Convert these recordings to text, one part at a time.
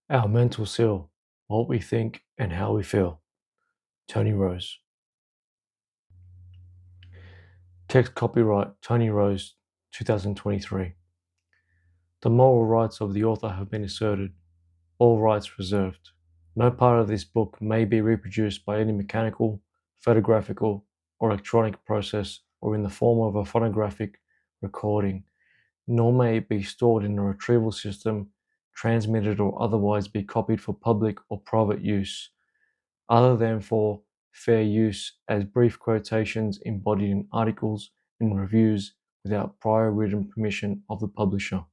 Our mental seal, what we think and how we feel. Tony Rose. Text copyright Tony Rose, 2023. The moral rights of the author have been asserted, all rights reserved. No part of this book may be reproduced by any mechanical, photographical, or electronic process or in the form of a phonographic recording, nor may it be stored in a retrieval system, transmitted or otherwise be copied for public or private use, other than for fair use as brief quotations embodied in articles and reviews without prior written permission of the publisher.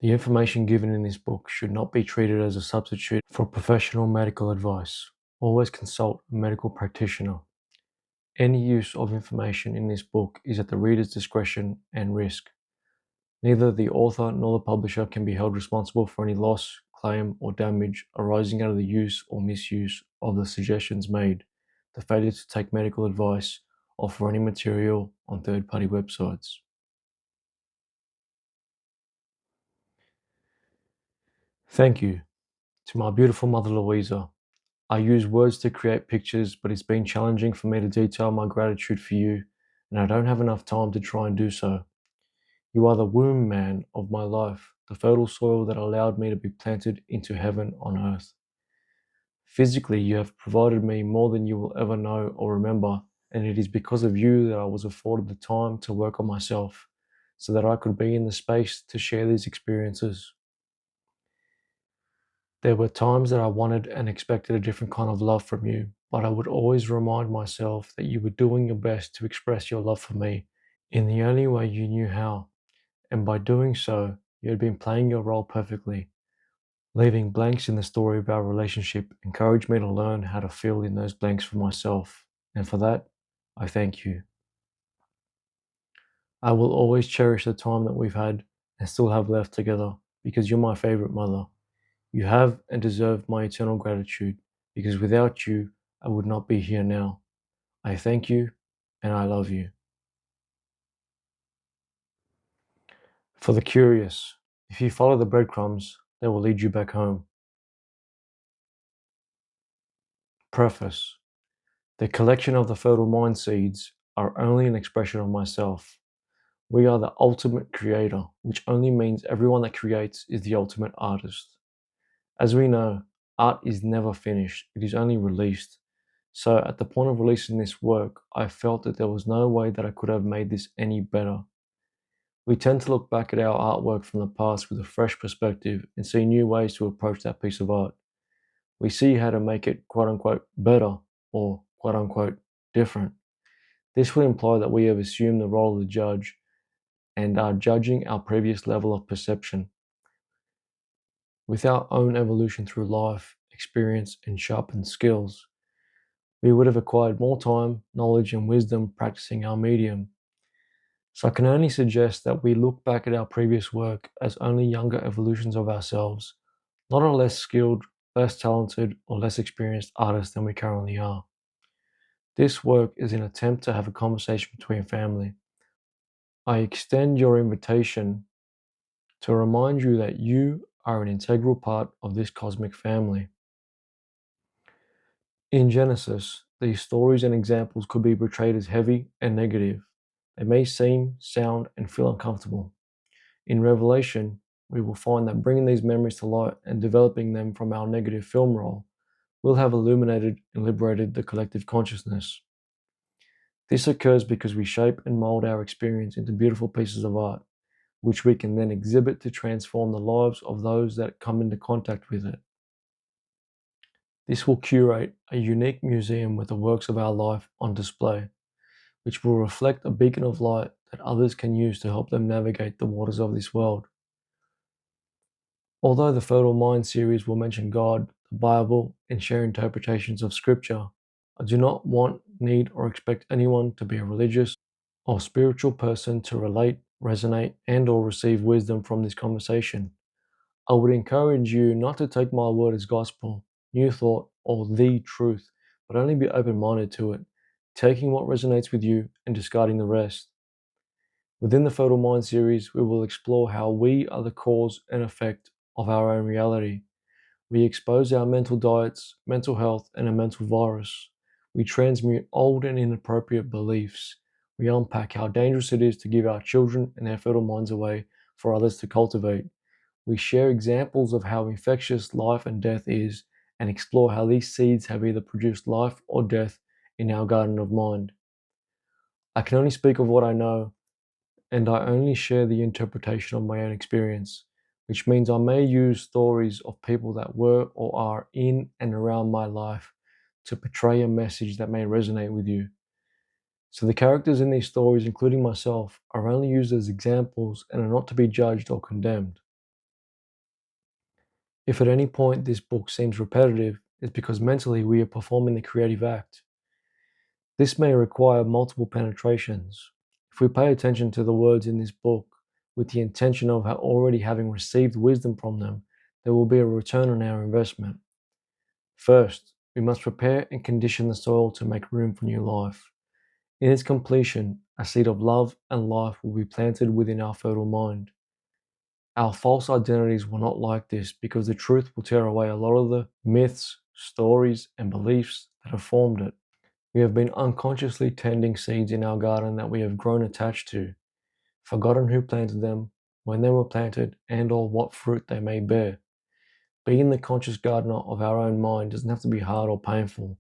The information given in this book should not be treated as a substitute for professional medical advice. Always consult a medical practitioner. Any use of information in this book is at the reader's discretion and risk. Neither the author nor the publisher can be held responsible for any loss, claim, or damage arising out of the use or misuse of the suggestions made, the failure to take medical advice, or for any material on third-party websites. Thank you to my beautiful mother Louisa. I use words to create pictures, but it's been challenging for me to detail my gratitude for you, and I don't have enough time to try and do so. You are the womb man of my life, the fertile soil that allowed me to be planted into heaven on earth. Physically, you have provided me more than you will ever know or remember, and it is because of you that I was afforded the time to work on myself, so that I could be in the space to share these experiences. There were times that I wanted and expected a different kind of love from you, but I would always remind myself that you were doing your best to express your love for me in the only way you knew how, and by doing so, you had been playing your role perfectly. Leaving blanks in the story of our relationship encouraged me to learn how to fill in those blanks for myself, and for that, I thank you. I will always cherish the time that we've had and still have left together because you're my favorite mother. You have and deserve my eternal gratitude because without you, I would not be here now. I thank you and I love you. For the curious, if you follow the breadcrumbs, they will lead you back home. Preface. The collection of the fertile mind seeds are only an expression of myself. We are the ultimate creator, which only means everyone that creates is the ultimate artist. As we know, art is never finished, it is only released. So at the point of releasing this work, I felt that there was no way that I could have made this any better. We tend to look back at our artwork from the past with a fresh perspective and see new ways to approach that piece of art. We see how to make it quote unquote better or quote unquote different. This would imply that we have assumed the role of the judge and are judging our previous level of perception. With our own evolution through life, experience, and sharpened skills, we would have acquired more time, knowledge, and wisdom practicing our medium. So I can only suggest that we look back at our previous work as only younger evolutions of ourselves, not a less skilled, less talented, or less experienced artist than we currently are. This work is an attempt to have a conversation between family. I extend your invitation to remind you that you are an integral part of this cosmic family. In Genesis, these stories and examples could be portrayed as heavy and negative. They may seem, sound, and feel uncomfortable. In Revelation, we will find that bringing these memories to light and developing them from our negative film role will have illuminated and liberated the collective consciousness. This occurs because we shape and mold our experience into beautiful pieces of art, which we can then exhibit to transform the lives of those that come into contact with it. This will curate a unique museum with the works of our life on display, which will reflect a beacon of light that others can use to help them navigate the waters of this world. Although the Fertile Mind series will mention God, the Bible, and share interpretations of Scripture, I do not want, need, or expect anyone to be a religious or spiritual person to relate, resonate, and or receive wisdom from this conversation. I would encourage you not to take my word as gospel, new thought, or the truth, but only be open-minded to it, taking what resonates with you and discarding the rest. Within the Fertile Mind series, we will explore how we are the cause and effect of our own reality. We expose our mental diets, mental health, and a mental virus. We transmute old and inappropriate beliefs. We unpack how dangerous it is to give our children and their fertile minds away for others to cultivate. We share examples of how infectious life and death is and explore how these seeds have either produced life or death in our garden of mind. I can only speak of what I know, and I only share the interpretation of my own experience, which means I may use stories of people that were or are in and around my life to portray a message that may resonate with you. So the characters in these stories, including myself, are only used as examples and are not to be judged or condemned. If at any point this book seems repetitive, it's because mentally we are performing the creative act. This may require multiple penetrations. If we pay attention to the words in this book with the intention of already having received wisdom from them, there will be a return on our investment. First, we must prepare and condition the soil to make room for new life. In its completion, a seed of love and life will be planted within our fertile mind. Our false identities will not like this because the truth will tear away a lot of the myths, stories, and beliefs that have formed it. We have been unconsciously tending seeds in our garden that we have grown attached to, forgotten who planted them, when they were planted, and or what fruit they may bear. Being the conscious gardener of our own mind doesn't have to be hard or painful,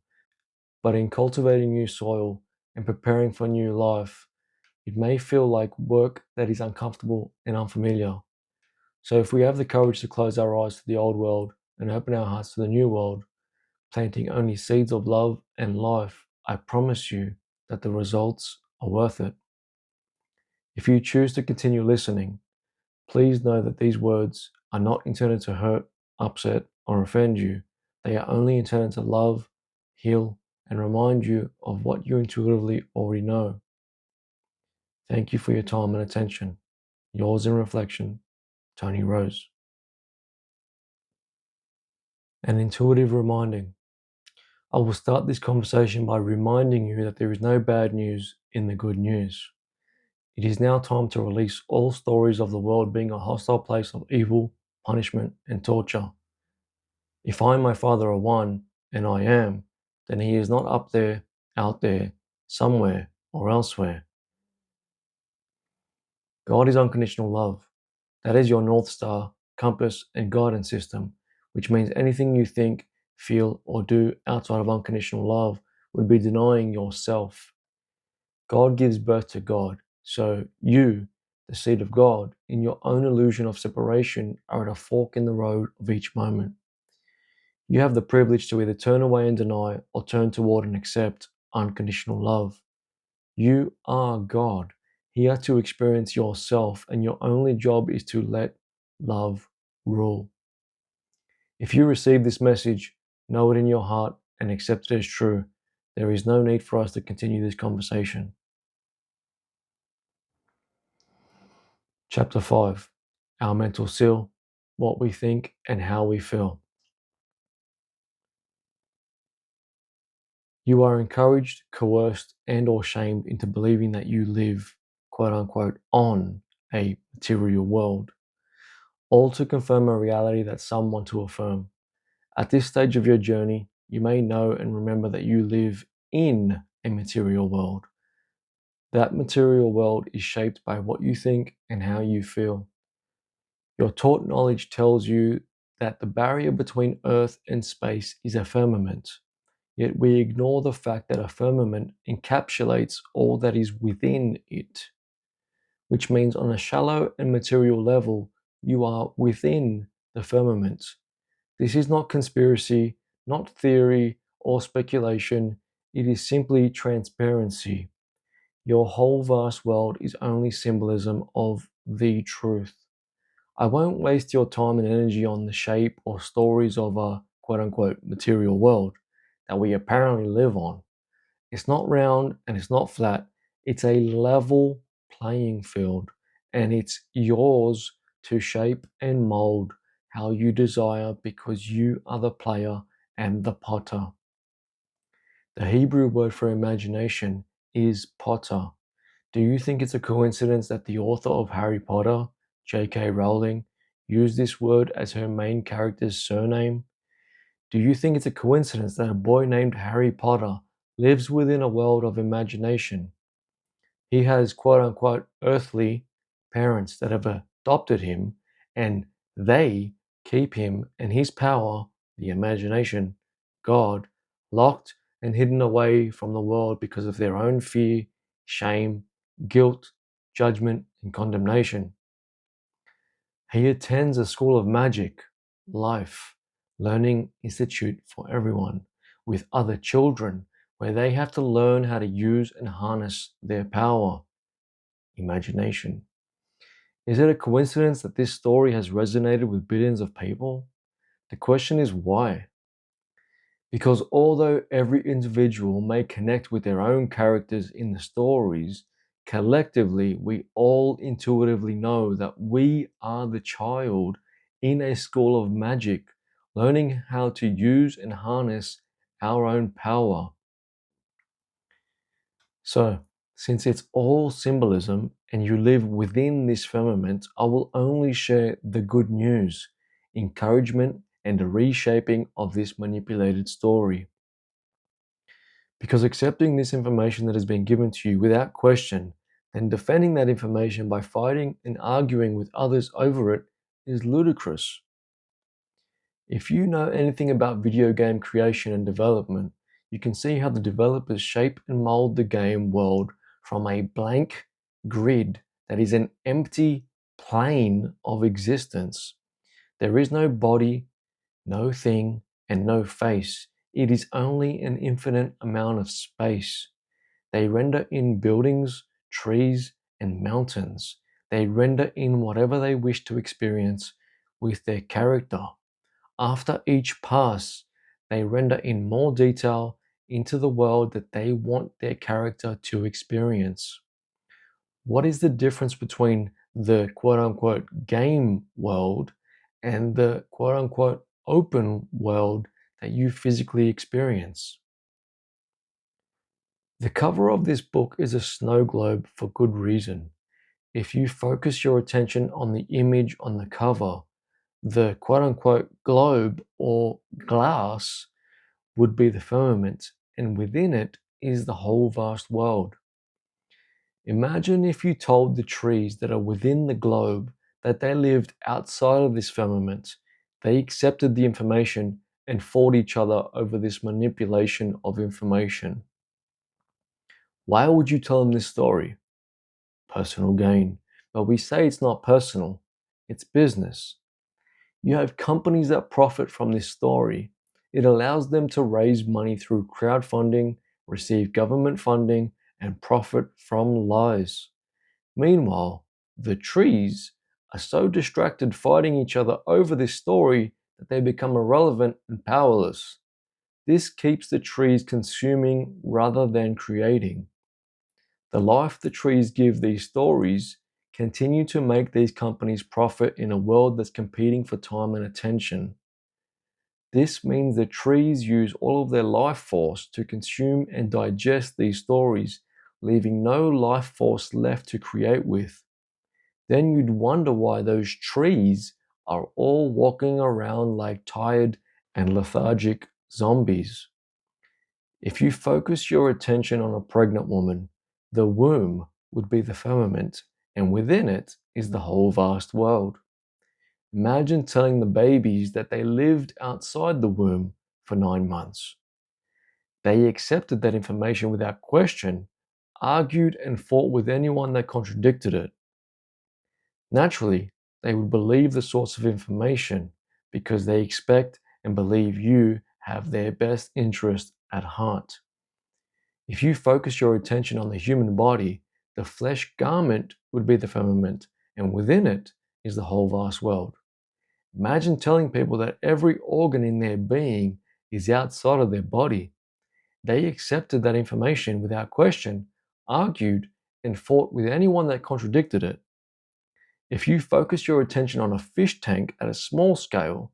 but in cultivating new soil and preparing for new life, it may feel like work that is uncomfortable and unfamiliar. So if we have the courage to close our eyes to the old world and open our hearts to the new world, planting only seeds of love and life, I promise you that the results are worth it. If you choose to continue listening, please know that these words are not intended to hurt, upset, or offend you. They are only intended to love, heal, and remind you of what you intuitively already know. Thank you for your time and attention. Yours in reflection, Tony Rose. An intuitive reminding. I will start this conversation by reminding you that there is no bad news in the good news. It is now time to release all stories of the world being a hostile place of evil, punishment, and torture. If I and my Father are one, and I am, then He is not up there, out there, somewhere, or elsewhere. God is unconditional love. That is your North Star, compass, and guidance system, which means anything you think, feel, or do outside of unconditional love would be denying yourself. God gives birth to God, so you, the seed of God, in your own illusion of separation, are at a fork in the road of each moment. You have the privilege to either turn away and deny or turn toward and accept unconditional love. You are God, here to experience yourself, and your only job is to let love rule. If you receive this message, know it in your heart and accept it as true. There is no need for us to continue this conversation. Chapter 5. Our mental seal, what we think and how we feel. You are encouraged, coerced, and or shamed into believing that you live, quote unquote, on a material world, all to confirm a reality that some want to affirm. At this stage of your journey, you may know and remember that you live in a material world. That material world is shaped by what you think and how you feel. Your taught knowledge tells you that the barrier between Earth and space is a firmament. Yet we ignore the fact that a firmament encapsulates all that is within it, which means on a shallow and material level, you are within the firmament. This is not conspiracy, not theory or speculation. It is simply transparency. Your whole vast world is only symbolism of the truth. I won't waste your time and energy on the shape or stories of a quote unquote material world that we apparently live on. It's not round and it's not flat. It's a level playing field, and it's yours to shape and mold how you desire because you are the player and the potter. The Hebrew word for imagination is potter. Do you think it's a coincidence that the author of Harry Potter, J.K. Rowling, use this word as her main character's surname? Do you think it's a coincidence that a boy named Harry Potter lives within a world of imagination? He has quote unquote earthly parents that have adopted him, and they keep him and his power, the imagination, God, locked and hidden away from the world because of their own fear, shame, guilt, judgment, and condemnation. He attends a school of magic, life, learning institute for everyone, with other children, where they have to learn how to use and harness their power, imagination. Is it a coincidence that this story has resonated with billions of people? The question is why? Because although every individual may connect with their own characters in the stories, collectively we all intuitively know that we are the child in a school of magic, learning how to use and harness our own power. So, since it's all symbolism and you live within this firmament, I will only share the good news, encouragement, and the reshaping of this manipulated story. Because accepting this information that has been given to you without question, then defending that information by fighting and arguing with others over it is ludicrous. If you know anything about video game creation and development, you can see how the developers shape and mold the game world from a blank grid that is an empty plane of existence. There is no body, no thing, and no face. It is only an infinite amount of space. They render in buildings, trees, and mountains. They render in whatever they wish to experience with their character. After each pass, they render in more detail into the world that they want their character to experience. What is the difference between the quote unquote game world and the quote unquote open world that you physically experience? The cover of this book is a snow globe for good reason. If you focus your attention on the image on the cover, the quote unquote globe or glass would be the firmament, and within it is the whole vast world. Imagine if you told the trees that are within the globe that they lived outside of this firmament. They accepted the information and fought each other over this manipulation of information. Why would you tell them this story? Personal gain. But we say it's not personal, it's business. You have companies that profit from this story. It allows them to raise money through crowdfunding, receive government funding, and profit from lies. Meanwhile, the trees are so distracted fighting each other over this story that they become irrelevant and powerless. This keeps the trees consuming rather than creating. The life the trees give these stories continue to make these companies profit in a world that's competing for time and attention. This means the trees use all of their life force to consume and digest these stories, leaving no life force left to create with. Then you'd wonder why those trees are all walking around like tired and lethargic zombies. If you focus your attention on a pregnant woman, the womb would be the firmament, and within it is the whole vast world. Imagine telling the babies that they lived outside the womb for 9 months. They accepted that information without question, argued and fought with anyone that contradicted it. Naturally, they would believe the source of information because they expect and believe you have their best interest at heart. If you focus your attention on the human body, the flesh garment would be the firmament, and within it is the whole vast world. Imagine telling people that every organ in their being is outside of their body. They accepted that information without question, argued, and fought with anyone that contradicted it. If you focus your attention on a fish tank at a small scale,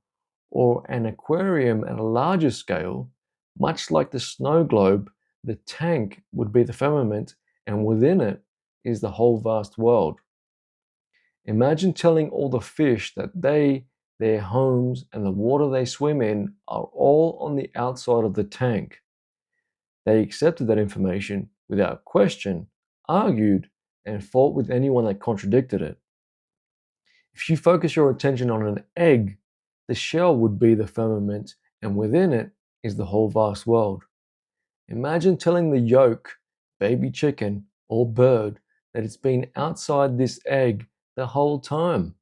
or an aquarium at a larger scale, much like the snow globe, the tank would be the firmament, and within it is the whole vast world. Imagine telling all the fish that their homes, and the water they swim in are all on the outside of the tank. They accepted that information without question, argued, and fought with anyone that contradicted it. If you focus your attention on an egg, the shell would be the firmament, and within it is the whole vast world. Imagine telling the yolk, baby chicken, or bird that it's been outside this egg the whole time.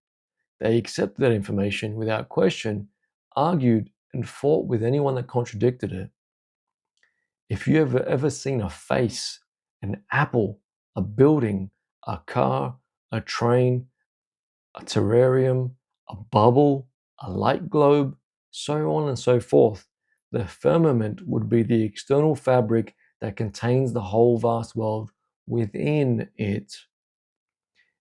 They accepted that information without question, argued, and fought with anyone that contradicted it. If you have ever seen a face, an apple, a building, a car, a train, a terrarium, a bubble, a light globe, so on and so forth, the firmament would be the external fabric that contains the whole vast world within it.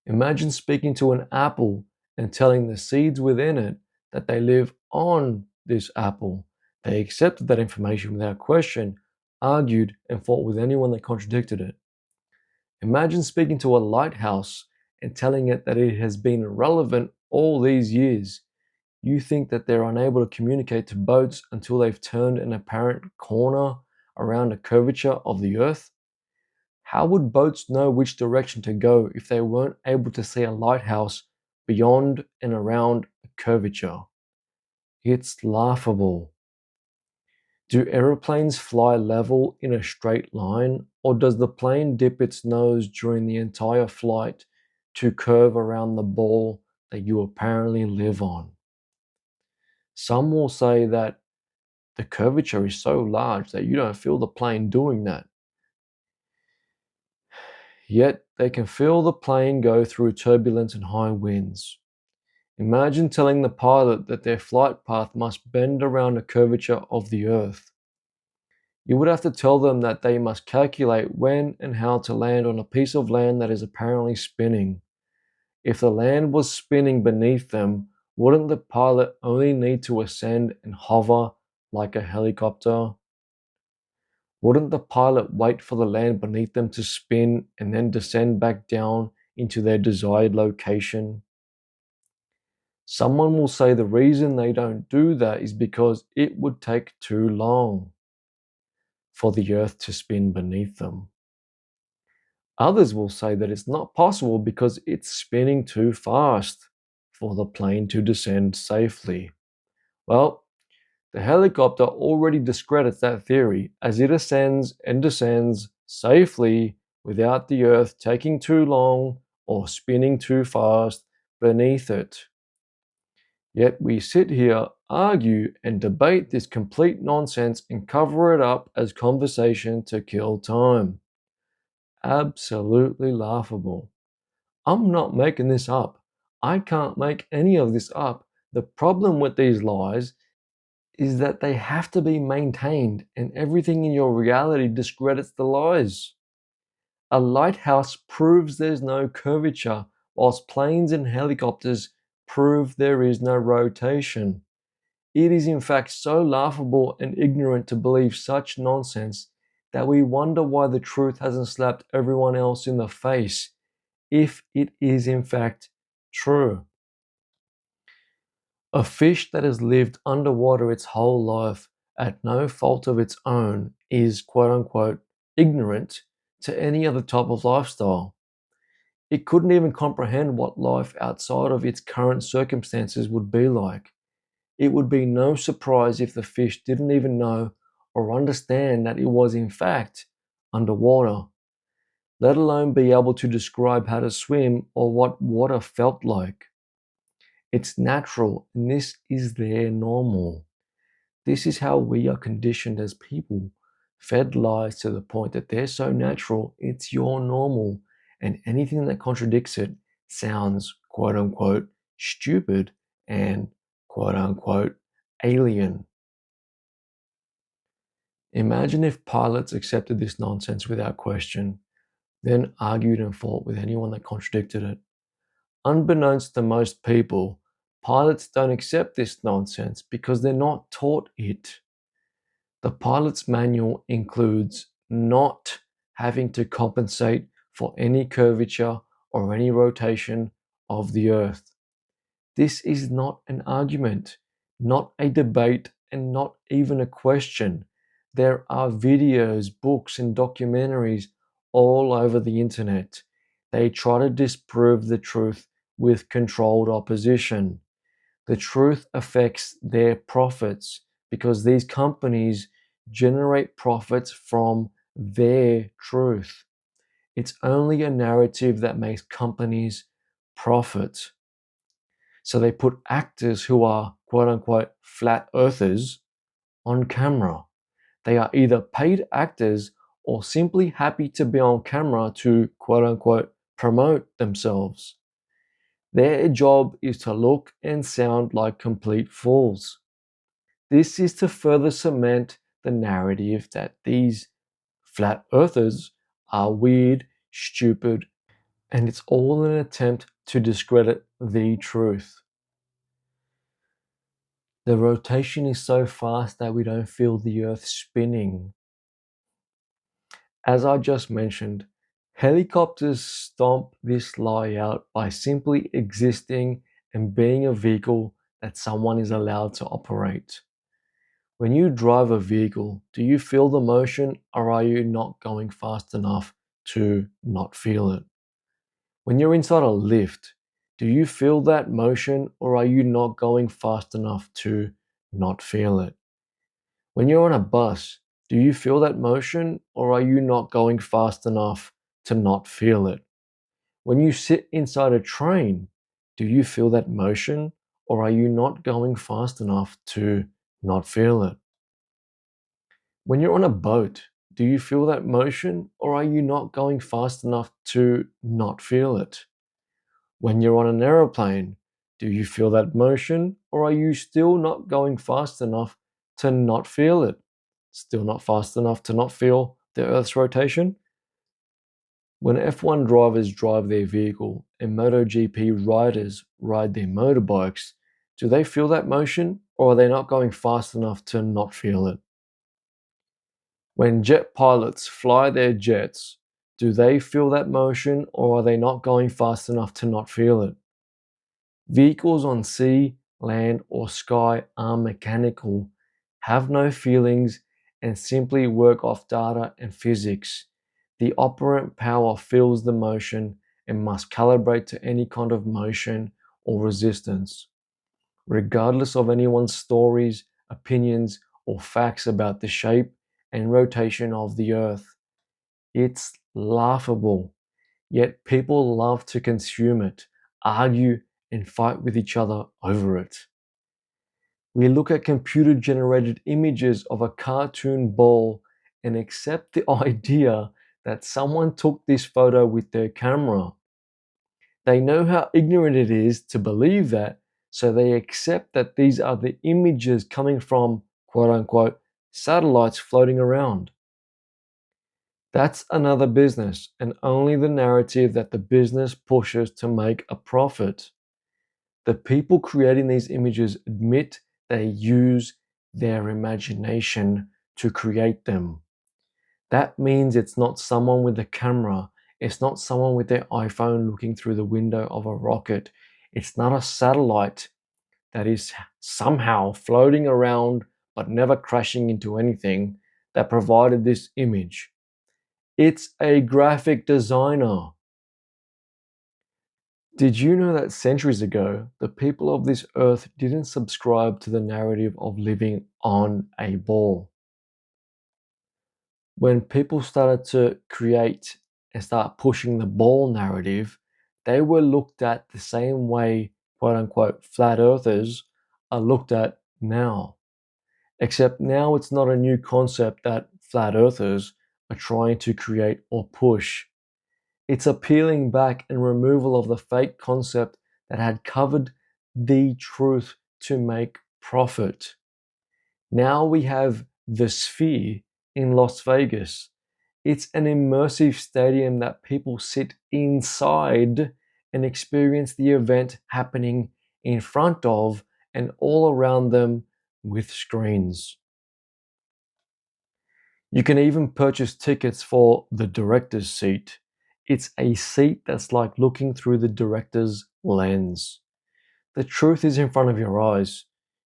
Imagine speaking to an apple and telling the seeds within it that they live on this apple. They accepted that information without question, argued, and fought with anyone that contradicted it. Imagine speaking to a lighthouse and telling it that it has been irrelevant all these years. You think that they're unable to communicate to boats until they've turned an apparent corner around a curvature of the earth? How would boats know which direction to go if they weren't able to see a lighthouse beyond and around a curvature? It's laughable. Do aeroplanes fly level in a straight line, or does the plane dip its nose during the entire flight to curve around the ball that you apparently live on? Some will say that the curvature is so large that you don't feel the plane doing that. Yet they can feel the plane go through turbulence and high winds. Imagine telling the pilot that their flight path must bend around a curvature of the earth. You would have to tell them that they must calculate when and how to land on a piece of land that is apparently spinning. If the land was spinning beneath them, wouldn't the pilot only need to ascend and hover like a helicopter? Wouldn't the pilot wait for the land beneath them to spin and then descend back down into their desired location? Someone will say the reason they don't do that is because it would take too long for the earth to spin beneath them. Others will say that it's not possible because it's spinning too fast for the plane to descend safely. Well, the helicopter already discredits that theory as it ascends and descends safely without the earth taking too long or spinning too fast beneath it. Yet we sit here, argue, and debate this complete nonsense and cover it up as conversation to kill time. Absolutely laughable. I'm not making this up. I can't make any of this up. The problem with these lies is that they have to be maintained, and everything in your reality discredits the lies. A lighthouse proves there's no curvature, whilst planes and helicopters prove there is no rotation. It is in fact so laughable and ignorant to believe such nonsense that we wonder why the truth hasn't slapped everyone else in the face, if it is in fact true. A fish that has lived underwater its whole life at no fault of its own is quote unquote ignorant to any other type of lifestyle. It couldn't even comprehend what life outside of its current circumstances would be like. It would be no surprise if the fish didn't even know or understand that it was in fact underwater, let alone be able to describe how to swim or what water felt like. It's natural, and this is their normal. This is how we are conditioned as people, fed lies to the point that they're so natural, it's your normal, and anything that contradicts it sounds quote unquote stupid and quote unquote alien. Imagine if pilots accepted this nonsense without question, then argued and fought with anyone that contradicted it. Unbeknownst to most people, pilots don't accept this nonsense because they're not taught it. The pilot's manual includes not having to compensate for any curvature or any rotation of the earth. This is not an argument, not a debate, and not even a question. There are videos, books, and documentaries all over the internet. They try to disprove the truth with controlled opposition. The truth affects their profits because these companies generate profits from their truth. It's only a narrative that makes companies profit. So they put actors who are quote unquote flat earthers on camera. They are either paid actors or simply happy to be on camera to quote unquote promote themselves. Their job is to look and sound like complete fools. This is to further cement the narrative that these flat earthers are weird, stupid, and it's all an attempt to discredit the truth. The rotation is so fast that we don't feel the earth spinning. As I just mentioned, helicopters stomp this lie out by simply existing and being a vehicle that someone is allowed to operate. When you drive a vehicle, do you feel the motion or are you not going fast enough to not feel it? When you're inside a lift, do you feel that motion or are you not going fast enough to not feel it? When you're on a bus, do you feel that motion or are you not going fast enough to not feel it? When you sit inside a train, do you feel that motion or are you not going fast enough to not feel it? When you're on a boat, do you feel that motion or are you not going fast enough to not feel it? When you're on an aeroplane, do you feel that motion or are you still not going fast enough to not feel it? Still not fast enough to not feel the Earth's rotation? When F1 drivers drive their vehicle and MotoGP riders ride their motorbikes, do they feel that motion or are they not going fast enough to not feel it? When jet pilots fly their jets, do they feel that motion or are they not going fast enough to not feel it? Vehicles on sea, land, or sky are mechanical, have no feelings, and simply work off data and physics. The operant power feels the motion and must calibrate to any kind of motion or resistance. Regardless of anyone's stories, opinions, or facts about the shape and rotation of the earth. It's laughable, yet people love to consume it, argue, and fight with each other over it. We look at computer generated images of a cartoon ball and accept the idea that someone took this photo with their camera. They know how ignorant it is to believe that, so they accept that these are the images coming from quote unquote satellites floating around. That's another business and only the narrative that the business pushes to make a profit. The people creating these images admit they use their imagination to create them. That means it's not someone with a camera. It's not someone with their iPhone looking through the window of a rocket. It's not a satellite that is somehow floating around but never crashing into anything that provided this image. It's a graphic designer. Did you know that centuries ago, the people of this earth didn't subscribe to the narrative of living on a ball? When people started to create and start pushing the ball narrative, they were looked at the same way, quote unquote, flat earthers are looked at now. Except now it's not a new concept that flat earthers are trying to create or push. It's a peeling back and removal of the fake concept that had covered the truth to make profit. Now we have the Sphere in Las Vegas. It's an immersive stadium that people sit inside and experience the event happening in front of and all around them with screens. You can even purchase tickets for the director's seat. It's a seat that's like looking through the director's lens. The truth is in front of your eyes.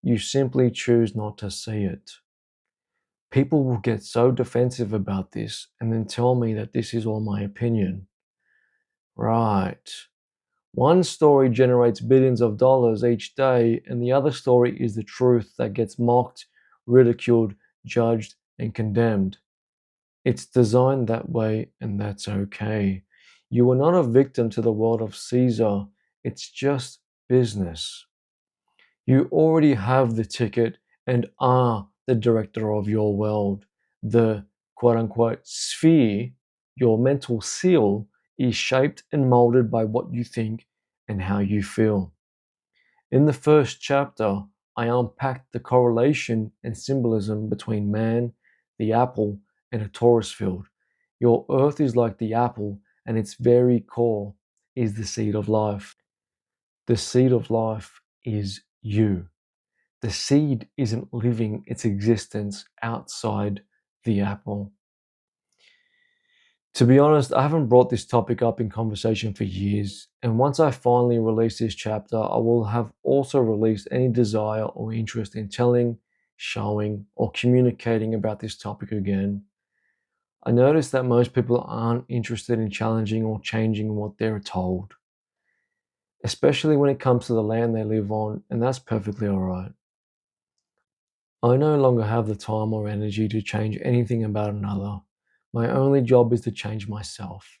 You simply choose not to see it. People will get so defensive about this and then tell me that this is all my opinion. Right. One story generates billions of dollars each day, and the other story is the truth that gets mocked, ridiculed, judged, and condemned. It's designed that way, and that's okay. You are not a victim to the world of Caesar, it's just business. You already have the ticket and are the director of your world. The quote unquote sphere, your mental seal, is shaped and molded by what you think and how you feel. In the first chapter, I unpacked the correlation and symbolism between man, the apple, and a Taurus field. Your earth is like the apple, and its very core is the seed of life. The seed of life is you. The seed isn't living its existence outside the apple. To be honest, I haven't brought this topic up in conversation for years, and once I finally release this chapter, I will have also released any desire or interest in telling, showing, or communicating about this topic again. I notice that most people aren't interested in challenging or changing what they're told, especially when it comes to the land they live on, and that's perfectly alright. I no longer have the time or energy to change anything about another. My only job is to change myself.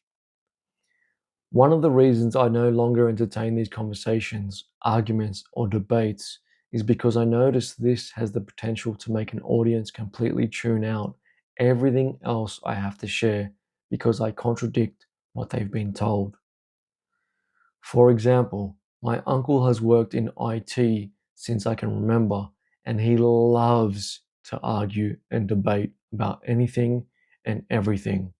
One of the reasons I no longer entertain these conversations, arguments, or debates is because I notice this has the potential to make an audience completely tune out everything else I have to share because I contradict what they've been told. For example, my uncle has worked in IT since I can remember, and he loves to argue and debate about anything and everything.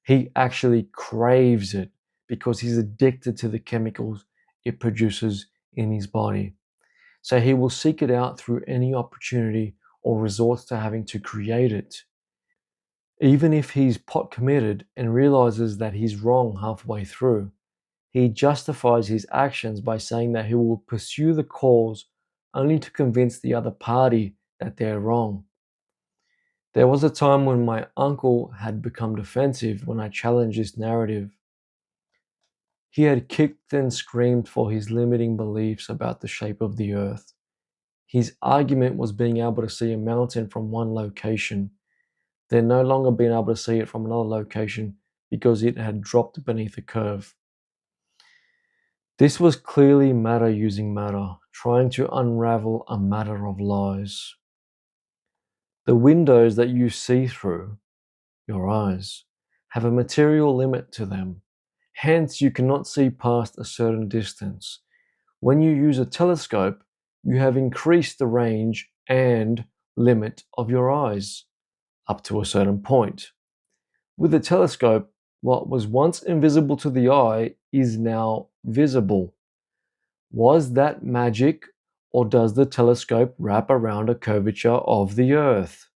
He actually craves it because he's addicted to the chemicals it produces in his body. So he will seek it out through any opportunity or resorts to having to create it. Even if he's pot committed and realizes that he's wrong halfway through, he justifies his actions by saying that he will pursue the cause only to convince the other party that they're wrong. There was a time when my uncle had become defensive when I challenged this narrative. He had kicked and screamed for his limiting beliefs about the shape of the earth. His argument was being able to see a mountain from one location, then no longer being able to see it from another location because it had dropped beneath a curve. This was clearly matter using matter, trying to unravel a matter of lies. The windows that you see through, your eyes, have a material limit to them. Hence, you cannot see past a certain distance. When you use a telescope, you have increased the range and limit of your eyes up to a certain point. With a telescope, what was once invisible to the eye is now visible. Was that magic, or does the telescope wrap around a curvature of the Earth?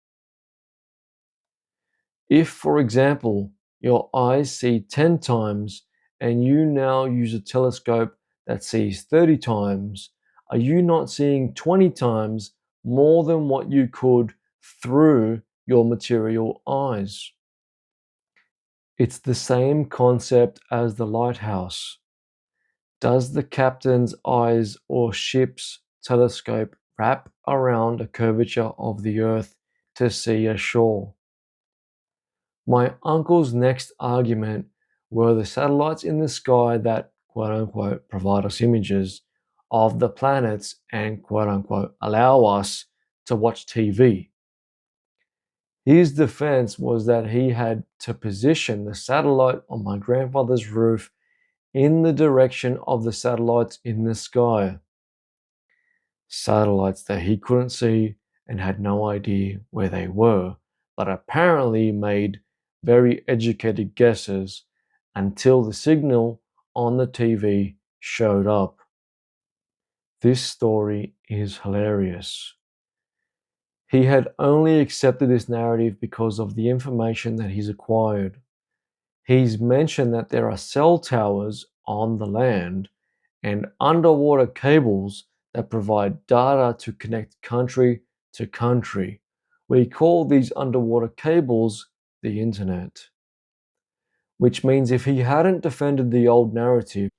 If, for example, your eyes see 10 times and you now use a telescope that sees 30 times, are you not seeing 20 times more than what you could through your material eyes? It's the same concept as the lighthouse. Does the captain's eyes or ship's telescope wrap around a curvature of the Earth to see ashore? My uncle's next argument were the satellites in the sky that, quote unquote, provide us images of the planets and, quote unquote, allow us to watch TV. His defense was that he had to position the satellite on my grandfather's roof in the direction of the satellites in the sky. Satellites that he couldn't see and had no idea where they were, but apparently made very educated guesses until the signal on the TV showed up. This story is hilarious. He had only accepted this narrative because of the information that he's acquired. He's mentioned that there are cell towers on the land and underwater cables that provide data to connect country to country. We call these underwater cables the internet. Which means if he hadn't defended the old narrative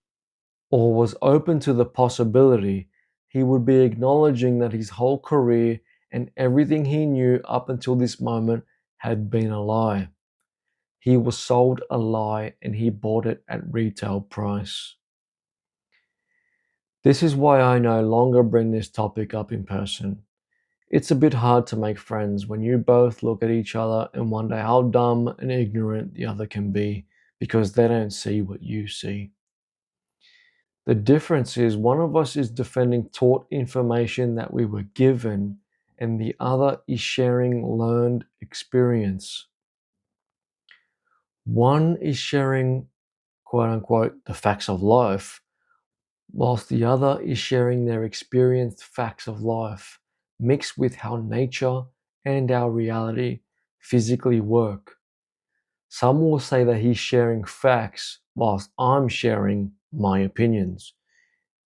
or was open to the possibility, he would be acknowledging that his whole career and everything he knew up until this moment had been a lie. He was sold a lie and he bought it at retail price. This is why I no longer bring this topic up in person. It's a bit hard to make friends when you both look at each other and wonder how dumb and ignorant the other can be because they don't see what you see. The difference is one of us is defending taught information that we were given, and the other is sharing learned experience. One is sharing, quote unquote, the facts of life, whilst the other is sharing their experienced facts of life, mixed with how nature and our reality physically work. Some will say that he's sharing facts whilst I'm sharing my opinions.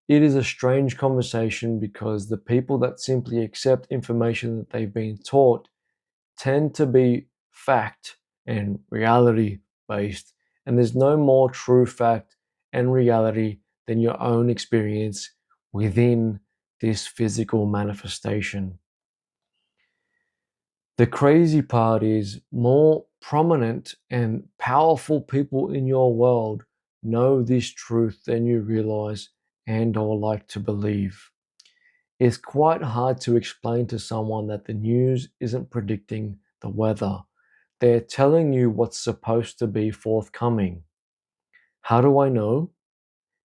It is a strange conversation because the people that simply accept information that they've been taught tend to be fact and reality based, and there's no more true fact and reality than your own experience within this physical manifestation. The crazy part is more prominent and powerful people in your world know this truth than you realize and or like to believe. It's quite hard to explain to someone that the news isn't predicting the weather. They're telling you what's supposed to be forthcoming. How do I know?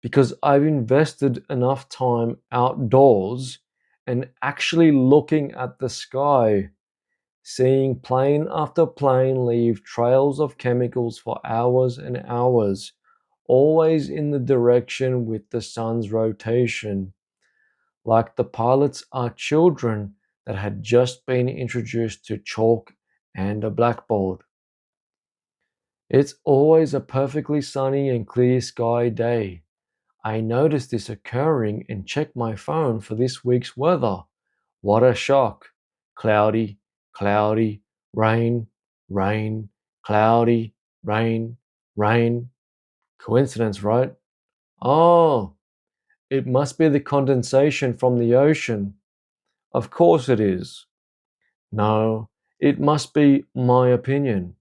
Because I've invested enough time outdoors and actually looking at the sky, seeing plane after plane leave trails of chemicals for hours and hours, always in the direction with the sun's rotation. Like the pilots are children that had just been introduced to chalk and a blackboard. It's always a perfectly sunny and clear sky day. I noticed this occurring and checked my phone for this week's weather. What a shock! Cloudy, cloudy, rain, rain, cloudy, rain, rain. Coincidence, right? Oh, it must be the condensation from the ocean. Of course it is. No, it must be my opinion.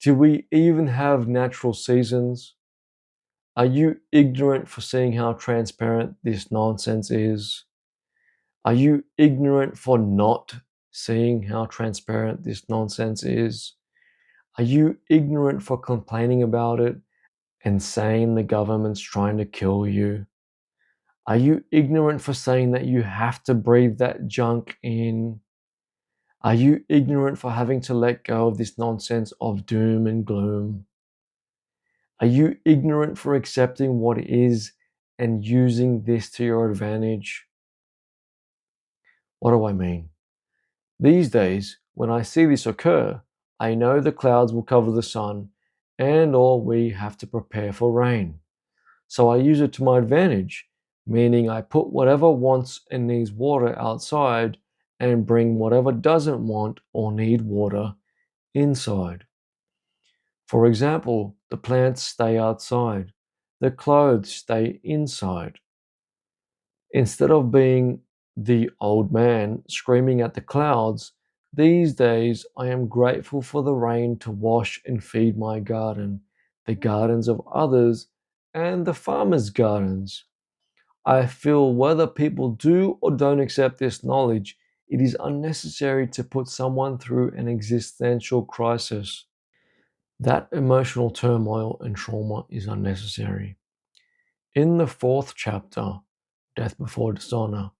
Do we even have natural seasons? Are you ignorant for seeing how transparent this nonsense is? Are you ignorant for not seeing how transparent this nonsense is? Are you ignorant for complaining about it and saying the government's trying to kill you? Are you ignorant for saying that you have to breathe that junk in? Are you ignorant for having to let go of this nonsense of doom and gloom? Are you ignorant for accepting what is and using this to your advantage? What do I mean? These days, when I see this occur, I know the clouds will cover the sun and or we have to prepare for rain. So I use it to my advantage, meaning I put whatever wants and needs water outside and bring whatever doesn't want or need water inside. For example, the plants stay outside, the clothes stay inside. Instead of being the old man screaming at the clouds, these days I am grateful for the rain to wash and feed my garden, the gardens of others, and the farmers' gardens. I feel whether people do or don't accept this knowledge, it is unnecessary to put someone through an existential crisis. That emotional turmoil and trauma is unnecessary. In the fourth chapter, Death Before Dishonor,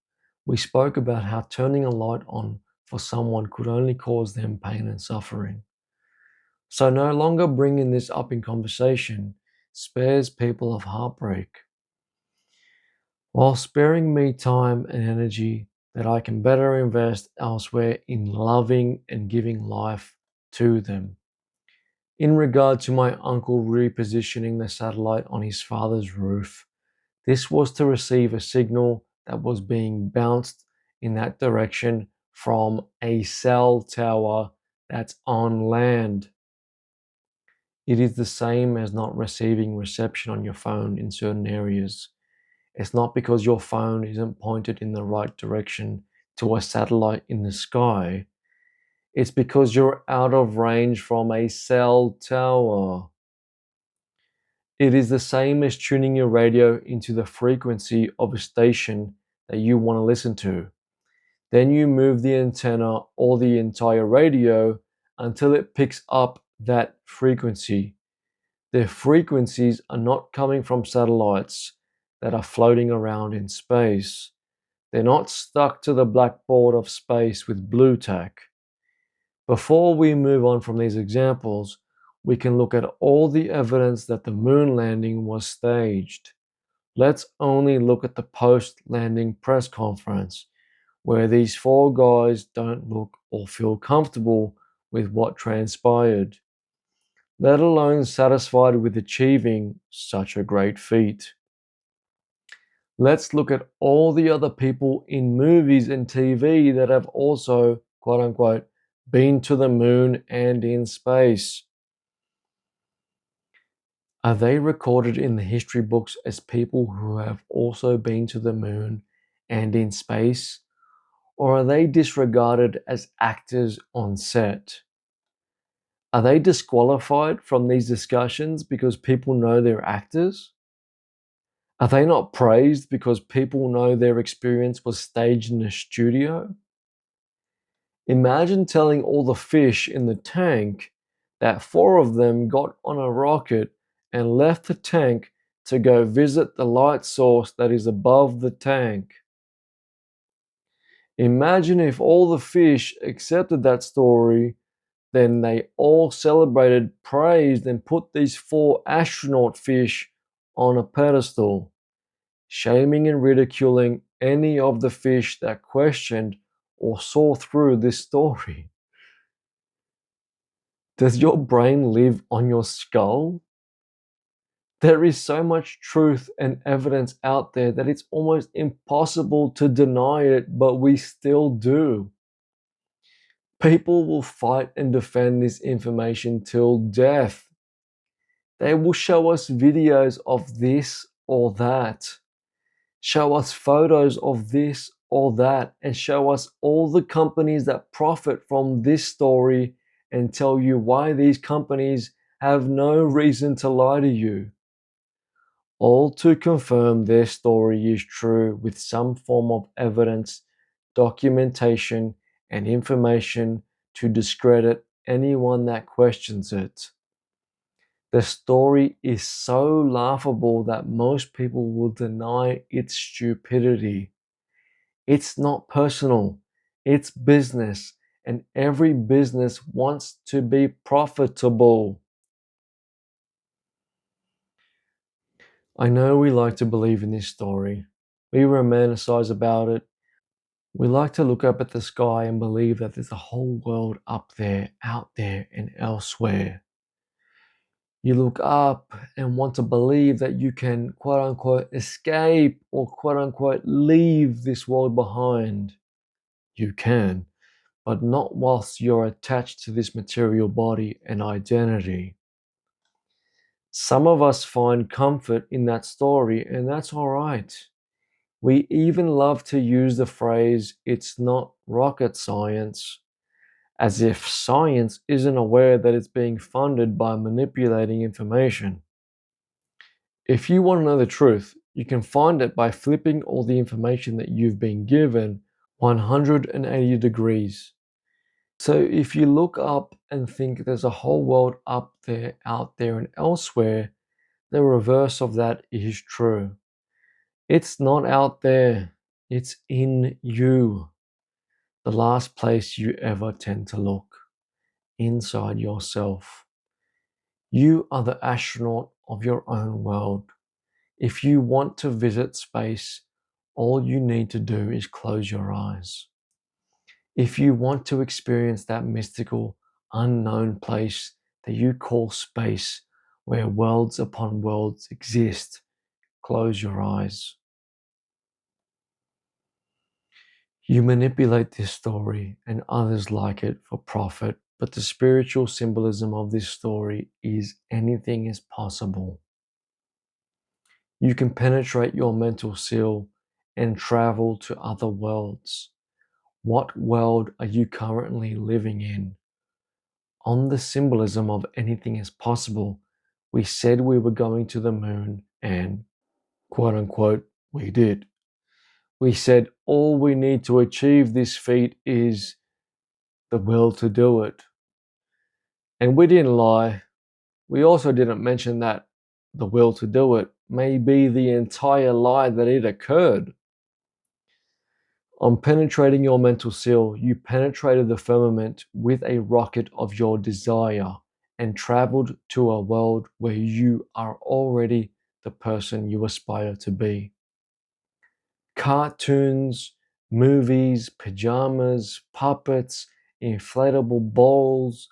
we spoke about how turning a light on for someone could only cause them pain and suffering. So no longer bringing this up in conversation spares people of heartbreak, while sparing me time and energy that I can better invest elsewhere in loving and giving life to them. In regard to my uncle repositioning the satellite on his father's roof, this was to receive a signal that was being bounced in that direction from a cell tower that's on land. It is the same as not receiving reception on your phone in certain areas. It's not because your phone isn't pointed in the right direction to a satellite in the sky. It's because you're out of range from a cell tower. It is the same as tuning your radio into the frequency of a station that you want to listen to. Then you move the antenna or the entire radio until it picks up that frequency. The frequencies are not coming from satellites that are floating around in space. They're not stuck to the blackboard of space with blue tack. Before we move on from these examples, we can look at all the evidence that the moon landing was staged. Let's only look at the post-landing press conference, where these four guys don't look or feel comfortable with what transpired, let alone satisfied with achieving such a great feat. Let's look at all the other people in movies and TV that have also, quote unquote, been to the moon and in space. Are they recorded in the history books as people who have also been to the moon and in space? Or are they disregarded as actors on set? Are they disqualified from these discussions because people know they're actors? Are they not praised because people know their experience was staged in a studio? Imagine telling all the fish in the tank that four of them got on a rocket and left the tank to go visit the light source that is above the tank. Imagine if all the fish accepted that story, then they all celebrated, praised, and put these four astronaut fish on a pedestal, shaming and ridiculing any of the fish that questioned or saw through this story. Does your brain live on your skull? There is so much truth and evidence out there that it's almost impossible to deny it, but we still do. People will fight and defend this information till death. They will show us videos of this or that, show us photos of this or that, and show us all the companies that profit from this story and tell you why these companies have no reason to lie to you. All to confirm their story is true with some form of evidence, documentation, and information to discredit anyone that questions it. The story is so laughable that most people will deny its stupidity. It's not personal, it's business, and every business wants to be profitable. I know we like to believe in this story. We romanticize about it. We like to look up at the sky and believe that there's a whole world up there, out there, and elsewhere. You look up and want to believe that you can, quote unquote, escape or, quote unquote, leave this world behind. You can, but not whilst you're attached to this material body and identity. Some of us find comfort in that story, and that's all right. We even love to use the phrase, it's not rocket science, as if science isn't aware that it's being funded by manipulating information. If you want to know the truth, you can find it by flipping all the information that you've been given 180 degrees. So if you look up and think there's a whole world up there, out there, and elsewhere, the reverse of that is true. It's not out there, it's in you. The last place you ever tend to look, inside yourself. You are the astronaut of your own world. If you want to visit space, all you need to do is close your eyes. If you want to experience that mystical, unknown place that you call space, where worlds upon worlds exist. Close your eyes. You manipulate this story and others like it for profit, but the spiritual symbolism of this story is anything is possible. You can penetrate your mental seal and travel to other worlds. What world are you currently living in? On the symbolism of anything is possible, we said we were going to the moon and, quote unquote, we did. We said all we need to achieve this feat is the will to do it. And we didn't lie. We also didn't mention that the will to do it may be the entire lie that it occurred. On penetrating your mental seal, you penetrated the firmament with a rocket of your desire and traveled to a world where you are already the person you aspire to be. Cartoons, movies, pajamas, puppets, inflatable balls,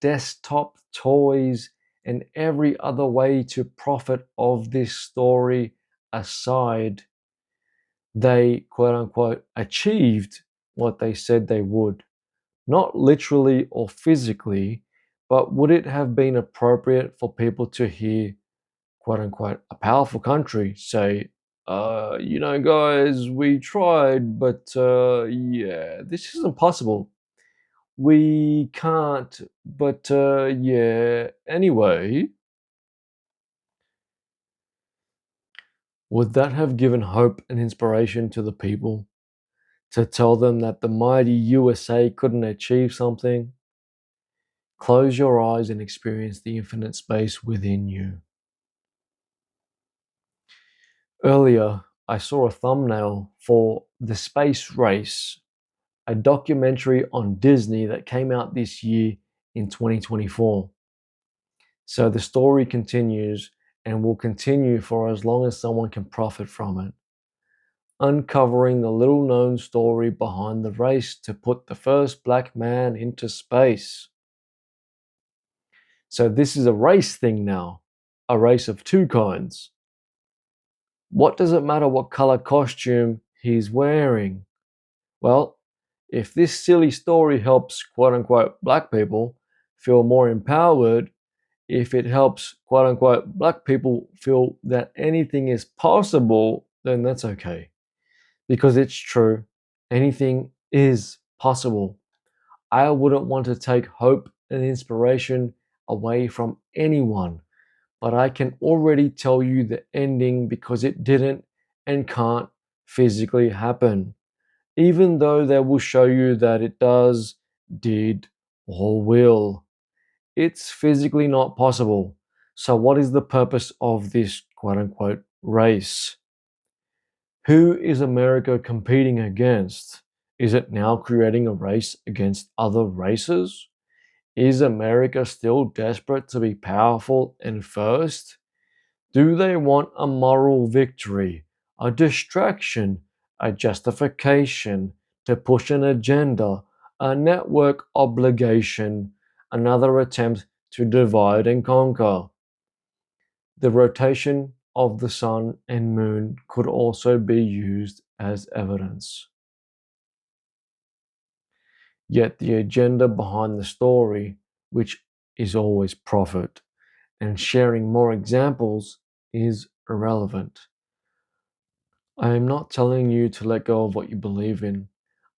desktop toys, and every other way to profit of this story aside, they, quote unquote, achieved what they said they would. Not literally or physically, but would it have been appropriate for people to hear, quote unquote, a powerful country say, guys, we tried, but yeah, this isn't possible. We can't, but yeah, anyway. Would that have given hope and inspiration to the people to tell them that the mighty USA couldn't achieve something? Close your eyes and experience the infinite space within you. Earlier, I saw a thumbnail for The Space Race, a documentary on Disney that came out this year in 2024. So the story continues and will continue for as long as someone can profit from it, uncovering the little known story behind the race to put the first black man into space. So this is a race thing now, a race of two kinds. What does it matter what color costume he's wearing? Well, if this silly story helps quote unquote black people feel more empowered, if it helps quote unquote black people feel that anything is possible, then that's okay. Because it's true, anything is possible. I wouldn't want to take hope and inspiration away from anyone, but I can already tell you the ending because it didn't and can't physically happen, even though they will show you that it does, did, or will. It's physically not possible. So, what is the purpose of this quote unquote race? Who is America competing against? Is it now creating a race against other races? Is America still desperate to be powerful and first? Do they want a moral victory, a distraction, a justification to push an agenda, a network obligation, another attempt to divide and conquer? The rotation of the sun and moon could also be used as evidence. Yet the agenda behind the story, which is always profit, and sharing more examples is irrelevant. I am not telling you to let go of what you believe in.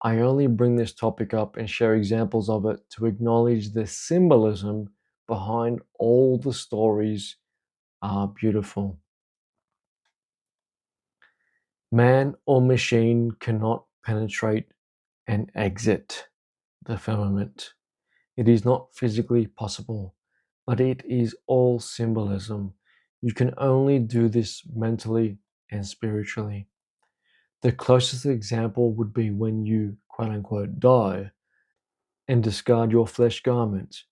I only bring this topic up and share examples of it to acknowledge the symbolism behind all the stories are beautiful. Man or machine cannot penetrate and exit the firmament. It is not physically possible, but it is all symbolism. You can only do this mentally and spiritually. The closest example would be when you, quote unquote, die and discard your flesh garment.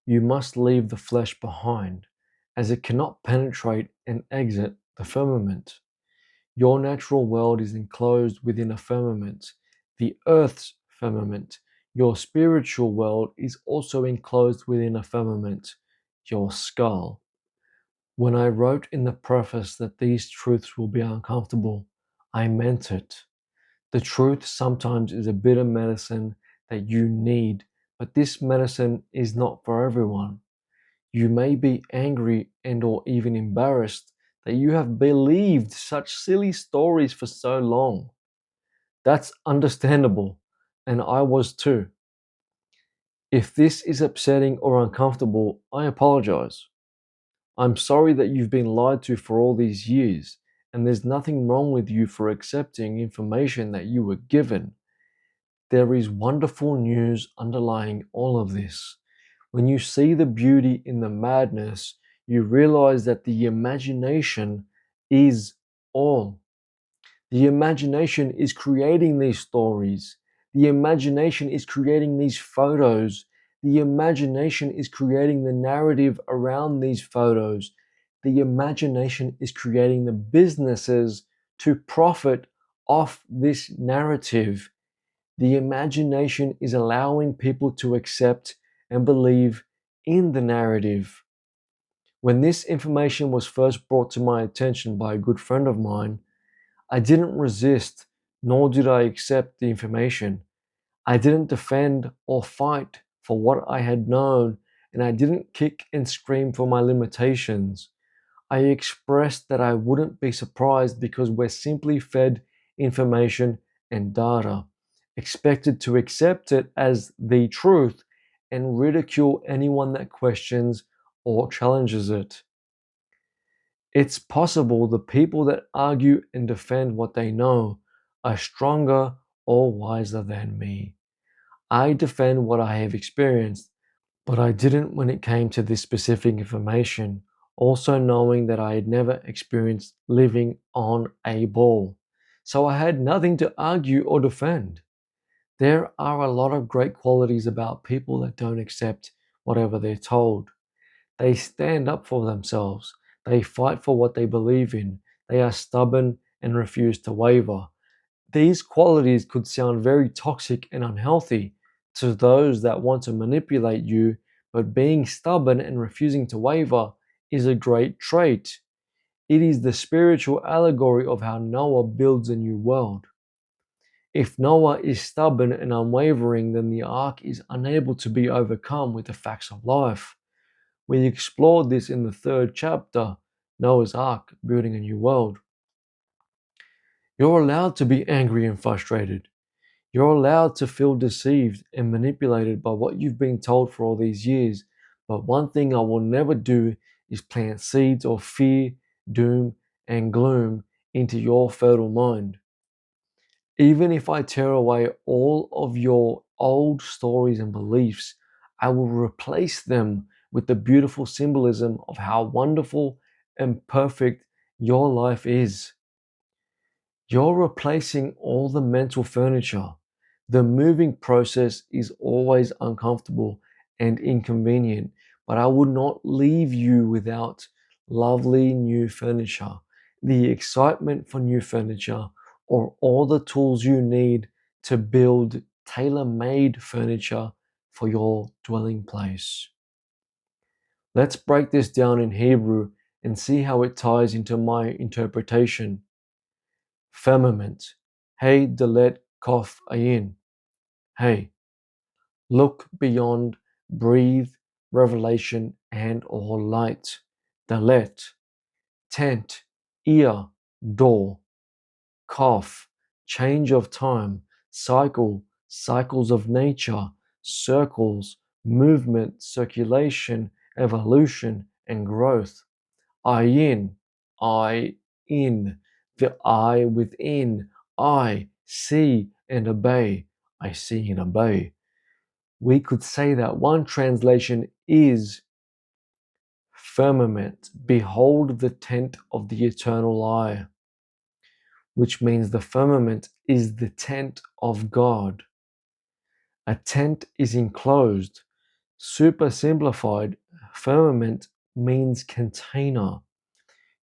You must leave the flesh behind, as it cannot penetrate and exit the firmament. Your natural world is enclosed within a firmament, the earth's firmament. Your spiritual world is also enclosed within a firmament, your skull. When I wrote in the preface that these truths will be uncomfortable, I meant it. The truth sometimes is a bitter medicine that you need, but this medicine is not for everyone. You may be angry and or even embarrassed that you have believed such silly stories for so long. That's understandable, and I was too. If this is upsetting or uncomfortable, I apologize. I'm sorry that you've been lied to for all these years, and there's nothing wrong with you for accepting information that you were given. There is wonderful news underlying all of this. When you see the beauty in the madness, you realize that the imagination is all. The imagination is creating these stories. The imagination is creating these photos. The imagination is creating the narrative around these photos. The imagination is creating the businesses to profit off this narrative. The imagination is allowing people to accept and believe in the narrative. When this information was first brought to my attention by a good friend of mine, I didn't resist, nor did I accept the information. I didn't defend or fight for what I had known, and I didn't kick and scream for my limitations. I expressed that I wouldn't be surprised because we're simply fed information and data, expected to accept it as the truth and ridicule anyone that questions or challenges it. It's possible the people that argue and defend what they know are stronger or wiser than me. I defend what I have experienced, but I didn't when it came to this specific information, also knowing that I had never experienced living on a ball. So I had nothing to argue or defend. There are a lot of great qualities about people that don't accept whatever they're told. They stand up for themselves. They fight for what they believe in. They are stubborn and refuse to waver. These qualities could sound very toxic and unhealthy to those that want to manipulate you, but being stubborn and refusing to waver is a great trait. It is the spiritual allegory of how Noah builds a new world. If Noah is stubborn and unwavering, then the ark is unable to be overcome with the facts of life. We explored this in the third chapter, Noah's Ark, Building a New World. You're allowed to be angry and frustrated. You're allowed to feel deceived and manipulated by what you've been told for all these years. But one thing I will never do is plant seeds of fear, doom, and gloom into your fertile mind. Even if I tear away all of your old stories and beliefs, I will replace them with the beautiful symbolism of how wonderful and perfect your life is. You're replacing all the mental furniture. The moving process is always uncomfortable and inconvenient, but I would not leave you without lovely new furniture, the excitement for new furniture, or all the tools you need to build tailor-made furniture for your dwelling place. Let's break this down in Hebrew and see how it ties into my interpretation. Firmament. Hey, Dalet Kof Ayin. Hey, look beyond, breathe, revelation, and all light. Dalet. Tent, ear, door. Kof, change of time, cycle, cycles of nature, circles, movement, circulation, evolution, and growth. Ayin, I in, the I within, I see and obey. I see and obey. We could say that one translation is firmament, behold the tent of the eternal eye, which means the firmament is the tent of God. A tent is enclosed. Super simplified, firmament means container.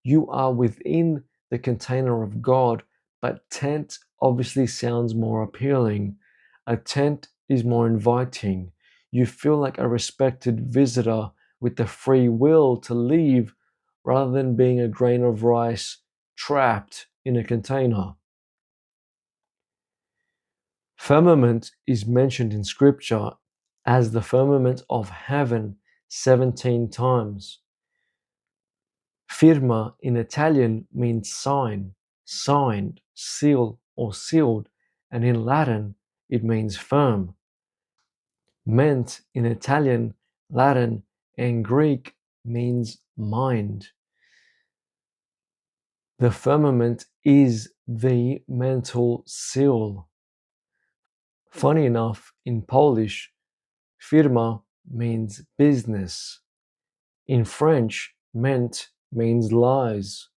You are within the container of God, but tent obviously sounds more appealing. A tent is more inviting. You feel like a respected visitor with the free will to leave rather than being a grain of rice trapped in a container. Firmament is mentioned in scripture as the firmament of heaven 17 times. Firma in Italian means sign, signed, seal, or sealed, and in Latin it means firm. Ment in Italian, Latin, and Greek means mind. The firmament is the mental seal. Funny enough, in Polish, firma means business. In French, ment means lies.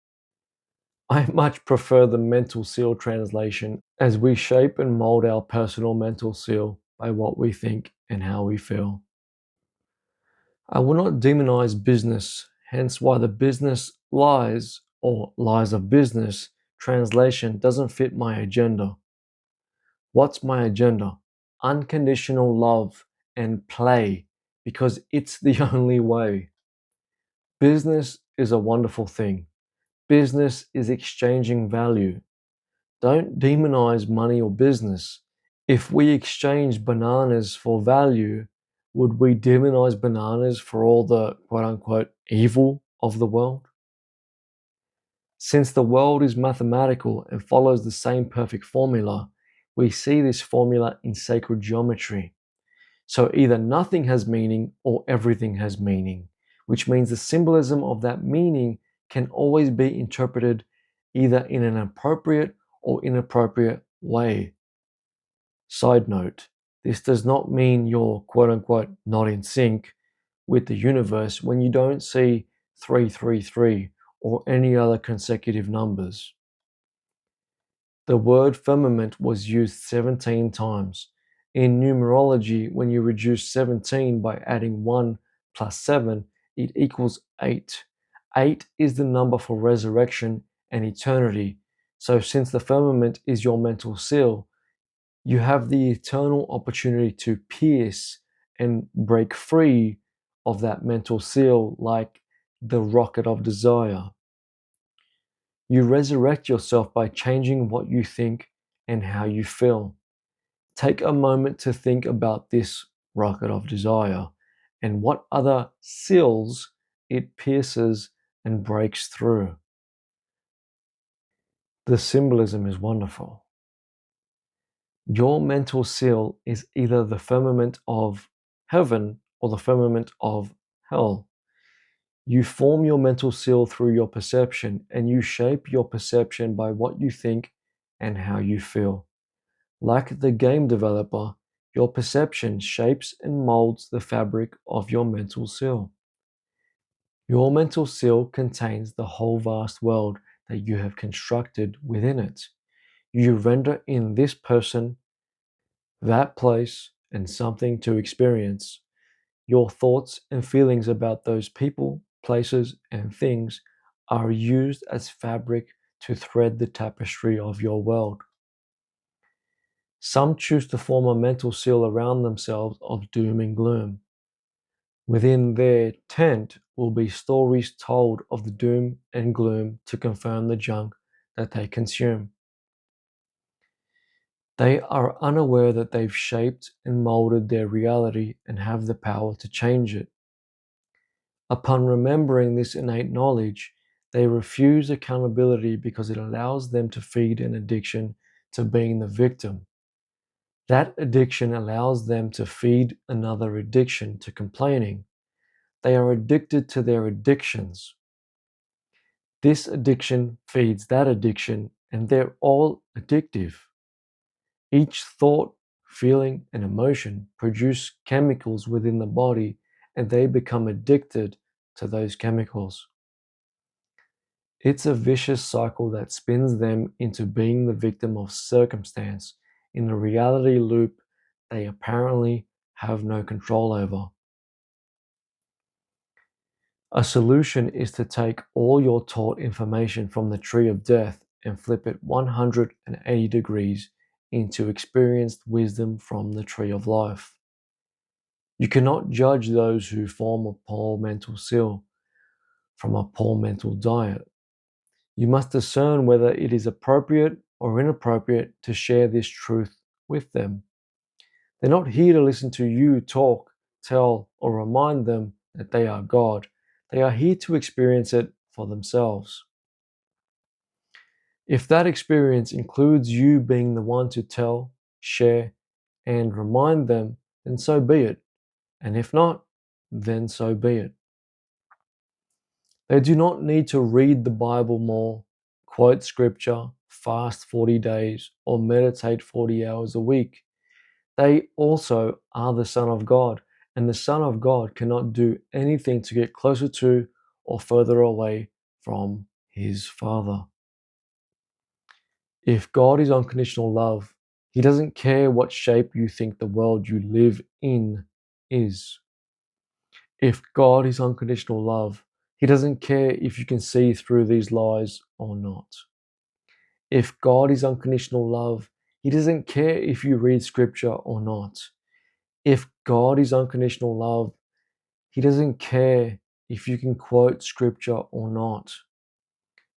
I much prefer the mental seal translation, as we shape and mold our personal mental seal by what we think and how we feel. I will not demonize business, hence why the business lies or lies of business translation doesn't fit my agenda. What's my agenda? Unconditional love and play, because it's the only way. Business is a wonderful thing. Business is exchanging value. Don't demonize money or business. If we exchange bananas for value, would we demonize bananas for all the quote unquote evil of the world? Since the world is mathematical and follows the same perfect formula, we see this formula in sacred geometry. So either nothing has meaning or everything has meaning, which means the symbolism of that meaning can always be interpreted either in an appropriate or inappropriate way. Side note, this does not mean you're quote unquote not in sync with the universe when you don't see 333 or any other consecutive numbers. The word firmament was used 17 times. In numerology, when you reduce 17 by adding 1 plus 7, it equals 8. 8 is the number for resurrection and eternity. So, since the firmament is your mental seal, you have the eternal opportunity to pierce and break free of that mental seal like the rocket of desire. You resurrect yourself by changing what you think and how you feel. Take a moment to think about this rocket of desire and what other seals it pierces and breaks through. The symbolism is wonderful. Your mental seal is either the firmament of heaven or the firmament of hell. You form your mental seal through your perception, and you shape your perception by what you think and how you feel. Like the game developer, your perception shapes and molds the fabric of your mental seal. Your mental seal contains the whole vast world that you have constructed within it. You render in this person, that place, and something to experience. Your thoughts and feelings about those people, places, and things are used as fabric to thread the tapestry of your world. Some choose to form a mental seal around themselves of doom and gloom. Within their tent will be stories told of the doom and gloom to confirm the junk that they consume. They are unaware that they've shaped and molded their reality and have the power to change it. Upon remembering this innate knowledge, they refuse accountability because it allows them to feed an addiction to being the victim. That addiction allows them to feed another addiction to complaining. They are addicted to their addictions. This addiction feeds that addiction, and they're all addictive. Each thought, feeling, and emotion produce chemicals within the body, and they become addicted to those chemicals. It's a vicious cycle that spins them into being the victim of circumstance in a reality loop they apparently have no control over. A solution is to take all your taught information from the tree of death and flip it 180 degrees into experienced wisdom from the tree of life. You cannot judge those who form a poor mental seal from a poor mental diet. You must discern whether it is appropriate or inappropriate to share this truth with them. They're not here to listen to you talk, tell, or remind them that they are God. They are here to experience it for themselves. If that experience includes you being the one to tell, share, and remind them, then so be it. And if not, then so be it. They do not need to read the Bible more, quote scripture, fast 40 days, or meditate 40 hours a week. They also are the Son of God, and the Son of God cannot do anything to get closer to or further away from his Father. If God is unconditional love, he doesn't care what shape you think the world you live in is. If God is unconditional love, he doesn't care if you can see through these lies or not. If God is unconditional love, he doesn't care if you read scripture or not. If God is unconditional love, he doesn't care if you can quote scripture or not.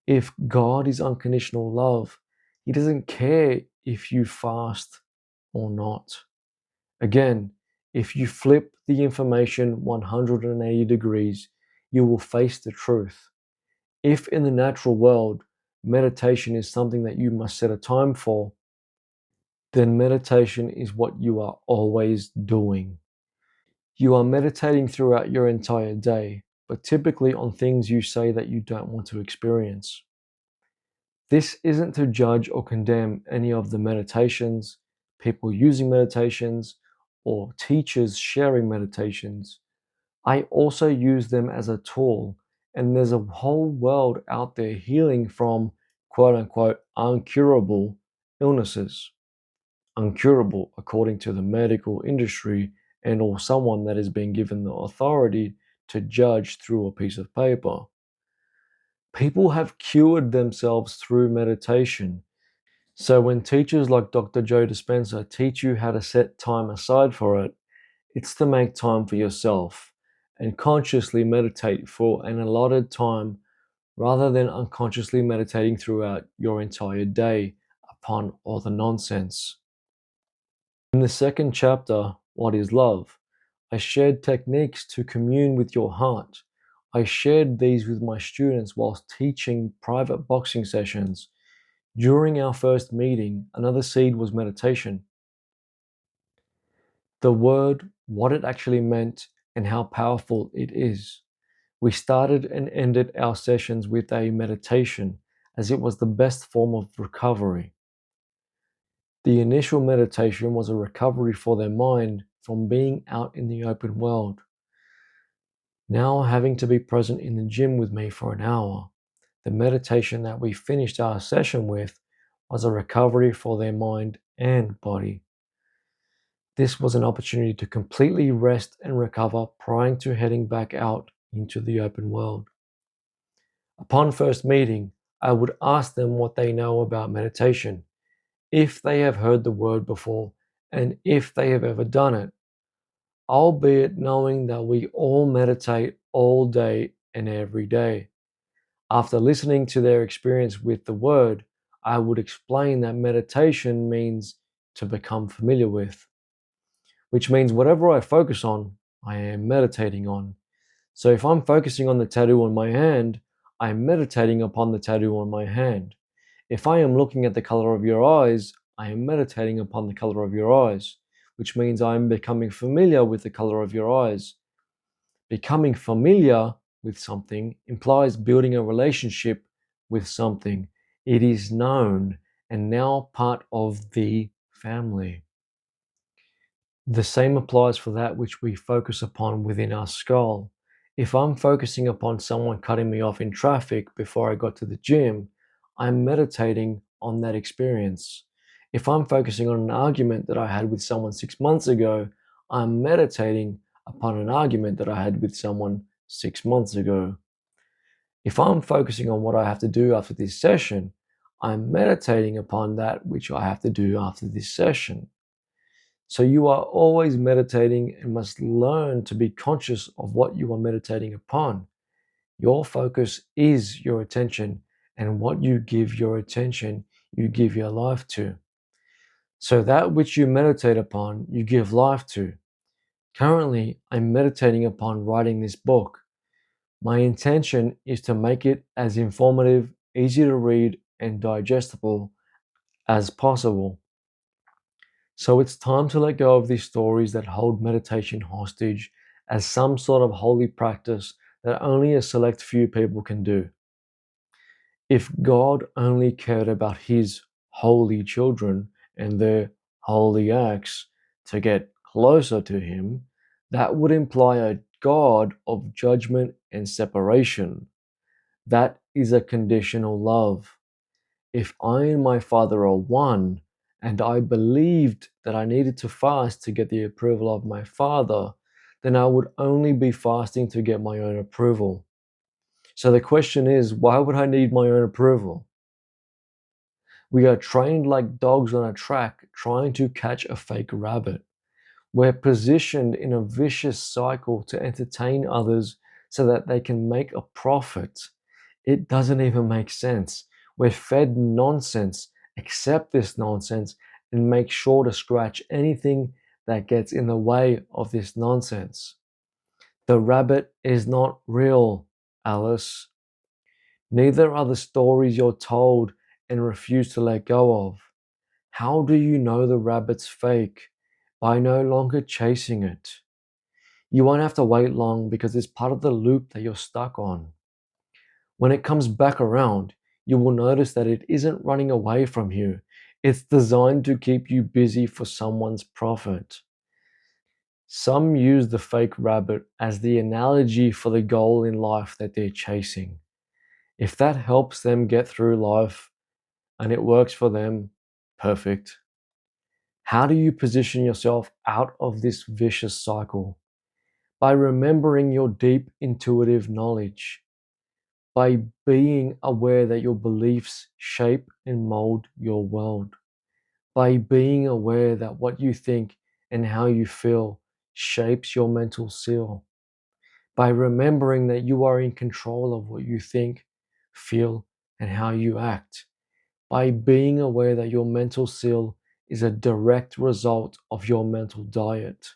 If God is unconditional love, he doesn't care if you fast or not. Again, if you flip the information 180 degrees, you will face the truth. If in the natural world, meditation is something that you must set a time for, then meditation is what you are always doing. You are meditating throughout your entire day, but typically on things you say that you don't want to experience. This isn't to judge or condemn any of the meditations, people using meditations, or teachers sharing meditations. I also use them as a tool, and there's a whole world out there healing from quote unquote uncurable illnesses. Uncurable according to the medical industry and or someone that has been given the authority to judge through a piece of paper. People have cured themselves through meditation. So when teachers like Dr. Joe Dispenza teach you how to set time aside for it, it's to make time for yourself and consciously meditate for an allotted time rather than unconsciously meditating throughout your entire day upon all the nonsense. In the second chapter, What is Love? I shared techniques to commune with your heart. I shared these with my students whilst teaching private boxing sessions. During our first meeting, another seed was meditation. The word, what it actually meant, and how powerful it is. We started and ended our sessions with a meditation, as it was the best form of recovery. The initial meditation was a recovery for their mind from being out in the open world. Now having to be present in the gym with me for an hour, the meditation that we finished our session with was a recovery for their mind and body. This was an opportunity to completely rest and recover prior to heading back out into the open world. Upon first meeting, I would ask them what they know about meditation, if they have heard the word before, and if they have ever done it, albeit knowing that we all meditate all day and every day. After listening to their experience with the word, I would explain that meditation means to become familiar with, which means whatever I focus on, I am meditating on. So if I'm focusing on the tattoo on my hand, I'm meditating upon the tattoo on my hand. If I am looking at the color of your eyes, I am meditating upon the color of your eyes, which means I am becoming familiar with the color of your eyes. Becoming familiar with something implies building a relationship with something. It is known and now part of the family. The same applies for that which we focus upon within our skull. If I'm focusing upon someone cutting me off in traffic before I got to the gym, I'm meditating on that experience. If I'm focusing on an argument that I had with someone 6 months ago, I'm meditating upon an argument that I had with someone 6 months ago. If I'm focusing on what I have to do after this session, I'm meditating upon that which I have to do after this session. So you are always meditating and must learn to be conscious of what you are meditating upon. Your focus is your attention, and what you give your attention, you give your life to. So that which you meditate upon, you give life to. Currently, I'm meditating upon writing this book. My intention is to make it as informative, easy to read, and digestible as possible. So it's time to let go of these stories that hold meditation hostage as some sort of holy practice that only a select few people can do. If God only cared about his holy children and their holy acts to get closer to him, that would imply a God of judgment and separation. That is a conditional love. If I and my Father are one, and I believed that I needed to fast to get the approval of my Father, then I would only be fasting to get my own approval. So the question is, why would I need my own approval? We are trained like dogs on a track trying to catch a fake rabbit. We're positioned in a vicious cycle to entertain others so that they can make a profit. It doesn't even make sense. We're fed nonsense, accept this nonsense, and make sure to scratch anything that gets in the way of this nonsense. The rabbit is not real, Alice. Neither are the stories you're told and refuse to let go of. How do you know the rabbit's fake? By no longer chasing it. You won't have to wait long because it's part of the loop that you're stuck on. When it comes back around, you will notice that it isn't running away from you. It's designed to keep you busy for someone's profit. Some use the fake rabbit as the analogy for the goal in life that they're chasing. If that helps them get through life and it works for them, perfect. How do you position yourself out of this vicious cycle? By remembering your deep intuitive knowledge, by being aware that your beliefs shape and mold your world, by being aware that what you think and how you feel shapes your mental seal, by remembering that you are in control of what you think, feel, and how you act, by being aware that your mental seal is a direct result of your mental diet.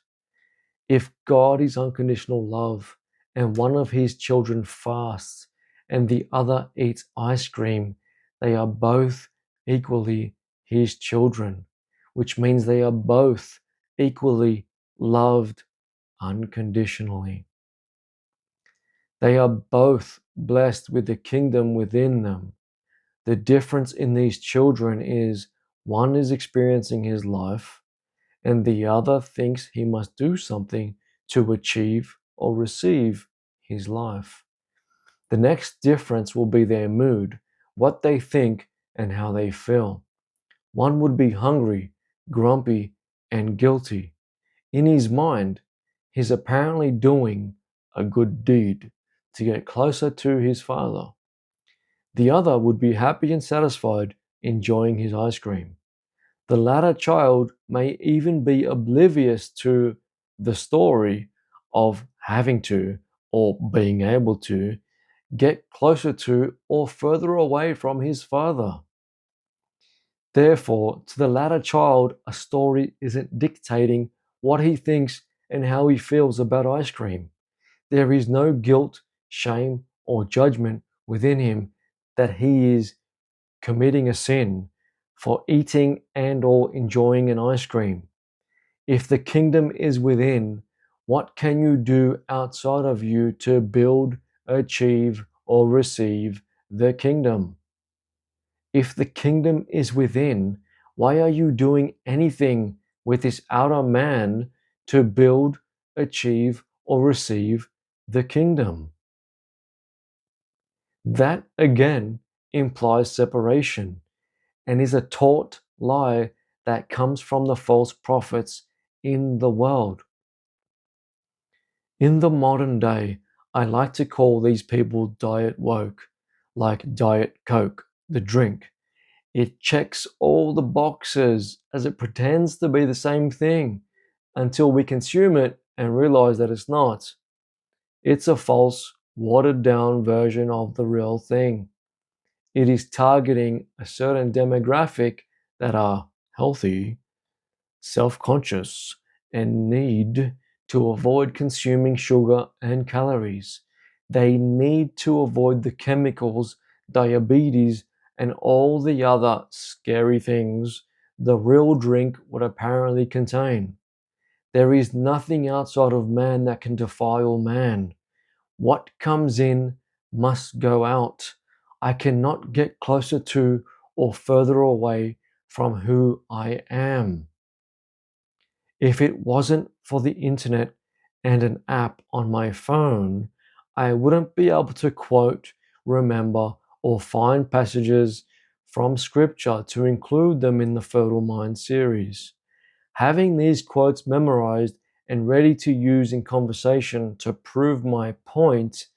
If God is unconditional love and one of his children fasts and the other eats ice cream, they are both equally his children, which means they are both equally loved unconditionally. They are both blessed with the kingdom within them. The difference in these children is one is experiencing his life and the other thinks he must do something to achieve or receive his life. The next difference will be their mood, what they think, and how they feel. One would be hungry, grumpy, and guilty. In his mind, he's apparently doing a good deed to get closer to his father. The other would be happy and satisfied, enjoying his ice cream. The latter child may even be oblivious to the story of having to or being able to get closer to or further away from his father. Therefore, to the latter child, a story isn't dictating what he thinks and how he feels about ice cream. There is no guilt, shame, or judgment within him that he is committing a sin for eating and or enjoying an ice cream. If the kingdom is within, what can you do outside of you to build, achieve, or receive the kingdom? If the kingdom is within, why are you doing anything with this outer man to build, achieve, or receive the kingdom? That again implies separation and is a taught lie that comes from the false prophets in the world. In the modern day, I like to call these people diet woke, like Diet Coke, the drink. It checks all the boxes as it pretends to be the same thing until we consume it and realize that it's not. It's a false, watered down version of the real thing. It is targeting a certain demographic that are healthy, self-conscious, and need to avoid consuming sugar and calories. They need to avoid the chemicals, diabetes, and all the other scary things the real drink would apparently contain. There is nothing outside of man that can defile man. What comes in must go out. I cannot get closer to or further away from who I am. If it wasn't for the internet and an app on my phone, I wouldn't be able to quote, remember, or find passages from scripture to include them in the Fertile Mind series. Having these quotes memorized and ready to use in conversation to prove my point,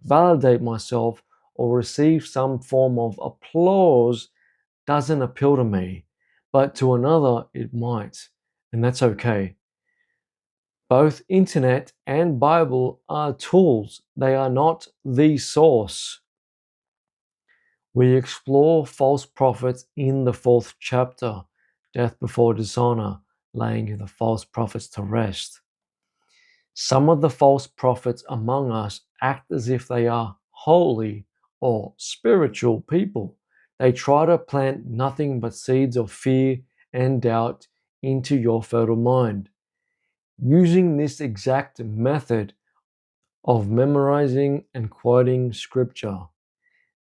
validate myself, or receive some form of applause doesn't appeal to me, but to another it might, and that's okay. Both internet and Bible are tools, they are not the source. We explore false prophets in the 4th chapter, Death Before Dishonor, laying the false prophets to rest. Some of the false prophets among us act as if they are holy or spiritual people. They try to plant nothing but seeds of fear and doubt into your fertile mind. Using this exact method of memorizing and quoting scripture,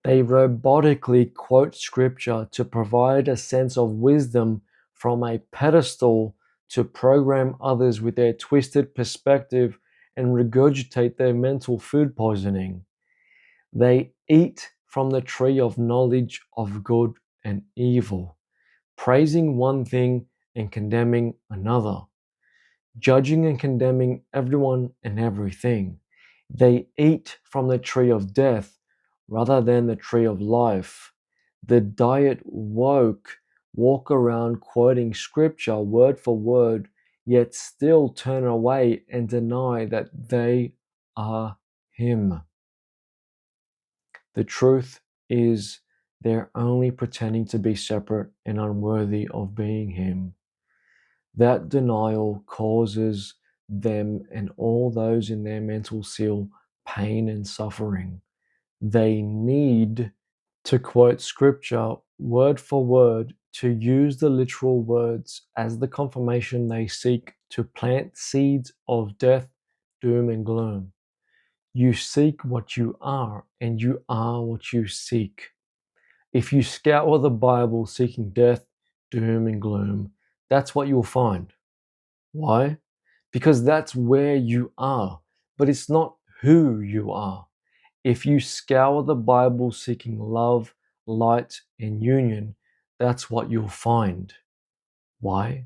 they robotically quote scripture to provide a sense of wisdom from a pedestal to program others with their twisted perspective and regurgitate their mental food poisoning. They eat from the tree of knowledge of good and evil, praising one thing and condemning another, judging and condemning everyone and everything. They eat from the tree of death rather than the tree of life. The diet woke walk around quoting scripture word for word, yet still turn away and deny that they are Him. The truth is, they're only pretending to be separate and unworthy of being Him. That denial causes them and all those in their mental seal pain and suffering. They need to quote scripture word for word, to use the literal words as the confirmation they seek to plant seeds of death, doom, and gloom. You seek what you are, and you are what you seek. If you scour the Bible seeking death, doom, and gloom, that's what you'll find. Why? Because that's where you are, but it's not who you are. If you scour the Bible seeking love, light, and union, that's what you'll find. Why?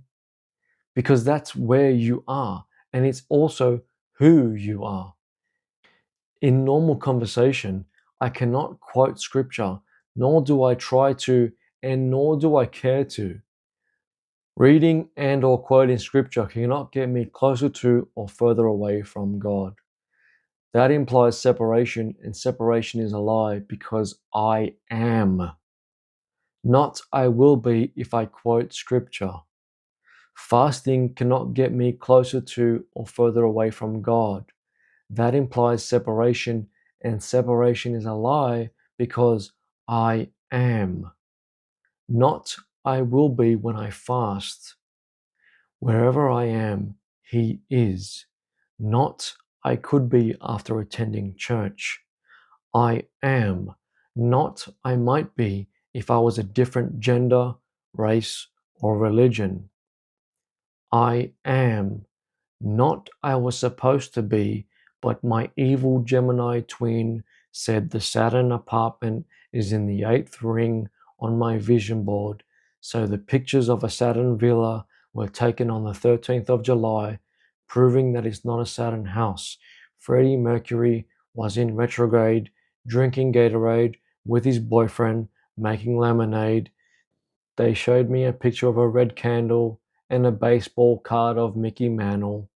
Because that's where you are, and it's also who you are. In normal conversation, I cannot quote scripture, nor do I try to, and nor do I care to. Reading and or quoting scripture cannot get me closer to or further away from God. That implies separation, and separation is a lie because I am. Not I will be if I quote scripture. Fasting cannot get me closer to or further away from God. That implies separation, and separation is a lie because I am. Not I will be when I fast. Wherever I am, He is. Not I could be after attending church. I am. Not I might be if I was a different gender, race, or religion. I am. Not I was supposed to be, but my evil Gemini twin said the Saturn apartment is in the 8th ring on my vision board, so the pictures of a Saturn villa were taken on the 13th of July, proving that it's not a Saturn house. Freddie Mercury was in retrograde, drinking Gatorade with his boyfriend, making lemonade, They showed me a picture of a red candle and a baseball card of Mickey Mantle.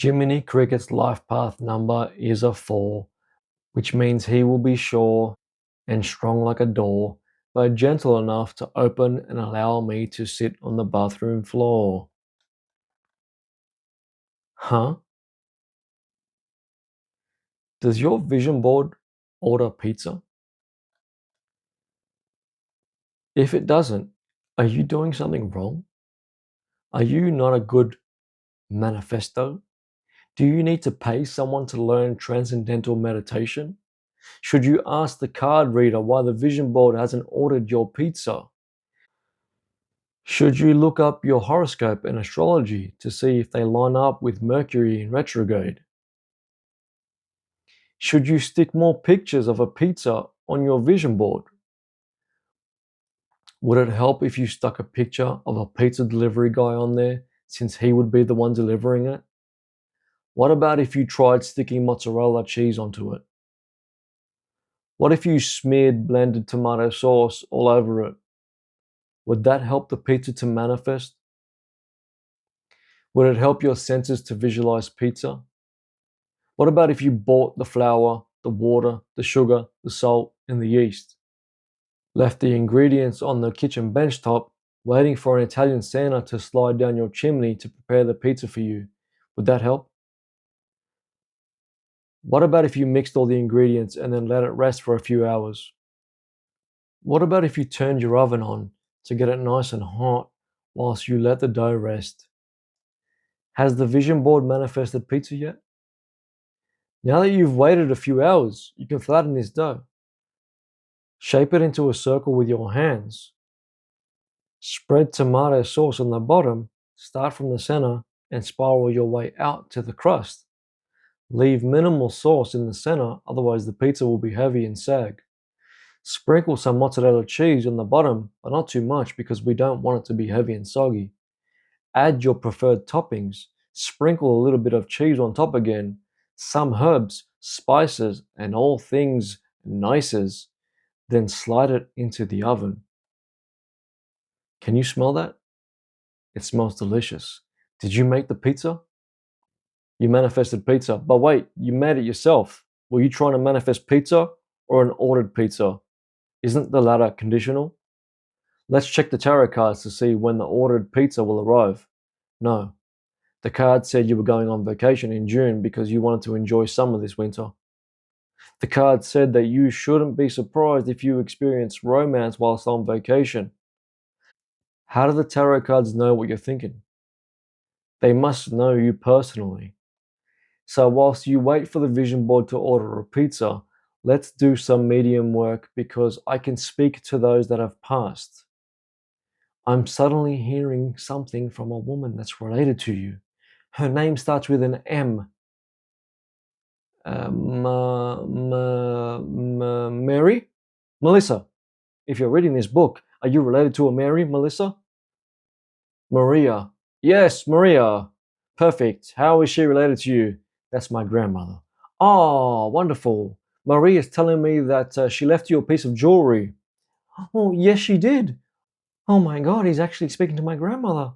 Jiminy Cricket's life path number is a 4, which means he will be sure and strong like a door, but gentle enough to open and allow me to sit on the bathroom floor. Huh? Does your vision board order pizza? If it doesn't, are you doing something wrong? Are you not a good manifesto? Do you need to pay someone to learn transcendental meditation? Should you ask the card reader why the vision board hasn't ordered your pizza? Should you look up your horoscope and astrology to see if they line up with Mercury in retrograde? Should you stick more pictures of a pizza on your vision board? Would it help if you stuck a picture of a pizza delivery guy on there, since he would be the one delivering it? What about if you tried sticking mozzarella cheese onto it? What if you smeared blended tomato sauce all over it? Would that help the pizza to manifest? Would it help your senses to visualize pizza? What about if you bought the flour, the water, the sugar, the salt, and the yeast? Left the ingredients on the kitchen benchtop, waiting for an Italian Santa to slide down your chimney to prepare the pizza for you. Would that help? What about if you mixed all the ingredients and then let it rest for a few hours? What about if you turned your oven on to get it nice and hot whilst you let the dough rest? Has the vision board manifested pizza yet? Now that you've waited a few hours, you can flatten this dough. Shape it into a circle with your hands. Spread tomato sauce on the bottom, start from the center, and spiral your way out to the crust. Leave minimal sauce in the center, otherwise the pizza will be heavy and sag. Sprinkle some mozzarella cheese on the bottom, but not too much because we don't want it to be heavy and soggy. Add your preferred toppings. Sprinkle a little bit of cheese on top again, some herbs, spices, and all things nices. Then slide it into the oven. Can you smell that? It smells delicious. Did you make the pizza? You manifested pizza. But wait, you made it yourself. Were you trying to manifest pizza or an ordered pizza? Isn't the latter conditional? Let's check the tarot cards to see when the ordered pizza will arrive. No. The card said you were going on vacation in June because you wanted to enjoy summer this winter. The card said that you shouldn't be surprised if you experience romance whilst on vacation. How do the tarot cards know what you're thinking? They must know you personally. So whilst you wait for the vision board to order a pizza, let's do some medium work because I can speak to those that have passed. I'm suddenly hearing something from a woman that's related to you. Her name starts with an M. Mary? Melissa. If you're reading this book, are you related to a Mary, Melissa? Maria. Yes, Maria. Perfect. How is she related to you? That's my grandmother. Oh, wonderful. Marie is telling me that she left you a piece of jewelry. Oh, yes, she did. Oh my God, he's actually speaking to my grandmother.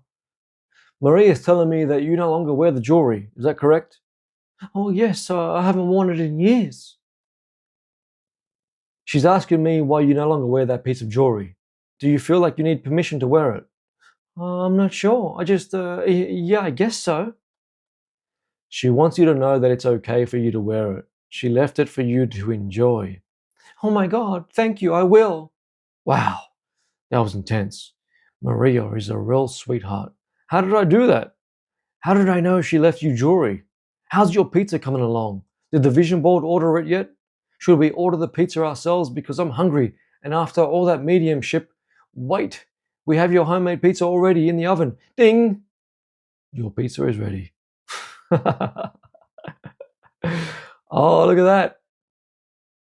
Marie is telling me that you no longer wear the jewelry. Is that correct? Oh, yes, I haven't worn it in years. She's asking me why you no longer wear that piece of jewelry. Do you feel like you need permission to wear it? I'm not sure. Yeah, I guess so. She wants you to know that it's okay for you to wear it. She left it for you to enjoy. Oh my God, thank you, I will. Wow, that was intense. Maria is a real sweetheart. How did I do that? How did I know she left you jewelry? How's your pizza coming along? Did the vision board order it yet? Should we order the pizza ourselves because I'm hungry and after all that mediumship? Wait, we have your homemade pizza already in the oven. Ding! Your pizza is ready. Oh, look at that.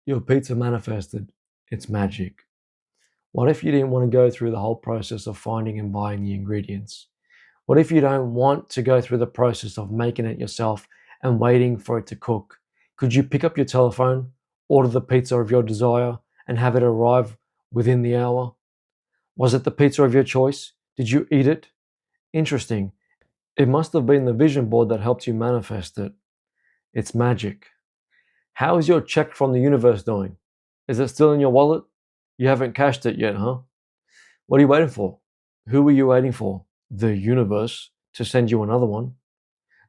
Your pizza manifested. It's magic. What if you didn't want to go through the whole process of finding and buying the ingredients? What if you don't want to go through the process of making it yourself and waiting for it to cook? Could you pick up your telephone, order the pizza of your desire, and have it arrive within the hour? Was it the pizza of your choice? Did you eat it? Interesting. It must have been the vision board that helped you manifest it. It's magic. How is your check from the universe doing? Is it still in your wallet? You haven't cashed it yet, huh? What are you waiting for? Who are you waiting for? The universe to send you another one?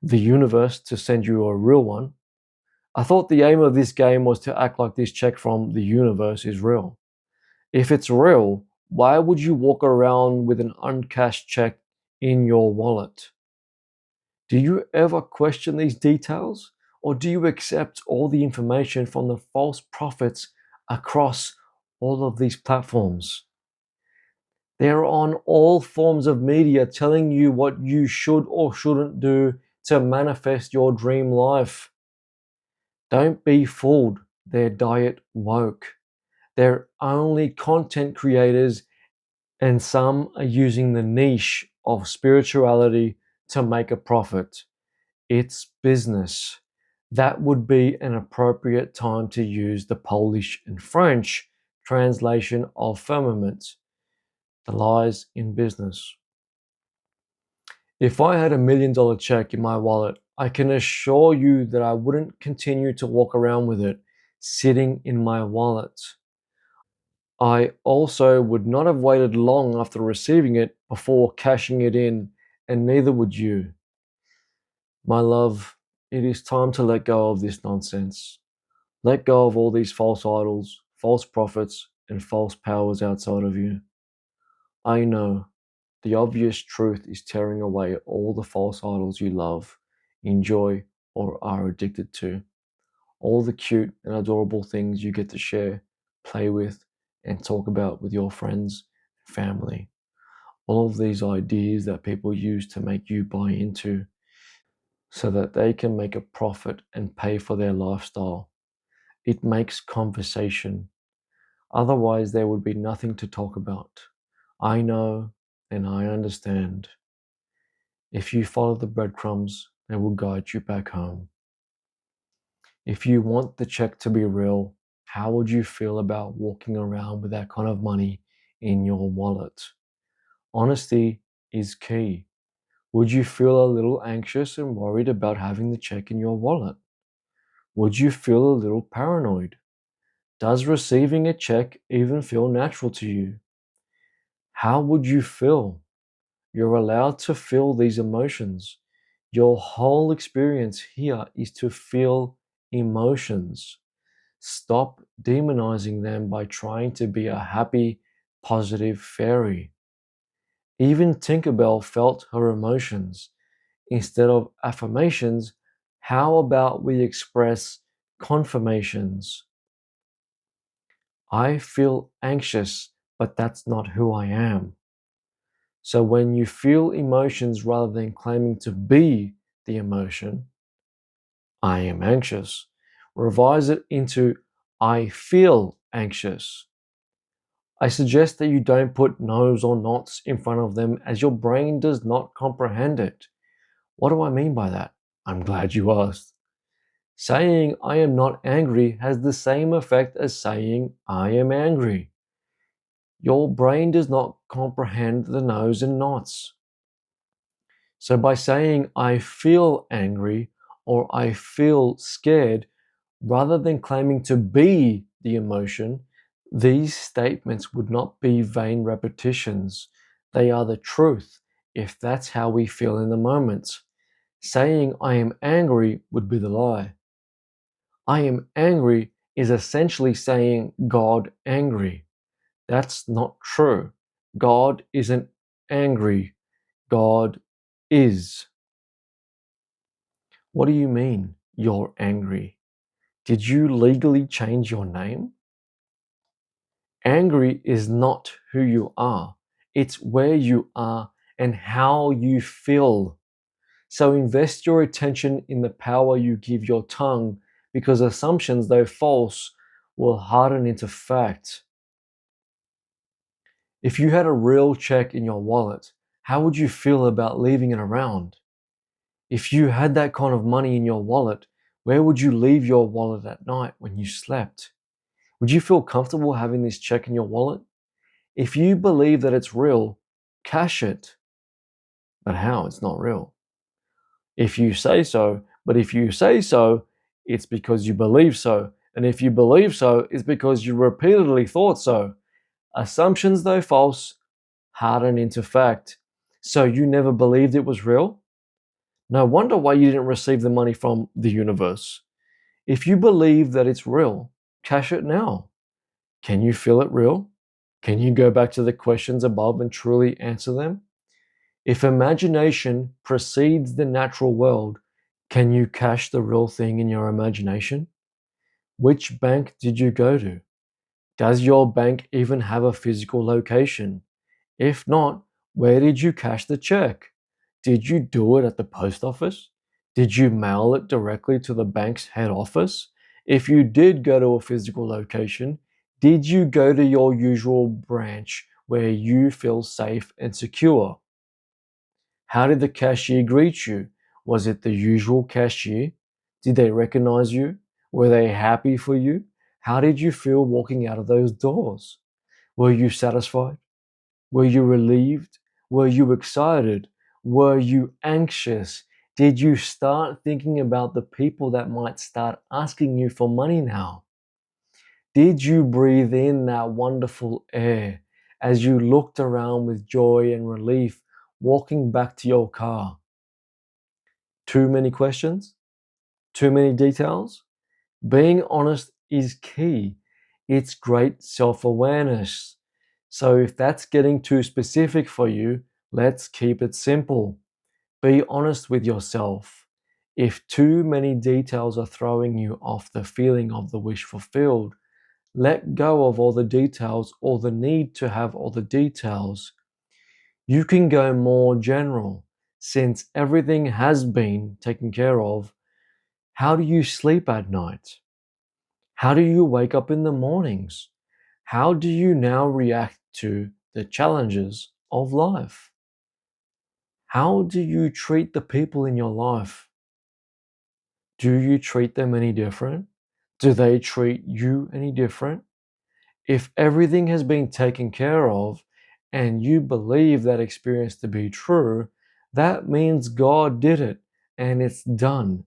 The universe to send you a real one? I thought the aim of this game was to act like this check from the universe is real. If it's real, why would you walk around with an uncashed check in your wallet? Do you ever question these details? Or do you accept all the information from the false prophets across all of these platforms? They're on all forms of media telling you what you should or shouldn't do to manifest your dream life. Don't be fooled. They're diet woke. They're only content creators, and some are using the niche of spirituality to make a profit. It's business. That would be an appropriate time to use the Polish and French translation of firmament, the lies in business. If I had $1 million check in my wallet, I can assure you that I wouldn't continue to walk around with it sitting in my wallet. I also would not have waited long after receiving it before cashing it in, and neither would you. My love, it is time to let go of this nonsense. Let go of all these false idols, false prophets, and false powers outside of you. I know the obvious truth is tearing away all the false idols you love, enjoy, or are addicted to. All the cute and adorable things you get to share, play with, and talk about with your friends and family. All of these ideas that people use to make you buy into so that they can make a profit and pay for their lifestyle. It makes conversation. Otherwise, there would be nothing to talk about. I know and I understand. If you follow the breadcrumbs, they will guide you back home. If you want the check to be real, how would you feel about walking around with that kind of money in your wallet? Honesty is key. Would you feel a little anxious and worried about having the check in your wallet? Would you feel a little paranoid? Does receiving a check even feel natural to you? How would you feel? You're allowed to feel these emotions. Your whole experience here is to feel emotions. Stop demonizing them by trying to be a happy, positive fairy. Even Tinkerbell felt her emotions. Instead of affirmations, how about we express confirmations? I feel anxious, but that's not who I am. So when you feel emotions rather than claiming to be the emotion, I am anxious, revise it into I feel anxious. I suggest that you don't put no's or nots in front of them as your brain does not comprehend it. What do I mean by that? I'm glad you asked. Saying I am not angry has the same effect as saying I am angry. Your brain does not comprehend the no's and nots. So by saying I feel angry or I feel scared, rather than claiming to be the emotion, these statements would not be vain repetitions. They are the truth if that's how we feel in the moment. Saying I am angry would be the lie. I am angry is essentially saying God angry. That's not true. God isn't angry. God is. What do you mean you're angry? Did you legally change your name? Angry is not who you are. It's where you are and how you feel. So invest your attention in the power you give your tongue, because assumptions, though false, will harden into fact. If you had a real check in your wallet, how would you feel about leaving it around? If you had that kind of money in your wallet, where would you leave your wallet at night when you slept? Would you feel comfortable having this check in your wallet? If you believe that it's real, cash it. But how? It's not real. If you say so, but if you say so, it's because you believe so. And if you believe so, it's because you repeatedly thought so. Assumptions, though false, harden into fact. So you never believed it was real? No wonder why you didn't receive the money from the universe. If you believe that it's real, cash it now. Can you feel it real? Can you go back to the questions above and truly answer them? If imagination precedes the natural world, can you cash the real thing in your imagination? Which bank did you go to? Does your bank even have a physical location? If not, where did you cash the check? Did you do it at the post office? Did you mail it directly to the bank's head office? If you did go to a physical location, did you go to your usual branch where you feel safe and secure? How did the cashier greet you? Was it the usual cashier? Did they recognize you? Were they happy for you? How did you feel walking out of those doors? Were you satisfied? Were you relieved? Were you excited? Were you anxious? Did you start thinking about the people that might start asking you for money now? Did you breathe in that wonderful air as you looked around with joy and relief walking back to your car? Too many questions? Too many details? Being honest is key. It's great self awareness. So, if that's getting too specific for you, let's keep it simple. Be honest with yourself. If too many details are throwing you off the feeling of the wish fulfilled, let go of all the details or the need to have all the details. You can go more general. Since everything has been taken care of, how do you sleep at night? How do you wake up in the mornings? How do you now react to the challenges of life? How do you treat the people in your life? Do you treat them any different? Do they treat you any different? If everything has been taken care of and you believe that experience to be true, that means God did it and it's done.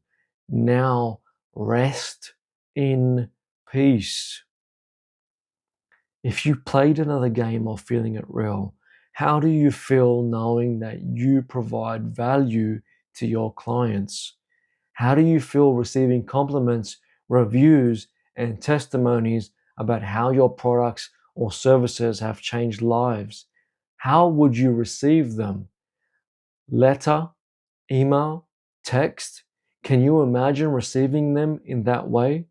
Now rest in peace. If you played another game of feeling it real, how do you feel knowing that you provide value to your clients? How do you feel receiving compliments, reviews, and testimonies about how your products or services have changed lives? How would you receive them? Letter, email, text? Can you imagine receiving them in that way?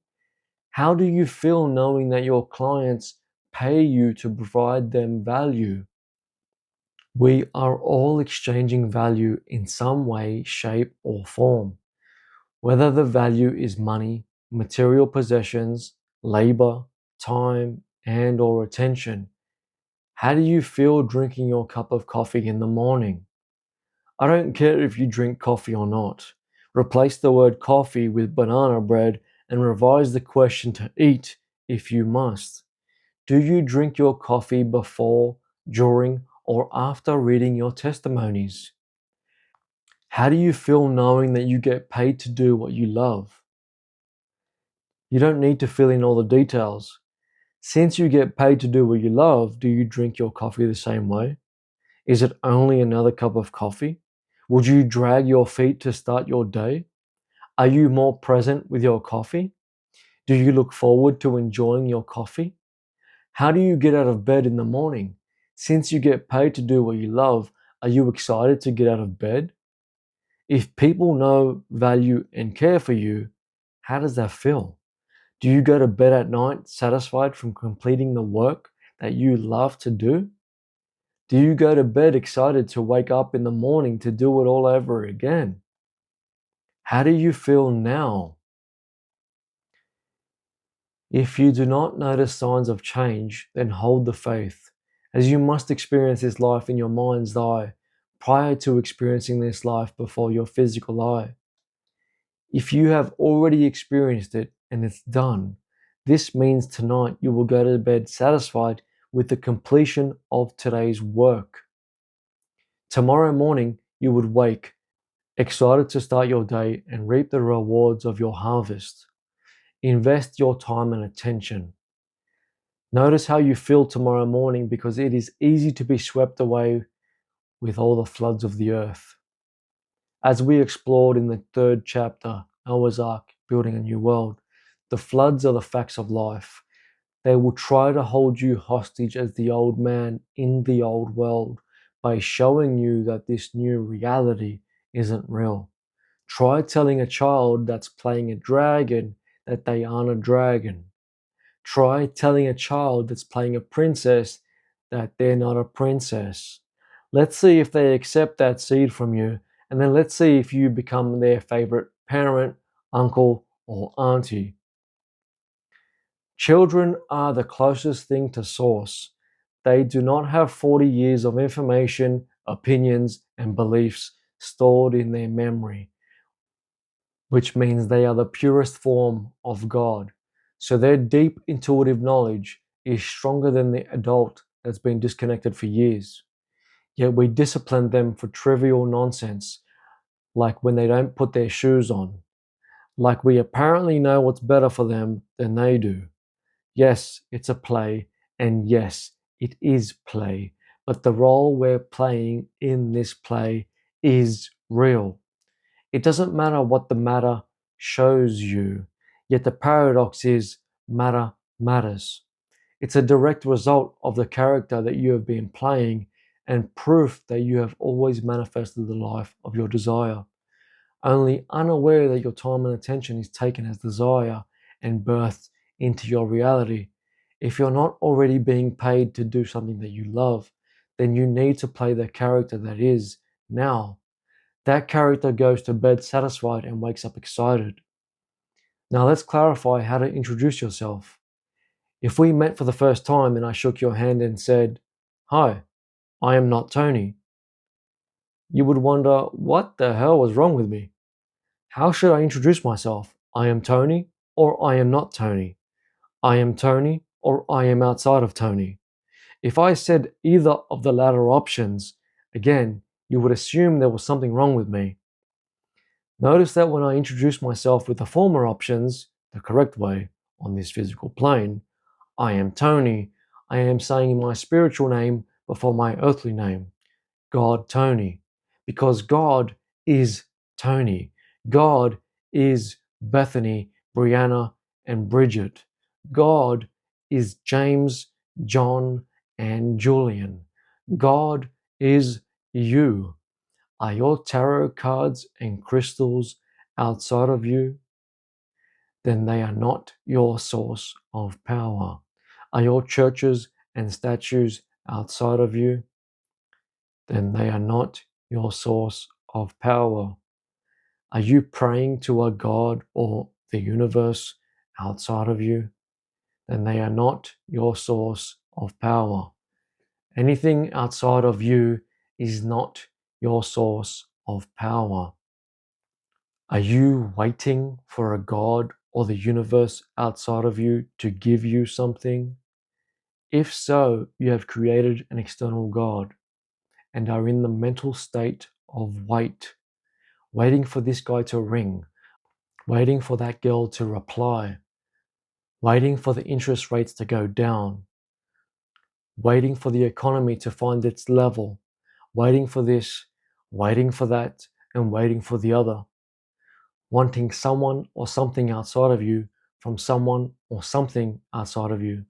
How do you feel knowing that your clients pay you to provide them value? We are all exchanging value in some way, shape, or form. Whether the value is money, material possessions, labor, time, and or attention. How do you feel drinking your cup of coffee in the morning? I don't care if you drink coffee or not. Replace the word coffee with banana bread and revise the question to eat if you must. Do you drink your coffee before, during, or after reading your testimonies? How do you feel knowing that you get paid to do what you love? You don't need to fill in all the details. Since you get paid to do what you love, do you drink your coffee the same way? Is it only another cup of coffee? Would you drag your feet to start your day? Are you more present with your coffee? Do you look forward to enjoying your coffee? How do you get out of bed in the morning? Since you get paid to do what you love, are you excited to get out of bed? If people know, value, and care for you, how does that feel? Do you go to bed at night satisfied from completing the work that you love to do? Do you go to bed excited to wake up in the morning to do it all over again? How do you feel now? If you do not notice signs of change, then hold the faith, as you must experience this life in your mind's eye prior to experiencing this life before your physical eye. If you have already experienced it and it's done, this means tonight you will go to bed satisfied with the completion of today's work. Tomorrow morning, you would wake, excited to start your day and reap the rewards of your harvest. Invest your time and attention. Notice how you feel tomorrow morning, because it is easy to be swept away with all the floods of the earth. As we explored in the 3rd chapter, Noah's Ark, Building a New World, the floods are the facts of life. They will try to hold you hostage as the old man in the old world by showing you that this new reality isn't real. Try telling a child that's playing a dragon that they aren't a dragon. Try telling a child that's playing a princess that they're not a princess. Let's see if they accept that seed from you, and then let's see if you become their favorite parent, uncle, or auntie. Children are the closest thing to source. They do not have 40 years of information, opinions, and beliefs stored in their memory, which means they are the purest form of God. So their deep intuitive knowledge is stronger than the adult that's been disconnected for years. Yet we discipline them for trivial nonsense, like when they don't put their shoes on, like we apparently know what's better for them than they do. Yes, it's a play, and yes, it is play, but the role we're playing in this play is real. It doesn't matter what the matter shows you, yet the paradox is matter matters. It's a direct result of the character that you have been playing and proof that you have always manifested the life of your desire, only unaware that your time and attention is taken as desire and birthed into your reality. If you're not already being paid to do something that you love, then you need to play the character that is now. That character goes to bed satisfied and wakes up excited. Now let's clarify how to introduce yourself. If we met for the first time and I shook your hand and said, "Hi, I am not Tony," you would wonder, what the hell was wrong with me? How should I introduce myself? I am Tony, or I am not Tony. I am Tony, or I am outside of Tony. If I said either of the latter options, again, you would assume there was something wrong with me. Notice that when I introduce myself with the former options, the correct way, on this physical plane, I am Tony, I am saying my spiritual name before my earthly name, God Tony, because God is Tony. God is Bethany, Brianna, and Bridget. God is James, John, and Julian. God is you. Are your tarot cards and crystals outside of you? Then they are not your source of power. Are your churches and statues outside of you? Then they are not your source of power. Are you praying to a God or the universe outside of you? Then they are not your source of power. Anything outside of you is not your source of power. Are you waiting for a God or the universe outside of you to give you something? If so, you have created an external God and are in the mental state of waiting for this guy to ring, waiting for that girl to reply, waiting for the interest rates to go down, waiting for the economy to find its level, waiting for this, waiting for that, and waiting for the other. Wanting someone or something outside of you from someone or something outside of you.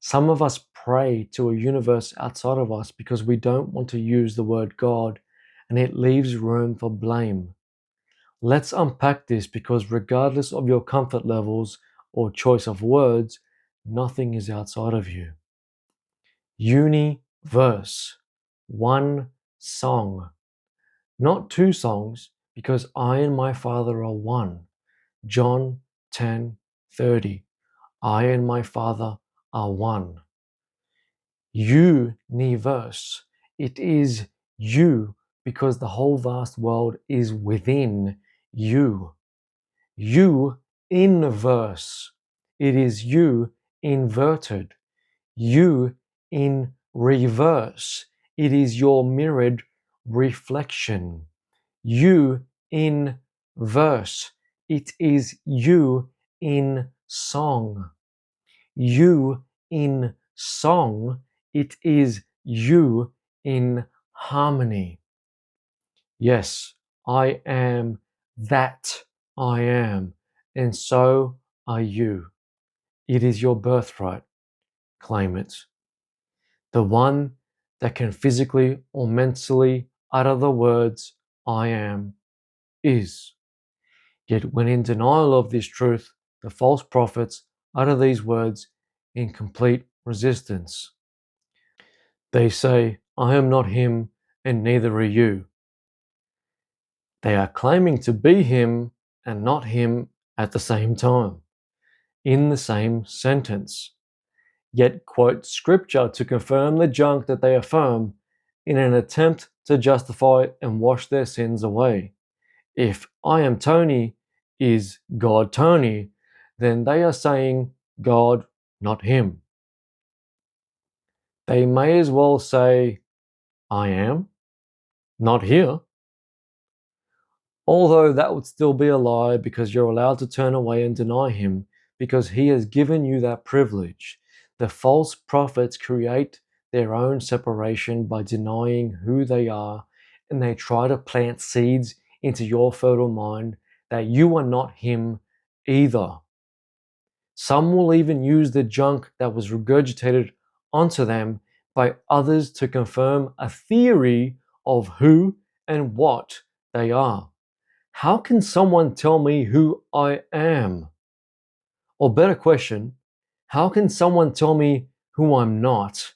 Some of us pray to a universe outside of us because we don't want to use the word God, and it leaves room for blame. Let's unpack this, because regardless of your comfort levels or choice of words, nothing is outside of you. Universe. One song. Not two songs, because I and my Father are one. John 10:30. I and my Father are one. Universe. It is you, because the whole vast world is within you. You inverse. It is you inverted. You in reverse. It is your mirrored reflection. You in verse. It is you in song. You in song. It is you in harmony. Yes, I am that I am, and so are you. It is your birthright. Claim it. The one that can physically or mentally utter the words I am is. Yet when in denial of this truth, the false prophets utter these words in complete resistance. They say, I am not him and neither are you. They are claiming to be him and not him at the same time, in the same sentence, yet quote scripture to confirm the junk that they affirm in an attempt to justify and wash their sins away. If I am Tony is God Tony, then they are saying God, not him. They may as well say, I am, not here. Although that would still be a lie because you're allowed to turn away and deny him because he has given you that privilege. The false prophets create their own separation by denying who they are, and they try to plant seeds into your fertile mind that you are not him either. Some will even use the junk that was regurgitated onto them by others to confirm a theory of who and what they are. How can someone tell me who I am? Or better question, how can someone tell me who I'm not?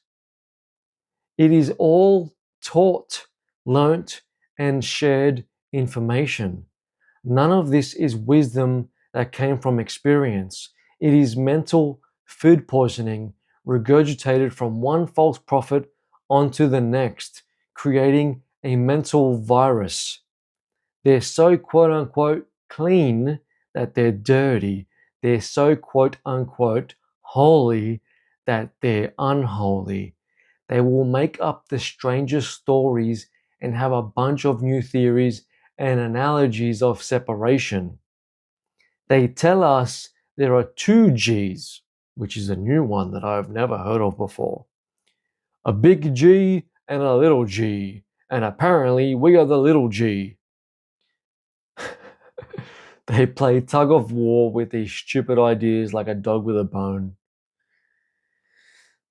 It is all taught, learnt, and shared information. None of this is wisdom that came from experience. It is mental food poisoning regurgitated from one false prophet onto the next, creating a mental virus. They're so quote unquote clean that they're dirty. They're so quote unquote holy that they're unholy. They will make up the strangest stories and have a bunch of new theories and analogies of separation. They tell us there are two G's, which is a new one that I've never heard of before. A big G and a little g, and apparently we are the little g. They play tug of war with these stupid ideas like a dog with a bone.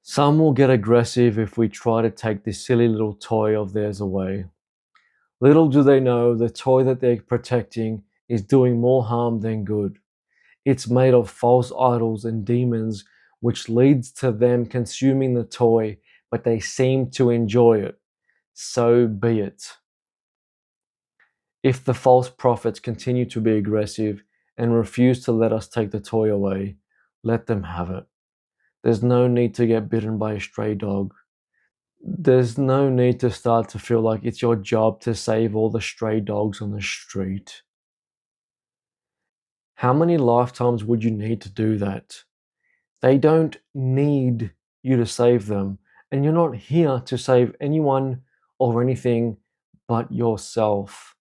Some will get aggressive if we try to take this silly little toy of theirs away. Little do they know the toy that they're protecting is doing more harm than good. It's made of false idols and demons, which leads to them consuming the toy, but they seem to enjoy it. So be it. If the false prophets continue to be aggressive and refuse to let us take the toy away, let them have it. There's no need to get bitten by a stray dog. There's no need to start to feel like it's your job to save all the stray dogs on the street. How many lifetimes would you need to do that? They don't need you to save them, and you're not here to save anyone or anything but yourself.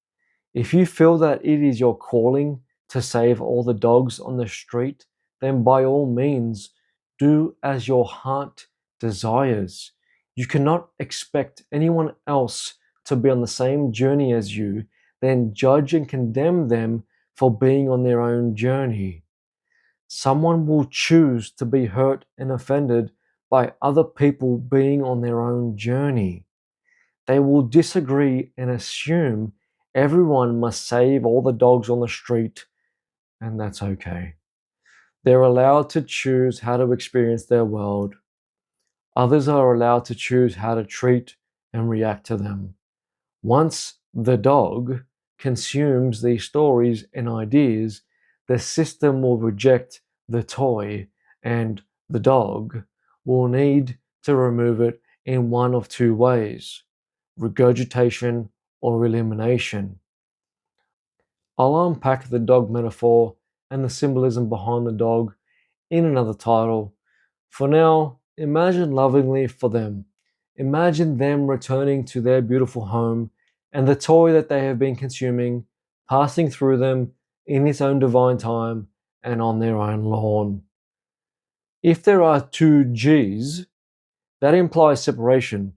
If you feel that it is your calling to save all the dogs on the street, then by all means, do as your heart desires. You cannot expect anyone else to be on the same journey as you, then judge and condemn them for being on their own journey. Someone will choose to be hurt and offended by other people being on their own journey. They will disagree and assume everyone must save all the dogs on the street, and that's okay. They're allowed to choose how to experience their world. Others are allowed to choose how to treat and react to them. Once the dog consumes these stories and ideas, the system will reject the toy, and the dog will need to remove it in one of two ways: regurgitation or elimination. I'll unpack the dog metaphor and the symbolism behind the dog in another title. For now, Imagine lovingly for them. Imagine them returning to their beautiful home and the toy that they have been consuming, passing through them in its own divine time and on their own lawn. If there are two G's, that implies separation.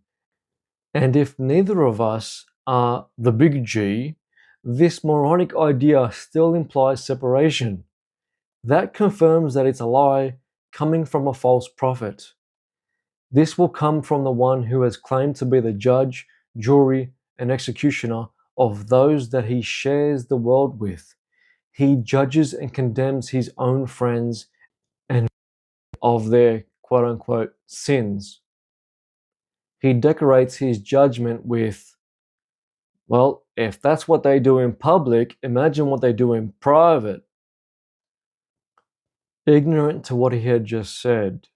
And if neither of us are the big G, this moronic idea still implies separation. That confirms that it's a lie coming from a false prophet. This will come from the one who has claimed to be the judge, jury, and executioner of those that he shares the world with. He judges and condemns his own friends and of their quote unquote sins. He decorates his judgment with, well, if that's what they do in public, imagine what they do in private. Ignorant to what he had just said,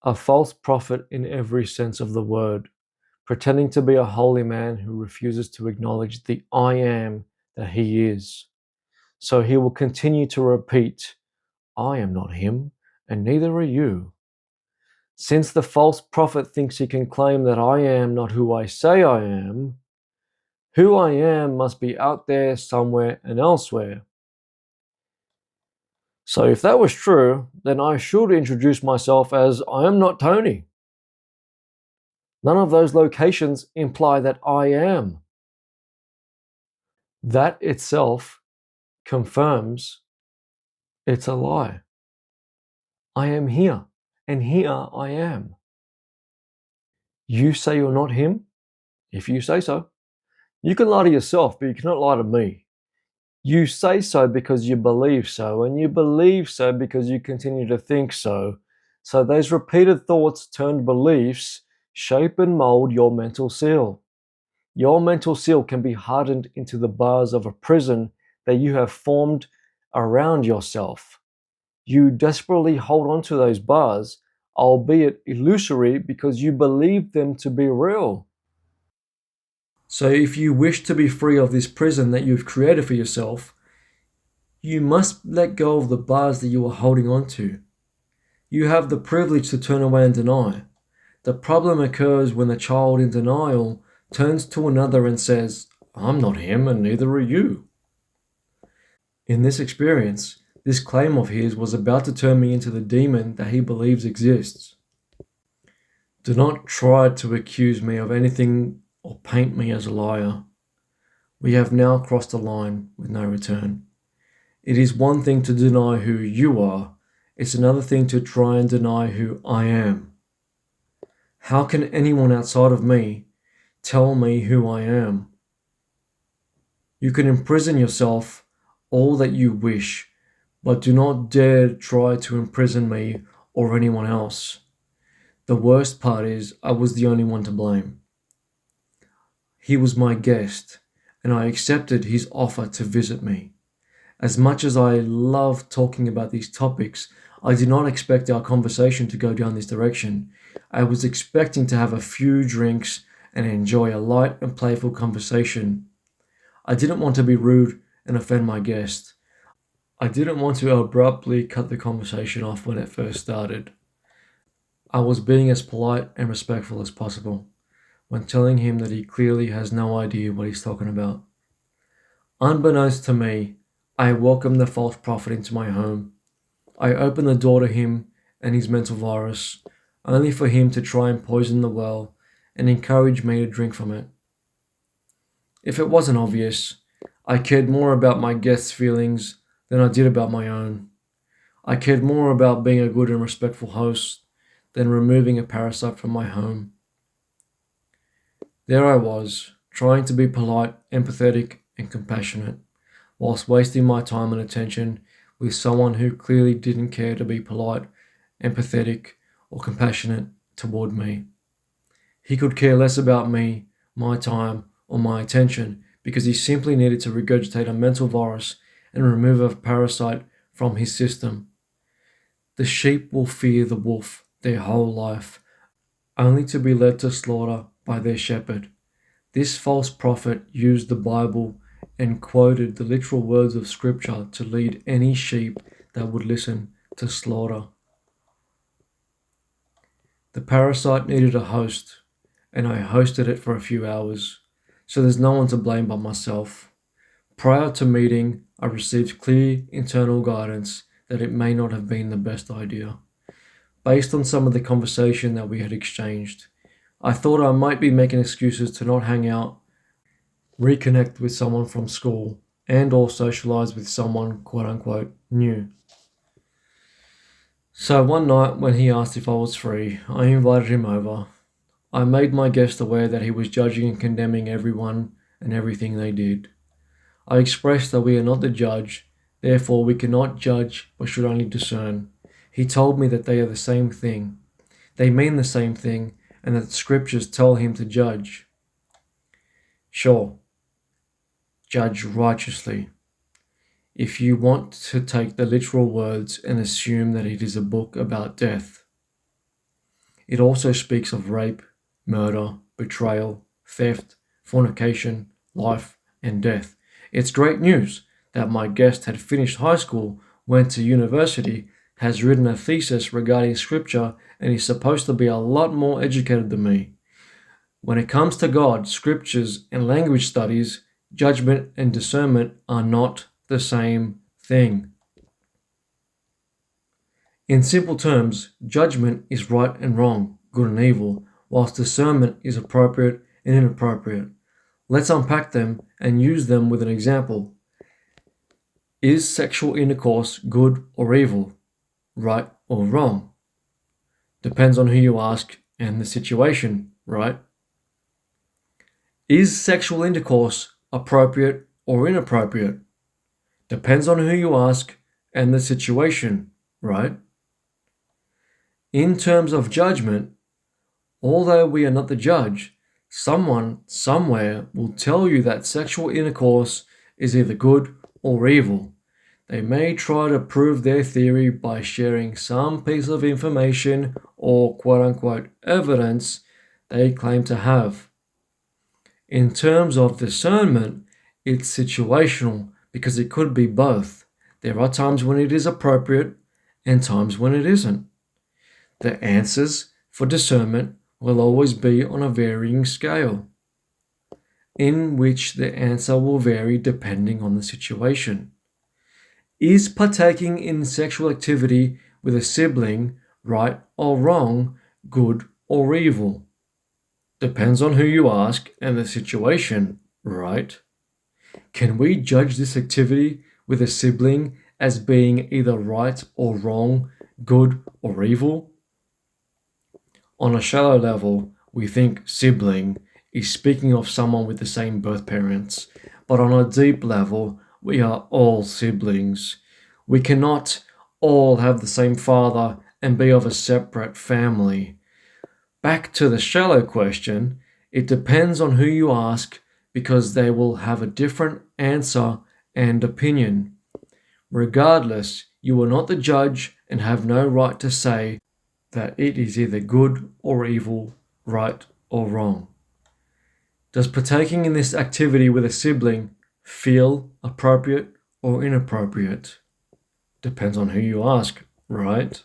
a false prophet in every sense of the word, pretending to be a holy man who refuses to acknowledge the I am that he is. So he will continue to repeat, I am not him, and neither are you. Since the false prophet thinks he can claim that I am not who I say I am, who I am must be out there somewhere and elsewhere. So if that was true, then I should introduce myself as I am not Tony. None of those locations imply that I am. That itself confirms it's a lie. I am here, and here I am. You say you're not him? If you say so. You can lie to yourself, but you cannot lie to me. You say so because you believe so, and you believe so because you continue to think so. So those repeated thoughts turned beliefs shape and mold your mental seal. Your mental seal can be hardened into the bars of a prison that you have formed around yourself. You desperately hold on to those bars, albeit illusory, because you believe them to be real. So if you wish to be free of this prison that you've created for yourself, you must let go of the bars that you are holding on to. You have the privilege to turn away and deny. The problem occurs when the child in denial turns to another and says, I'm not him and neither are you. In this experience, this claim of his was about to turn me into the demon that he believes exists. Do not try to accuse me of anything or paint me as a liar. We have now crossed a line with no return. It is one thing to deny who you are, it's another thing to try and deny who I am. How can anyone outside of me tell me who I am? You can imprison yourself all that you wish, but do not dare try to imprison me or anyone else. The worst part is I was the only one to blame. He was my guest, and I accepted his offer to visit me. As much as I love talking about these topics, I did not expect our conversation to go down this direction. I was expecting to have a few drinks and enjoy a light and playful conversation. I didn't want to be rude and offend my guest. I didn't want to abruptly cut the conversation off when it first started. I was being as polite and respectful as possible when telling him that he clearly has no idea what he's talking about. Unbeknownst to me, I welcomed the false prophet into my home. I opened the door to him and his mental virus, only for him to try and poison the well and encourage me to drink from it. If it wasn't obvious, I cared more about my guests' feelings than I did about my own. I cared more about being a good and respectful host than removing a parasite from my home. There I was, trying to be polite, empathetic, and compassionate, whilst wasting my time and attention with someone who clearly didn't care to be polite, empathetic, or compassionate toward me. He could care less about me, my time, or my attention because he simply needed to regurgitate a mental virus and remove a parasite from his system. The sheep will fear the wolf their whole life, only to be led to slaughter by their shepherd. This false prophet used the Bible and quoted the literal words of Scripture to lead any sheep that would listen to slaughter. The parasite needed a host, and I hosted it for a few hours, so there's no one to blame but myself. Prior to meeting, I received clear internal guidance that it may not have been the best idea. Based on some of the conversation that we had exchanged, I thought I might be making excuses to not hang out, reconnect with someone from school, and or socialize with someone quote unquote new. So one night when he asked if I was free, I invited him over. I made my guest aware that he was judging and condemning everyone and everything they did. I expressed that we are not the judge, therefore we cannot judge but should only discern. He told me that they are the same thing. They mean the same thing, and that the scriptures tell him to judge. Sure, judge righteously. If you want to take the literal words and assume that it is a book about death. It also speaks of rape, murder, betrayal, theft, fornication, life, and death. It's great news that my guest had finished high school, went to university, has written a thesis regarding scripture, and is supposed to be a lot more educated than me. When it comes to God, scriptures, and language studies, judgment and discernment are not the same thing. In simple terms, judgment is right and wrong, good and evil, whilst discernment is appropriate and inappropriate. Let's unpack them and use them with an example. Is sexual intercourse good or evil, right or wrong? Depends on who you ask and the situation, right? Is sexual intercourse appropriate or inappropriate? Depends on who you ask and the situation, right? In terms of judgment, although we are not the judge, someone somewhere will tell you that sexual intercourse is either good or evil. They may try to prove their theory by sharing some piece of information or quote-unquote evidence they claim to have. In terms of discernment, it's situational because it could be both. There are times when it is appropriate and times when it isn't. The answers for discernment will always be on a varying scale, in which the answer will vary depending on the situation. Is partaking in sexual activity with a sibling right or wrong, good or evil? Depends on who you ask and the situation, right? Can we judge this activity with a sibling as being either right or wrong, good or evil? On a shallow level, we think sibling is speaking of someone with the same birth parents, but on a deep level, we are all siblings. We cannot all have the same father and be of a separate family. Back to the shallow question, it depends on who you ask because they will have a different answer and opinion. Regardless, you are not the judge and have no right to say that it is either good or evil, right or wrong. Does partaking in this activity with a sibling feel appropriate or inappropriate? Depends on who you ask, right?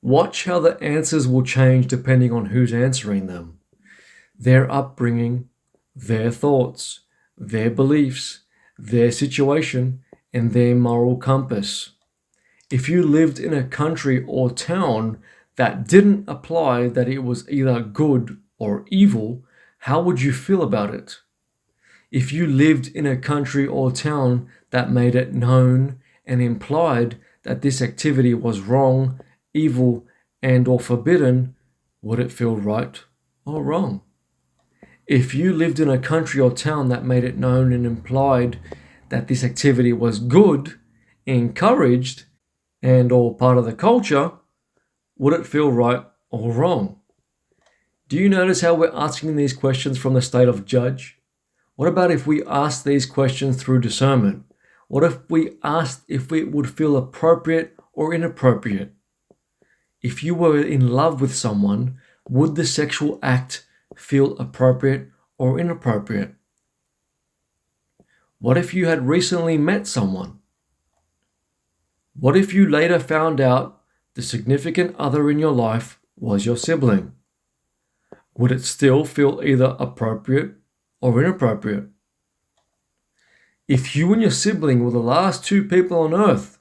Watch how the answers will change depending on who's answering them. Their upbringing, their thoughts, their beliefs, their situation, and their moral compass. If you lived in a country or town that didn't apply that it was either good or evil, how would you feel about it? If you lived in a country or town that made it known and implied that this activity was wrong, evil, and or forbidden, would it feel right or wrong? If you lived in a country or town that made it known and implied that this activity was good, encouraged, and or part of the culture, would it feel right or wrong? Do you notice how we're asking these questions from the state of judge? What about if we asked these questions through discernment? What if we asked if it would feel appropriate or inappropriate? If you were in love with someone, would the sexual act feel appropriate or inappropriate? What if you had recently met someone? What if you later found out the significant other in your life was your sibling, would it still feel either appropriate or inappropriate? If you and your sibling were the last two people on earth,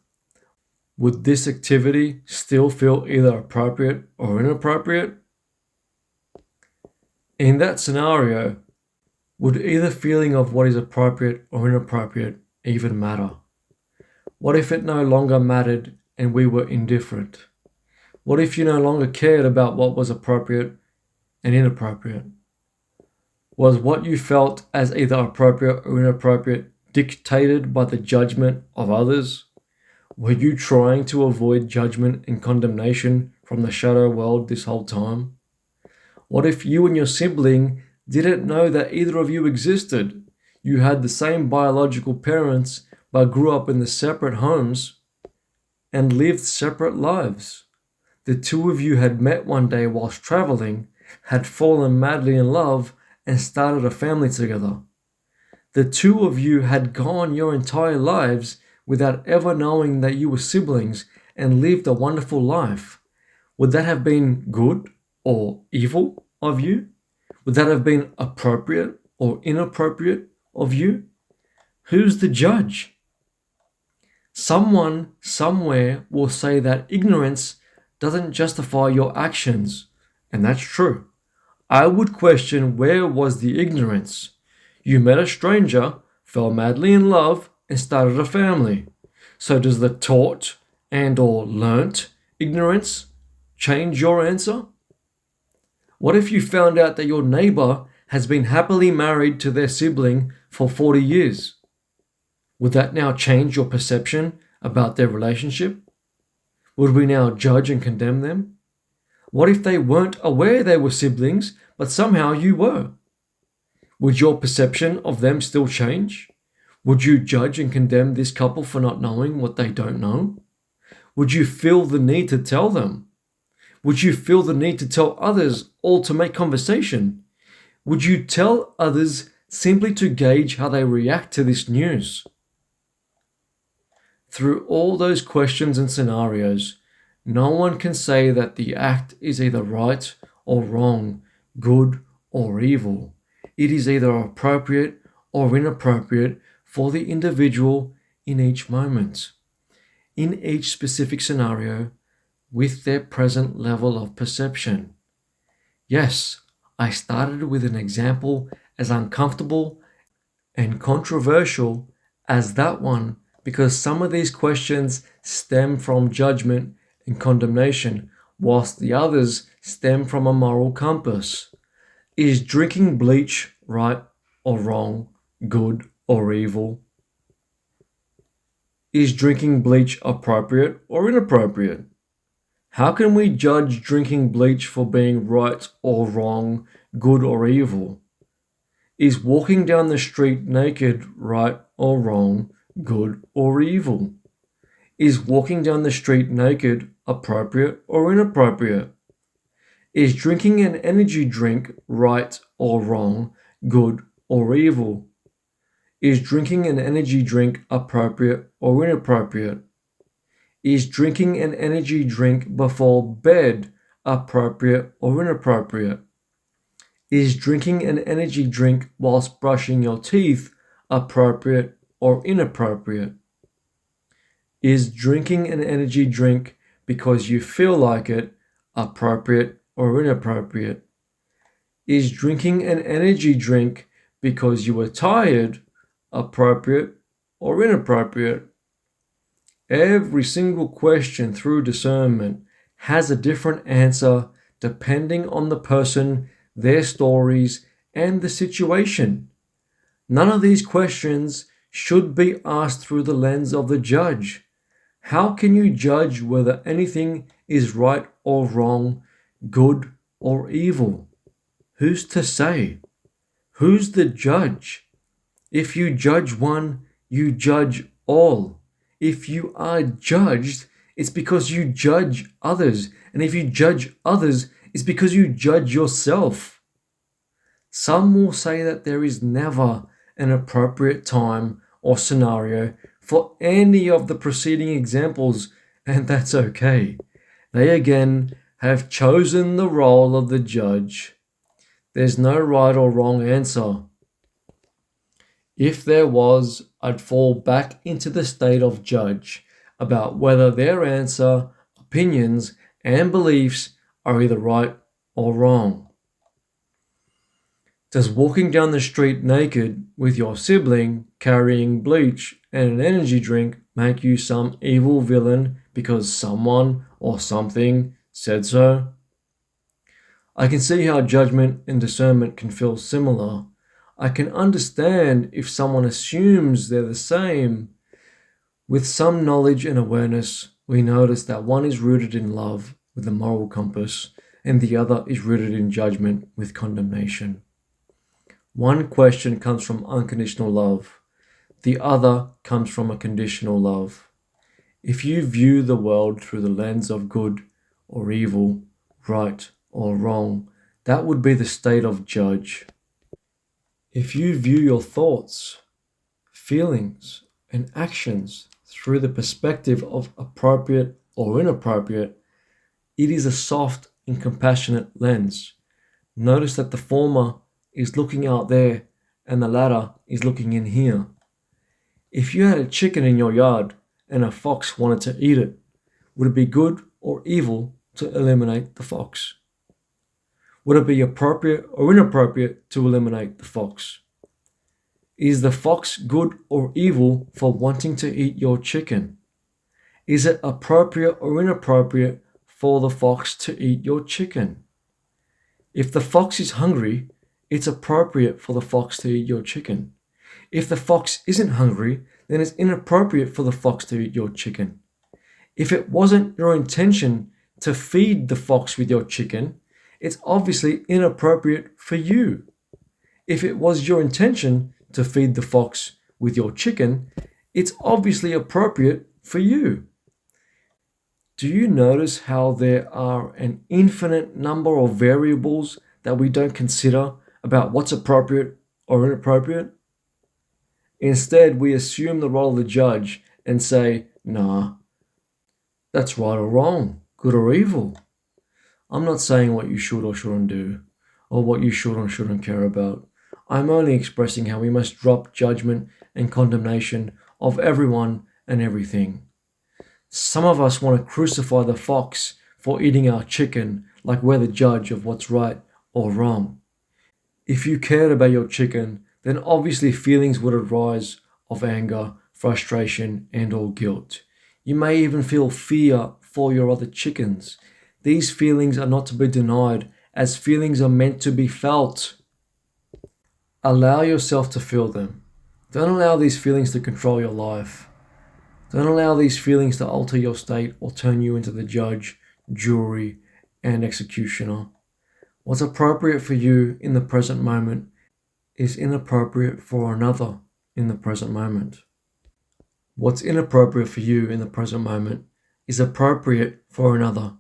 would this activity still feel either appropriate or inappropriate? In that scenario, would either feeling of what is appropriate or inappropriate even matter? What if it no longer mattered and we were indifferent? What if you no longer cared about what was appropriate and inappropriate? Was what you felt as either appropriate or inappropriate dictated by the judgment of others? Were you trying to avoid judgment and condemnation from the shadow world this whole time? What if you and your sibling didn't know that either of you existed? You had the same biological parents but grew up in the separate homes and lived separate lives. The two of you had met one day whilst traveling, had fallen madly in love, and started a family together. The two of you had gone your entire lives without ever knowing that you were siblings and lived a wonderful life. Would that have been good or evil of you? Would that have been appropriate or inappropriate of you? Who's the judge? Someone somewhere will say that ignorance doesn't justify your actions, and that's true. I would question, where was the ignorance? You met a stranger, fell madly in love, and started a family. So does the taught and or learnt ignorance change your answer? What if you found out that your neighbor has been happily married to their sibling for 40 years? Would that now change your perception about their relationship? Would we now judge and condemn them? What if they weren't aware they were siblings, but somehow you were? Would your perception of them still change? Would you judge and condemn this couple for not knowing what they don't know? Would you feel the need to tell them? Would you feel the need to tell others, all to make conversation? Would you tell others simply to gauge how they react to this news? Through all those questions and scenarios, no one can say that the act is either right or wrong, good or evil. It is either appropriate or inappropriate for the individual in each moment, in each specific scenario, with their present level of perception. Yes, I started with an example as uncomfortable and controversial as that one because some of these questions stem from judgment and condemnation, whilst the others stem from a moral compass. Is drinking bleach right or wrong, good or evil? Is drinking bleach appropriate or inappropriate? How can we judge drinking bleach for being right or wrong, good or evil? Is walking down the street naked right or wrong, good or evil? Is walking down the street naked appropriate or inappropriate? Is drinking an energy drink right or wrong, good or evil? Is drinking an energy drink appropriate or inappropriate? Is drinking an energy drink before bed appropriate or inappropriate? Is drinking an energy drink whilst brushing your teeth appropriate or inappropriate? Is drinking an energy drink because you feel like it appropriate or inappropriate? Is drinking an energy drink because you are tired appropriate or inappropriate? Every single question through discernment has a different answer depending on the person, their stories, and the situation. None of these questions should be asked through the lens of the judge. How can you judge whether anything is right or wrong, good or evil? Who's to say? Who's the judge? If you judge one, you judge all. If you are judged, it's because you judge others. And if you judge others, it's because you judge yourself. Some will say that there is never an appropriate time or scenario for any of the preceding examples, and that's okay. They again have chosen the role of the judge. There's no right or wrong answer. If there was, I'd fall back into the state of judge about whether their answer, opinions, and beliefs are either right or wrong. Does walking down the street naked with your sibling carrying bleach and an energy drink make you some evil villain because someone or something said so? I can see how judgment and discernment can feel similar. I can understand if someone assumes they're the same. With some knowledge and awareness, we notice that one is rooted in love with a moral compass, and the other is rooted in judgment with condemnation. One question comes from unconditional love. The other comes from a conditional love. If you view the world through the lens of good or evil, right or wrong, that would be the state of judge. If you view your thoughts, feelings, and actions through the perspective of appropriate or inappropriate, it is a soft and compassionate lens. Notice that the former is looking out there and the latter is looking in here. If you had a chicken in your yard and a fox wanted to eat it, would it be good or evil to eliminate the fox? Would it be appropriate or inappropriate to eliminate the fox? Is the fox good or evil for wanting to eat your chicken? Is it appropriate or inappropriate for the fox to eat your chicken? If the fox is hungry, it's appropriate for the fox to eat your chicken. If the fox isn't hungry, then it's inappropriate for the fox to eat your chicken. If it wasn't your intention to feed the fox with your chicken, it's obviously inappropriate for you. If it was your intention to feed the fox with your chicken, it's obviously appropriate for you. Do you notice how there are an infinite number of variables that we don't consider about what's appropriate or inappropriate? Instead, we assume the role of the judge and say, nah, that's right or wrong, good or evil. I'm not saying what you should or shouldn't do, or what you should or shouldn't care about. I'm only expressing how we must drop judgment and condemnation of everyone and everything. Some of us want to crucify the fox for eating our chicken like we're the judge of what's right or wrong. If you cared about your chicken, then obviously feelings would arise of anger, frustration, and or guilt. You may even feel fear for your other chickens. These feelings are not to be denied, as feelings are meant to be felt. Allow yourself to feel them. Don't allow these feelings to control your life. Don't allow these feelings to alter your state or turn you into the judge, jury, and executioner. What's appropriate for you in the present moment is inappropriate for another in the present moment. What's inappropriate for you in the present moment is appropriate for another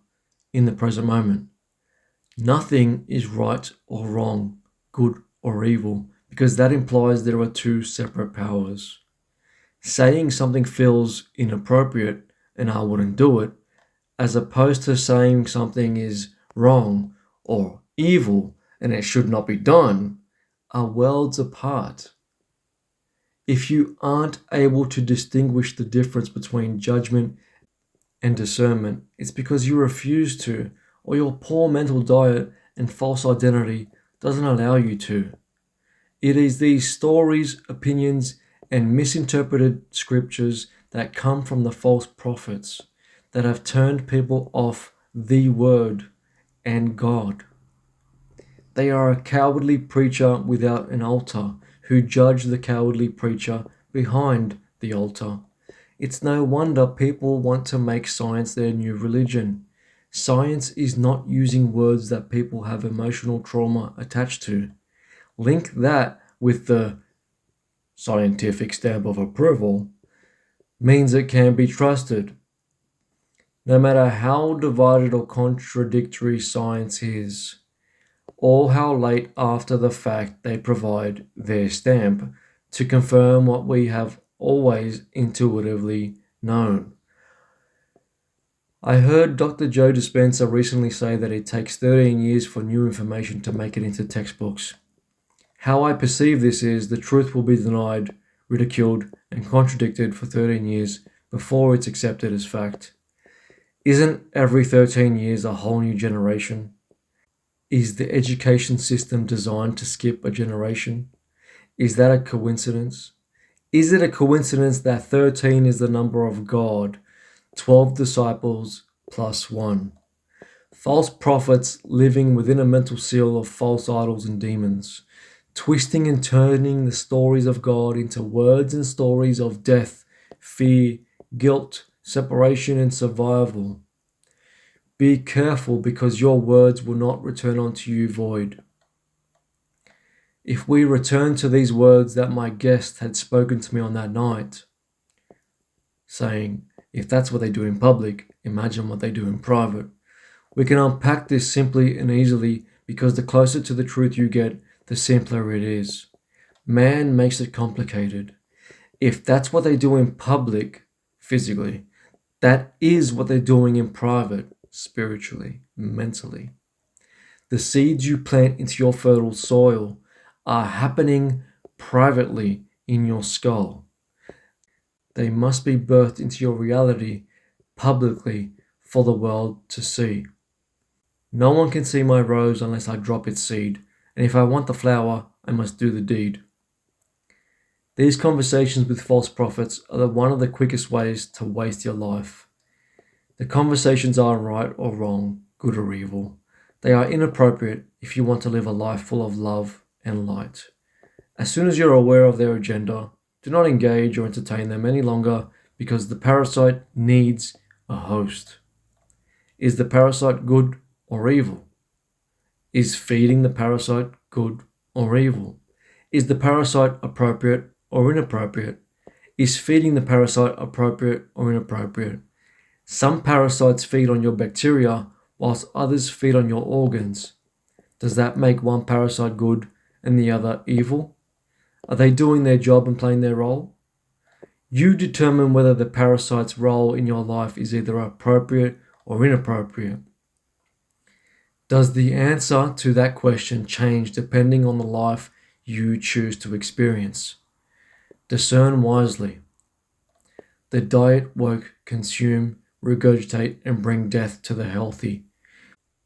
in the present moment. Nothing is right or wrong, good or evil, because that implies there are two separate powers. Saying something feels inappropriate and I wouldn't do it, as opposed to saying something is wrong or evil and it should not be done, are worlds apart. If you aren't able to distinguish the difference between judgment and discernment, it's because you refuse to, or your poor mental diet and false identity doesn't allow you to. It is these stories, opinions, and misinterpreted scriptures that come from the false prophets that have turned people off the word and God. They are a cowardly preacher without an altar who judge the cowardly preacher behind the altar. It's no wonder people want to make science their new religion. Science is not using words that people have emotional trauma attached to. Link that with the scientific stamp of approval means it can be trusted. No matter how divided or contradictory science is, or how late after the fact they provide their stamp to confirm what we have always intuitively known. I heard Dr. Joe Dispenza recently say that it takes 13 years for new information to make it into textbooks. How I perceive this is the truth will be denied, ridiculed, and contradicted for 13 years before it's accepted as fact. Isn't every 13 years a whole new generation? Is the education system designed to skip a generation? Is that a coincidence? Is it a coincidence that 13 is the number of God, 12 disciples plus 1? False prophets living within a mental seal of false idols and demons, twisting and turning the stories of God into words and stories of death, fear, guilt, separation, and survival. Be careful, because your words will not return unto you void. If we return to these words that my guest had spoken to me on that night, saying, if that's what they do in public, imagine what they do in private, we can unpack this simply and easily, because the closer to the truth you get, the simpler it is. Man makes it complicated. If that's what they do in public, physically, that is what they're doing in private, spiritually, mentally. The seeds you plant into your fertile soil are happening privately in your skull. They must be birthed into your reality publicly for the world to see. No one can see my rose unless I drop its seed, and if I want the flower, I must do the deed. These conversations with false prophets are one of the quickest ways to waste your life. The conversations aren't right or wrong, good or evil. They are inappropriate if you want to live a life full of love and light. As soon as you're aware of their agenda, do not engage or entertain them any longer, because the parasite needs a host. Is the parasite good or evil? Is feeding the parasite good or evil? Is the parasite appropriate or inappropriate? Is feeding the parasite appropriate or inappropriate? Some parasites feed on your bacteria, whilst others feed on your organs. Does that make one parasite good and the other evil? Are they doing their job and playing their role? You determine whether the parasite's role in your life is either appropriate or inappropriate. Does the answer to that question change depending on the life you choose to experience? Discern wisely. The diet, work, consume, regurgitate, and bring death to the healthy,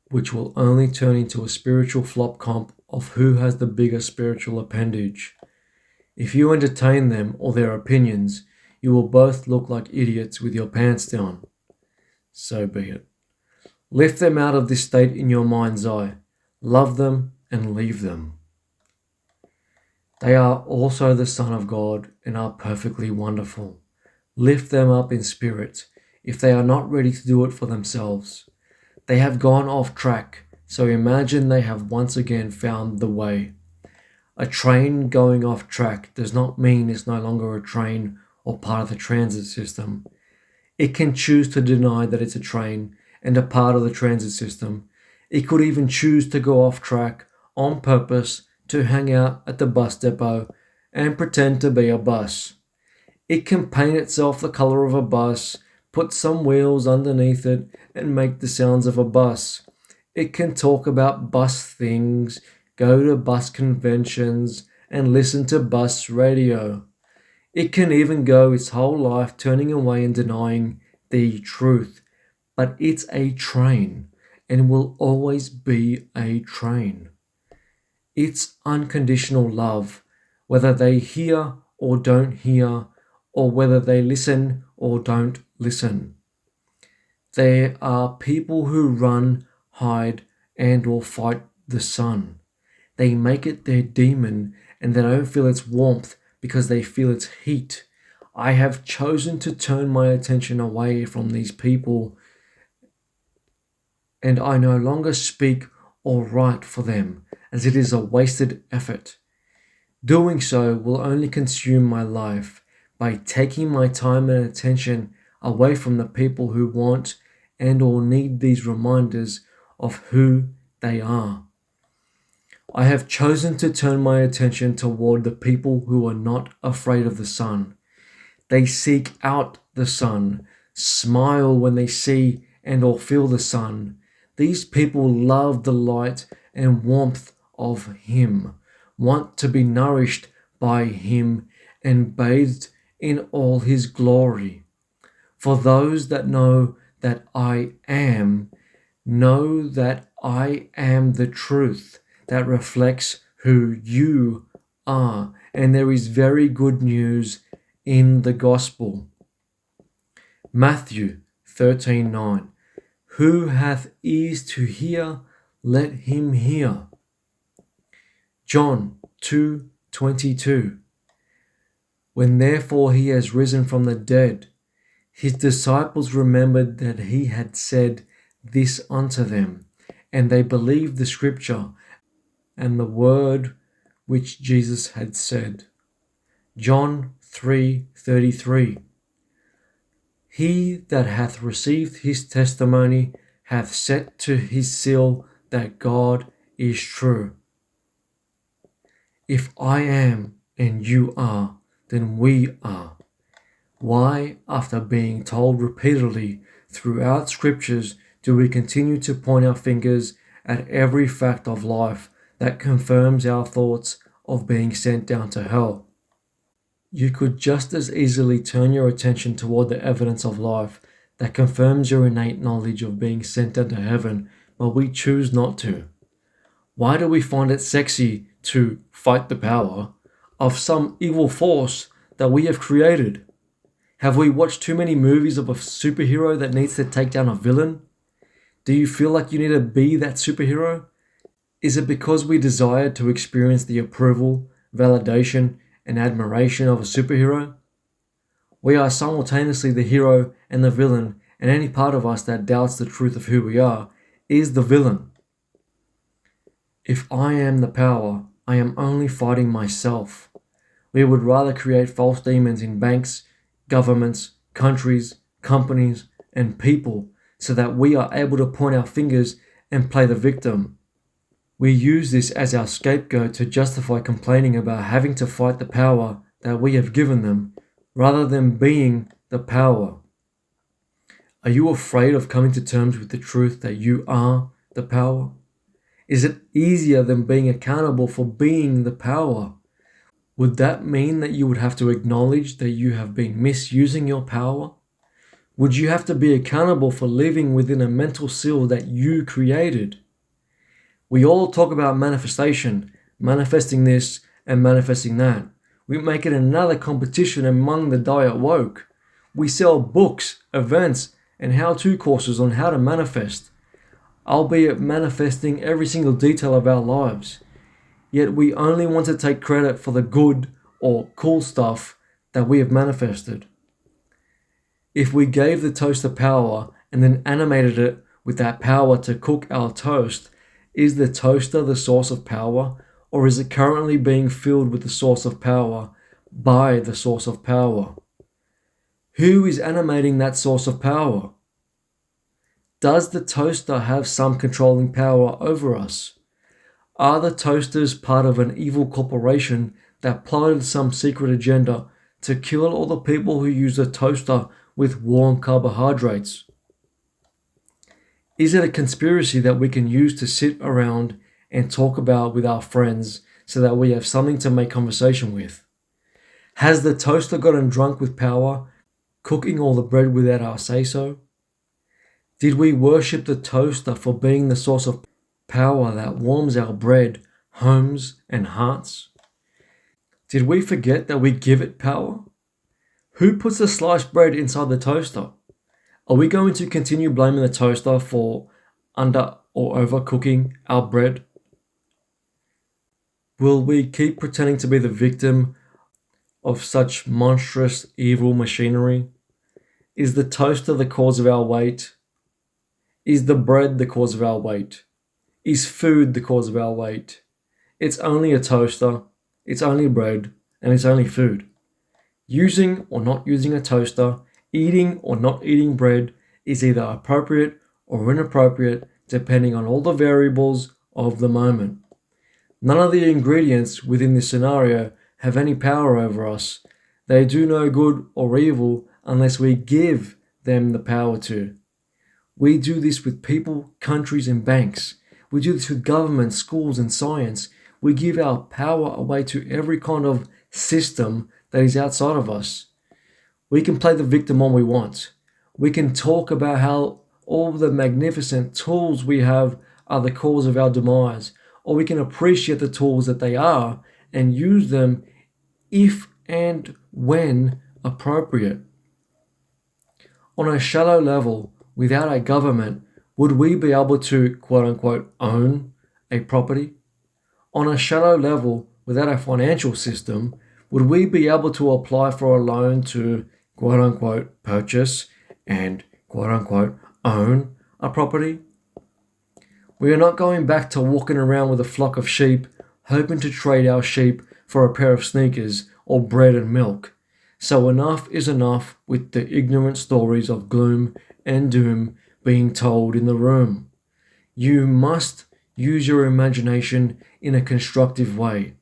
which will only turn into a spiritual flop comp of who has the bigger spiritual appendage. If you entertain them or their opinions, you will both look like idiots with your pants down. So be it. Lift them out of this state in your mind's eye. Love them and leave them. They are also the Son of God and are perfectly wonderful. Lift them up in spirit if they are not ready to do it for themselves. They have gone off track, so imagine they have once again found the way. A train going off track does not mean it's no longer a train or part of the transit system. It can choose to deny that it's a train and a part of the transit system. It could even choose to go off track on purpose to hang out at the bus depot and pretend to be a bus. It can paint itself the color of a bus, put some wheels underneath it, and make the sounds of a bus. It can talk about bus things, go to bus conventions, and listen to bus radio. It can even go its whole life turning away and denying the truth. But it's a train and will always be a train. It's unconditional love, whether they hear or don't hear, or whether they listen or don't listen. There are people who run, hide, and or fight the sun. They make it their demon, and they don't feel its warmth because they feel its heat. I have chosen to turn my attention away from these people, and I no longer speak or write for them, as it is a wasted effort. Doing so will only consume my life by taking my time and attention away from the people who want and or need these reminders of who they are. I have chosen to turn my attention toward the people who are not afraid of the sun. They seek out the sun, smile when they see and or feel the sun. These people love the light and warmth of Him, want to be nourished by Him and bathed in all His glory. For those that know that I am, know that I am the truth that reflects who you are. And there is very good news in the gospel. Matthew 13:9. Who hath ears to hear, let him hear. John 2:22. When therefore he has risen from the dead, his disciples remembered that he had said this unto them, and they believed the scripture and the word which Jesus had said. John 3:33. He that hath received his testimony hath set to his seal that God is true. If I am and you are, then we are. Why, after being told repeatedly throughout scriptures, do we continue to point our fingers at every fact of life that confirms our thoughts of being sent down to hell? You could just as easily turn your attention toward the evidence of life that confirms your innate knowledge of being sent down to heaven, but we choose not to. Why do we find it sexy to fight the power of some evil force that we have created? Have we watched too many movies of a superhero that needs to take down a villain? Do you feel like you need to be that superhero? Is it because we desire to experience the approval, validation, and admiration of a superhero? We are simultaneously the hero and the villain, and any part of us that doubts the truth of who we are is the villain. If I am the power, I am only fighting myself. We would rather create false demons in banks, governments, countries, companies, and people so that we are able to point our fingers and play the victim. We use this as our scapegoat to justify complaining about having to fight the power that we have given them, rather than being the power. Are you afraid of coming to terms with the truth that you are the power? Is it easier than being accountable for being the power? Would that mean that you would have to acknowledge that you have been misusing your power? Would you have to be accountable for living within a mental seal that you created? We all talk about manifestation, manifesting this and manifesting that. We make it another competition among the diet woke. We sell books, events, and how-to courses on how to manifest, albeit manifesting every single detail of our lives. Yet we only want to take credit for the good or cool stuff that we have manifested. If we gave the toaster power and then animated it with that power to cook our toast, is the toaster the source of power, or is it currently being filled with the source of power by the source of power? Who is animating that source of power? Does the toaster have some controlling power over us? Are the toasters part of an evil corporation that plotted some secret agenda to kill all the people who use the toaster with warm carbohydrates? Is it a conspiracy that we can use to sit around and talk about with our friends so that we have something to make conversation with? Has the toaster gotten drunk with power, cooking all the bread without our say-so? Did we worship the toaster for being the source of power that warms our bread, homes, and hearts? Did we forget that we give it power? Who puts the sliced bread inside the toaster? Are we going to continue blaming the toaster for under or overcooking our bread? Will we keep pretending to be the victim of such monstrous evil machinery? Is the toaster the cause of our weight? Is the bread the cause of our weight? Is food the cause of our weight? It's only a toaster, it's only bread, and it's only food. Using or not using a toaster, eating or not eating bread is either appropriate or inappropriate depending on all the variables of the moment. None of the ingredients within this scenario have any power over us. They do no good or evil unless we give them the power to. We do this with people, countries, and banks. We do this with government, schools, and science. We give our power away to every kind of system that is outside of us. We can play the victim all we want. We can talk about how all the magnificent tools we have are the cause of our demise, or we can appreciate the tools that they are and use them if and when appropriate. On a shallow level, without a government, would we be able to, quote unquote, own a property? On a shallow level, without a financial system, would we be able to apply for a loan to, quote unquote, purchase and, quote unquote, own a property? We are not going back to walking around with a flock of sheep, hoping to trade our sheep for a pair of sneakers or bread and milk. So enough is enough with the ignorant stories of gloom and doom being told in the room. You must use your imagination in a constructive way.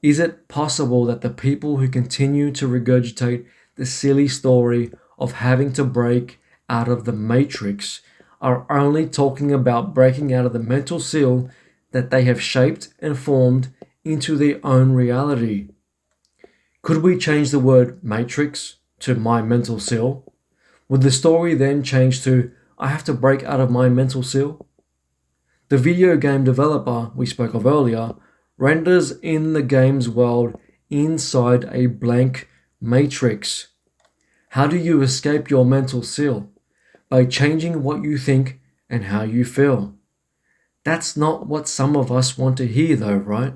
Is it possible that the people who continue to regurgitate the silly story of having to break out of the matrix are only talking about breaking out of the mental seal that they have shaped and formed into their own reality? Could we change the word matrix to my mental seal? Would the story then change to I have to break out of my mental seal? The video game developer we spoke of earlier renders in the game's world inside a blank matrix. How do you escape your mental seal? By changing what you think and how you feel. That's not what some of us want to hear though, right?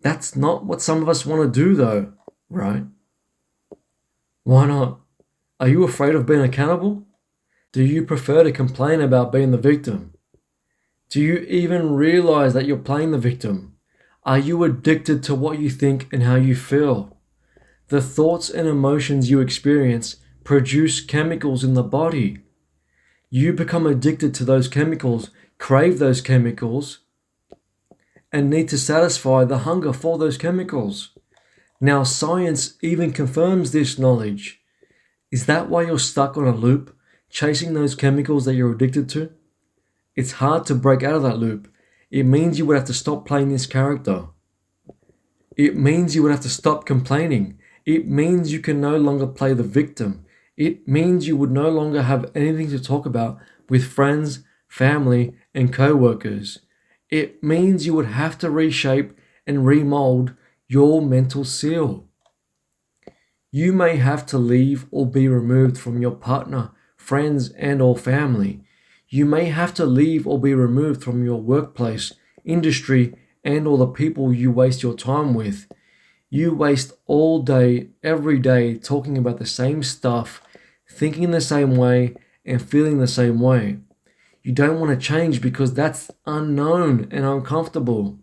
That's not what some of us want to do though, right? Why not? Are you afraid of being accountable? Do you prefer to complain about being the victim? Do you even realize that you're playing the victim? Are you addicted to what you think and how you feel? The thoughts and emotions you experience produce chemicals in the body. You become addicted to those chemicals, crave those chemicals, and need to satisfy the hunger for those chemicals. Now, science even confirms this knowledge. Is that why you're stuck on a loop, chasing those chemicals that you're addicted to? It's hard to break out of that loop. It means you would have to stop playing this character. It means you would have to stop complaining. It means you can no longer play the victim. It means you would no longer have anything to talk about with friends, family, and co-workers. It means you would have to reshape and remold your mental seal. You may have to leave or be removed from your partner, friends, and or family. You may have to leave or be removed from your workplace, industry, and or the people you waste your time with. You waste all day, every day, talking about the same stuff, thinking the same way, and feeling the same way. You don't want to change because that's unknown and uncomfortable.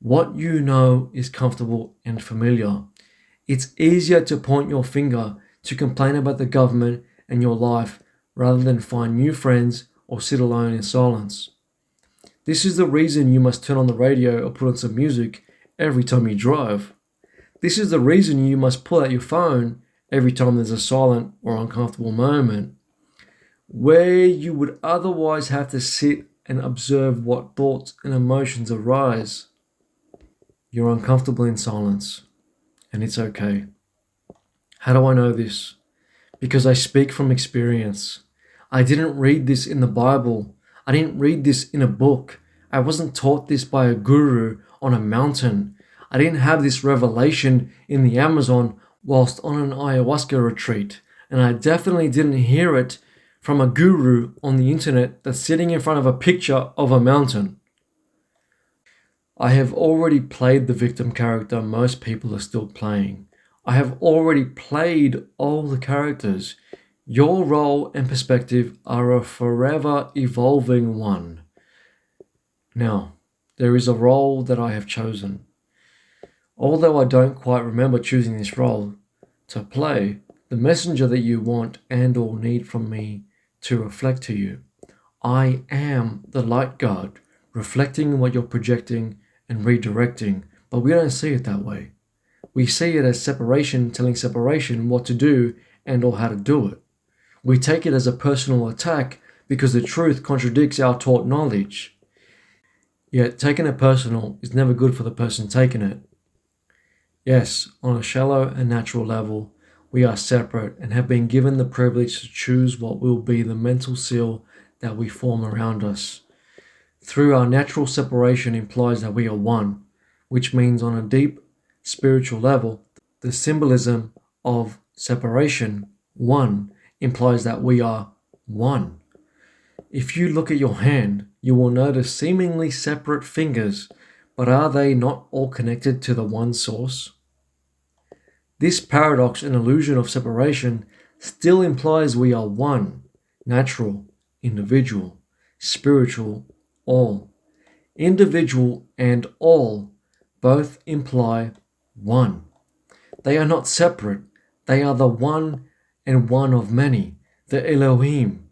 What you know is comfortable and familiar. It's easier to point your finger to complain about the government and your life rather than find new friends or sit alone in silence. This is the reason you must turn on the radio or put on some music every time you drive. This is the reason you must pull out your phone every time there's a silent or uncomfortable moment, where you would otherwise have to sit and observe what thoughts and emotions arise. You're uncomfortable in silence, and it's okay. How do I know this? Because I speak from experience. I didn't read this in the Bible. I didn't read this in a book. I wasn't taught this by a guru on a mountain. I didn't have this revelation in the Amazon whilst on an ayahuasca retreat. And I definitely didn't hear it from a guru on the internet that's sitting in front of a picture of a mountain. I have already played the victim character most people are still playing. I have already played all the characters. Your role and perspective are a forever evolving one. Now, there is a role that I have chosen. Although I don't quite remember choosing this role to play, the messenger that you want and or need from me to reflect to you. I am the light guard, reflecting what you're projecting and redirecting, but we don't see it that way. We see it as separation telling separation what to do and or how to do it. We take it as a personal attack because the truth contradicts our taught knowledge. Yet taking it personal is never good for the person taking it. Yes, on a shallow and natural level, we are separate and have been given the privilege to choose what will be the mental seal that we form around us. Through our natural separation implies that we are one, which means on a deep spiritual level, the symbolism of separation, one, implies that we are one. If you look at your hand, you will notice seemingly separate fingers, but are they not all connected to the one source? This paradox and illusion of separation still implies we are one, natural, individual, spiritual, all. Individual and all both imply one. They are not separate, they are the one and one of many, the Elohim.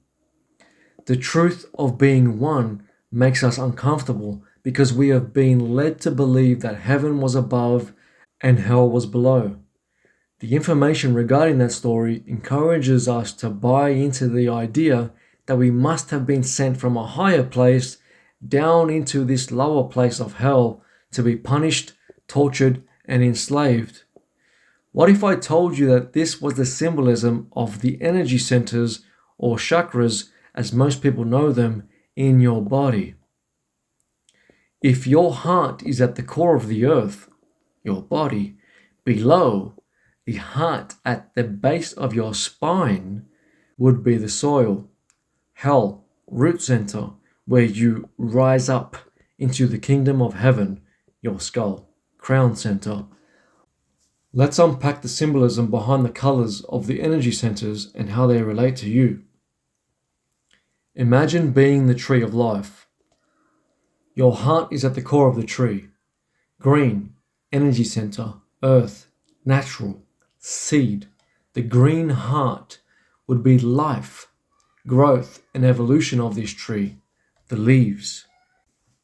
The truth of being one makes us uncomfortable because we have been led to believe that heaven was above and hell was below. The information regarding that story encourages us to buy into the idea that we must have been sent from a higher place down into this lower place of hell to be punished, tortured, and enslaved. What if I told you that this was the symbolism of the energy centers or chakras, as most people know them, in your body? If your heart is at the core of the earth, your body, below, the heart at the base of your spine would be the soil, hell, root center, where you rise up into the kingdom of heaven, your skull, crown center. Let's unpack the symbolism behind the colors of the energy centers and how they relate to you. Imagine being the tree of life. Your heart is at the core of the tree. Green, energy center, earth, natural, seed. The green heart would be life, growth, and evolution of this tree. The leaves.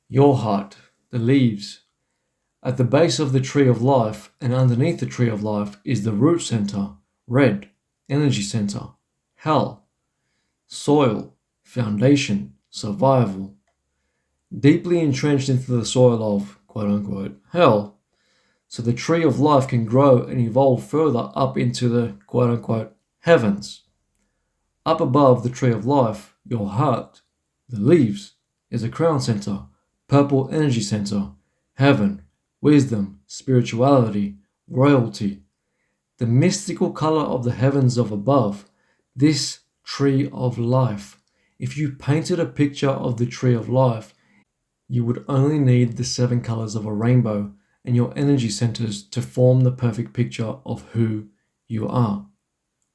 Your heart, the leaves. At the base of the tree of life and underneath the tree of life is the root center, red, energy center, hell, soil, foundation, survival. Deeply entrenched into the soil of, quote unquote, hell, so the tree of life can grow and evolve further up into the, quote unquote, heavens. Up above the tree of life, your heart, the leaves, is a crown center, purple energy center, heaven, wisdom, spirituality, royalty. The mystical color of the heavens of above, this tree of life. If you painted a picture of the tree of life, you would only need the 7 colors of a rainbow and your energy centers to form the perfect picture of who you are.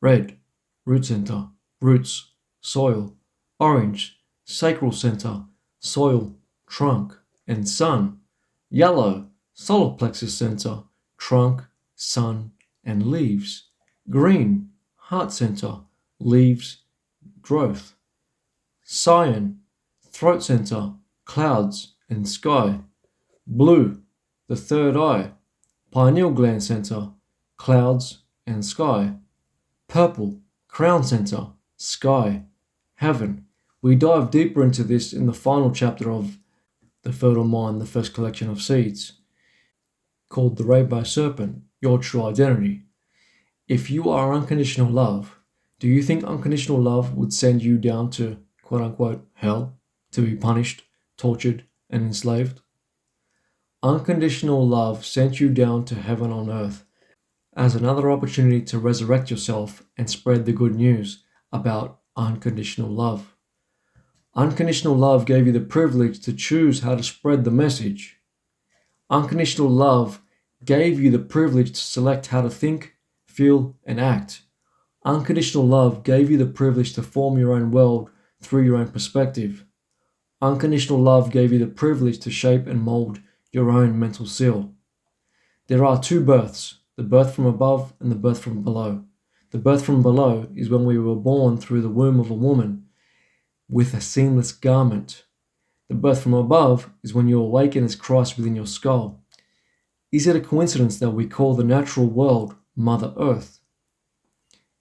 Red, root center, roots, soil. Orange, sacral center, soil, trunk, and sun. Yellow, solar plexus center, trunk, sun, and leaves. Green, heart center, leaves, growth. Cyan, throat center, clouds, and sky. Blue, the third eye, pineal gland center, clouds, and sky. Purple, crown center, sky, heaven. We dive deeper into this in the final chapter of The Fertile Mind, the first collection of seeds, called The Rainbow Serpent, Your True Identity. If you are unconditional love, do you think unconditional love would send you down to, quote unquote, hell, to be punished, tortured, and enslaved? Unconditional love sent you down to heaven on earth as another opportunity to resurrect yourself and spread the good news about unconditional love. Unconditional love gave you the privilege to choose how to spread the message. Unconditional love gave you the privilege to select how to think, feel, and act. Unconditional love gave you the privilege to form your own world through your own perspective. Unconditional love gave you the privilege to shape and mold your own mental seal. There are 2 births, the birth from above and the birth from below. The birth from below is when we were born through the womb of a woman with a seamless garment. The birth from above is when you awaken as Christ within your skull. Is it a coincidence that we call the natural world Mother Earth?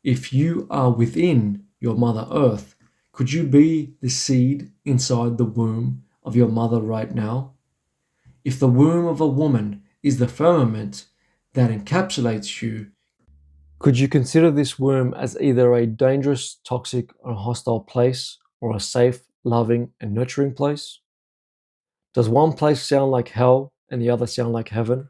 If you are within your Mother Earth, could you be the seed inside the womb of your mother right now? If the womb of a woman is the firmament that encapsulates you, could you consider this womb as either a dangerous, toxic, or hostile place, or a safe, loving, and nurturing place? Does one place sound like hell and the other sound like heaven?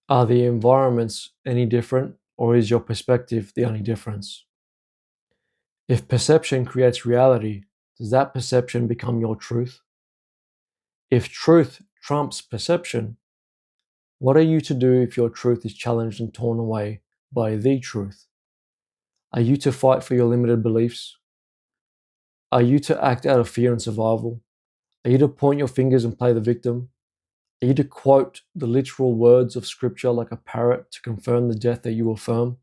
Are the environments any different, or is your perspective the only difference? If perception creates reality, does that perception become your truth? If truth trumps perception, what are you to do if your truth is challenged and torn away by the truth? Are you to fight for your limited beliefs? Are you to act out of fear and survival? Are you to point your fingers and play the victim? Are you to quote the literal words of scripture like a parrot to confirm the death that you affirm?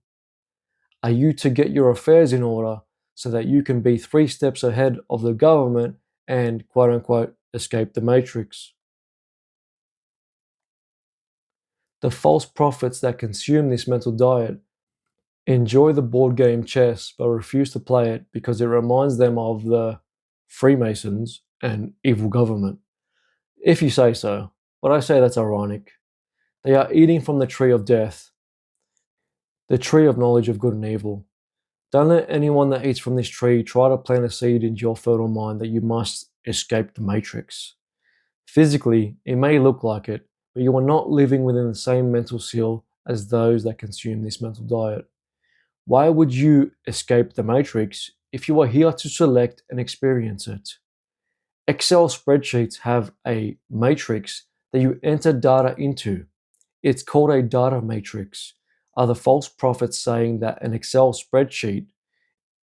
Are you to get your affairs in order so that you can be 3 steps ahead of the government and quote unquote escape the matrix? The false prophets that consume this mental diet enjoy the board game chess but refuse to play it because it reminds them of the Freemasons and evil government. If you say so, but I say that's ironic. They are eating from the tree of death, the tree of knowledge of good and evil. Don't let anyone that eats from this tree try to plant a seed into your fertile mind that you must escape the matrix. Physically, it may look like it, but you are not living within the same mental seal as those that consume this mental diet. Why would you escape the matrix if you are here to select and experience it? Excel spreadsheets have a matrix that you enter data into. It's called a data matrix. Are the false prophets saying that an Excel spreadsheet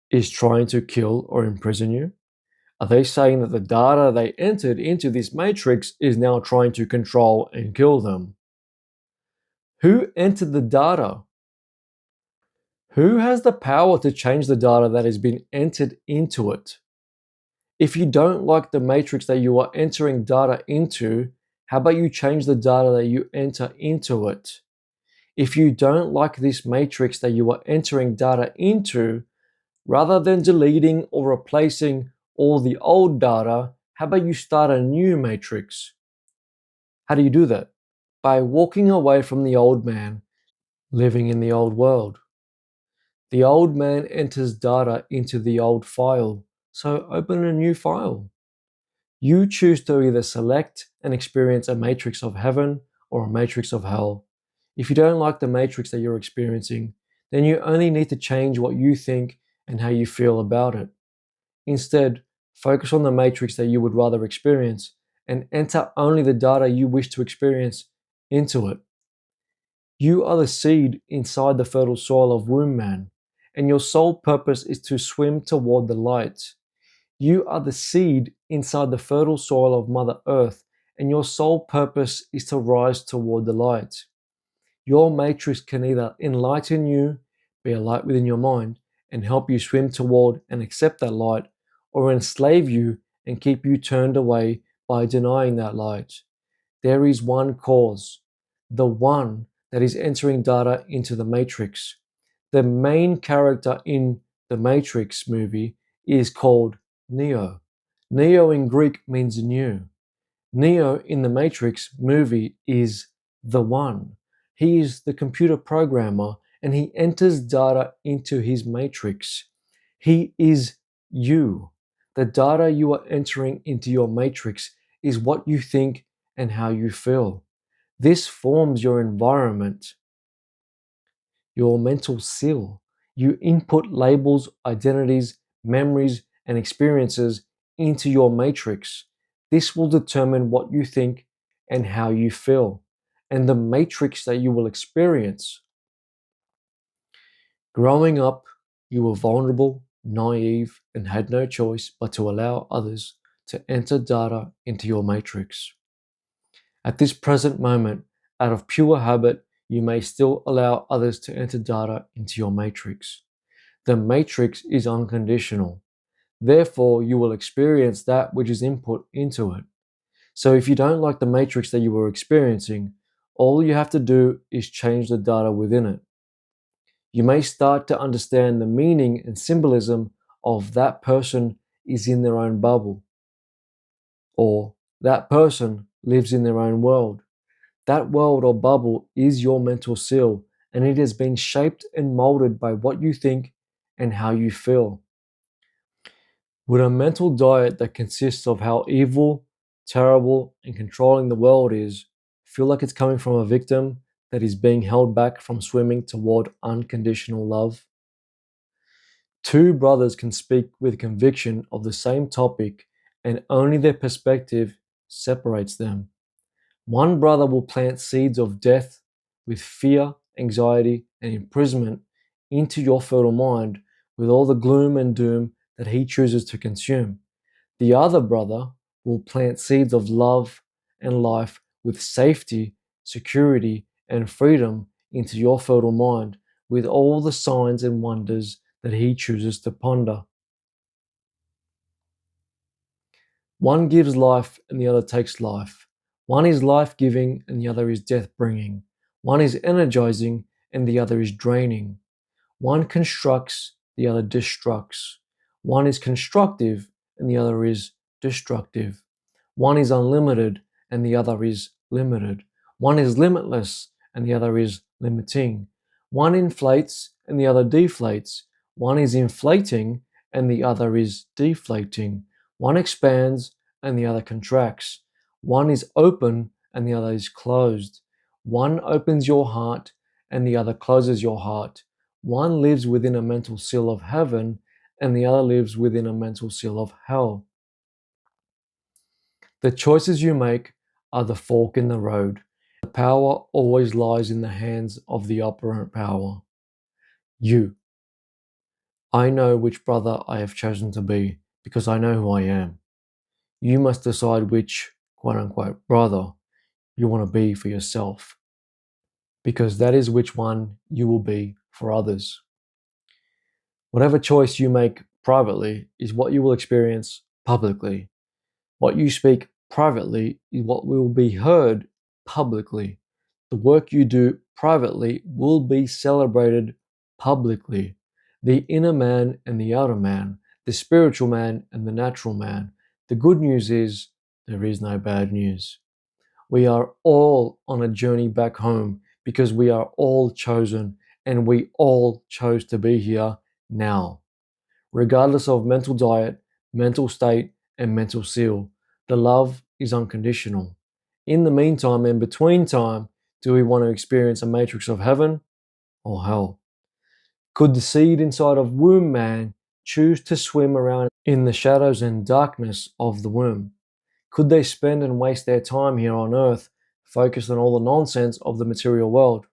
is trying to kill or imprison you? Are they saying that the data they entered into this matrix is now trying to control and kill them? Who entered the data? Who has the power to change the data that has been entered into it? If you don't like the matrix that you are entering data into, how about you change the data that you enter into it? If you don't like this matrix that you are entering data into, rather than deleting or replacing all the old data, how about you start a new matrix? How do you do that? By walking away from the old man, living in the old world. The old man enters data into the old file, so open a new file. You choose to either select and experience a matrix of heaven or a matrix of hell. If you don't like the matrix that you're experiencing, then you only need to change what you think and how you feel about it. Instead, focus on the matrix that you would rather experience and enter only the data you wish to experience into it. You are the seed inside the fertile soil of womb man, and your sole purpose is to swim toward the light. You are the seed inside the fertile soil of Mother Earth, and your sole purpose is to rise toward the light. Your matrix can either enlighten you, be a light within your mind, and help you swim toward and accept that light, or enslave you and keep you turned away by denying that light. There is one cause, the one that is entering data into the matrix. The main character in the Matrix movie is called Neo. Neo in Greek means new. Neo in the Matrix movie is the one. He is the computer programmer and he enters data into his matrix. He is you. The data you are entering into your matrix is what you think and how you feel. This forms your environment, your mental seal. You input labels, identities, memories, and experiences into your matrix. This will determine what you think and how you feel, and the matrix that you will experience. Growing up, you were vulnerable, naive, and had no choice but to allow others to enter data into your matrix. At this present moment, out of pure habit, you may still allow others to enter data into your matrix. The matrix is unconditional. Therefore, you will experience that which is input into it. So if you don't like the matrix that you were experiencing, all you have to do is change the data within it. You may start to understand the meaning and symbolism of that person is in their own bubble, or that person lives in their own world. That world or bubble is your mental seal, and it has been shaped and molded by what you think and how you feel. Would a mental diet that consists of how evil, terrible, and controlling the world is feel like it's coming from a victim that is being held back from swimming toward unconditional love? Two brothers can speak with conviction of the same topic, and only their perspective separates them. One brother will plant seeds of death with fear, anxiety, and imprisonment into your fertile mind with all the gloom and doom that he chooses to consume. The other brother will plant seeds of love and life with safety, security, and freedom into your fertile mind with all the signs and wonders that he chooses to ponder. One gives life and the other takes life. One is life giving and the other is death bringing. One is energizing and the other is draining. One constructs, the other destructs. One is constructive and the other is destructive. One is unlimited and the other is limited. One is limitless and the other is limiting. One inflates and the other deflates. One is inflating and the other is deflating. One expands and the other contracts. One is open and the other is closed. One opens your heart and the other closes your heart. One lives within a mental seal of heaven and the other lives within a mental seal of hell. The choices you make are the fork in the road. The power always lies in the hands of the operant power. You. I know which brother I have chosen to be because I know who I am. You must decide which, quote unquote, brother you want to be for yourself, because that is which one you will be for others. Whatever choice you make privately is what you will experience publicly. What you speak privately is what will be heard publicly. The work you do privately will be celebrated publicly. The inner man and the outer man, the spiritual man and the natural man. The good news is there is no bad news. We are all on a journey back home because we are all chosen and we all chose to be here now. Regardless of mental diet, mental state, and mental seal, the love is unconditional. In the meantime and between time, do we want to experience a matrix of heaven or hell? Could the seed inside of womb man choose to swim around in the shadows and darkness of the womb? Could they spend and waste their time here on earth focused on all the nonsense of the material world?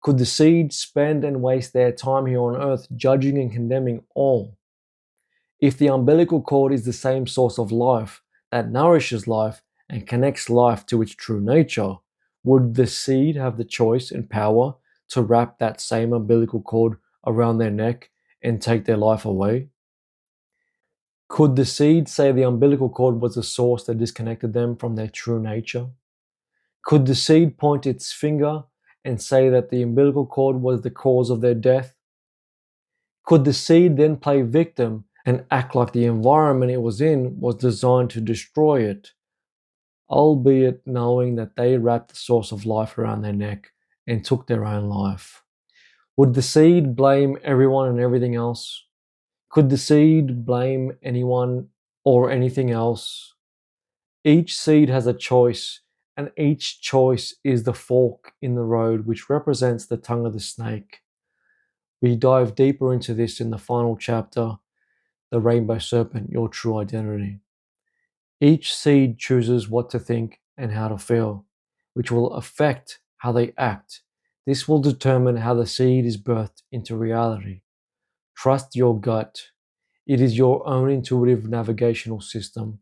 Could the seed spend and waste their time here on earth judging and condemning all? If the umbilical cord is the same source of life that nourishes life and connects life to its true nature, would the seed have the choice and power to wrap that same umbilical cord around their neck and take their life away? Could the seed say the umbilical cord was the source that disconnected them from their true nature? Could the seed point its finger and say that the umbilical cord was the cause of their death? Could the seed then play victim and act like the environment it was in was designed to destroy it, albeit knowing that they wrapped the source of life around their neck and took their own life? Would the seed blame everyone and everything else? Could the seed blame anyone or anything else? Each seed has a choice, and each choice is the fork in the road which represents the tongue of the snake. We dive deeper into this in the final chapter, The Rainbow Serpent, Your True Identity. Each seed chooses what to think and how to feel, which will affect how they act. This will determine how the seed is birthed into reality. Trust your gut. It is your own intuitive navigational system.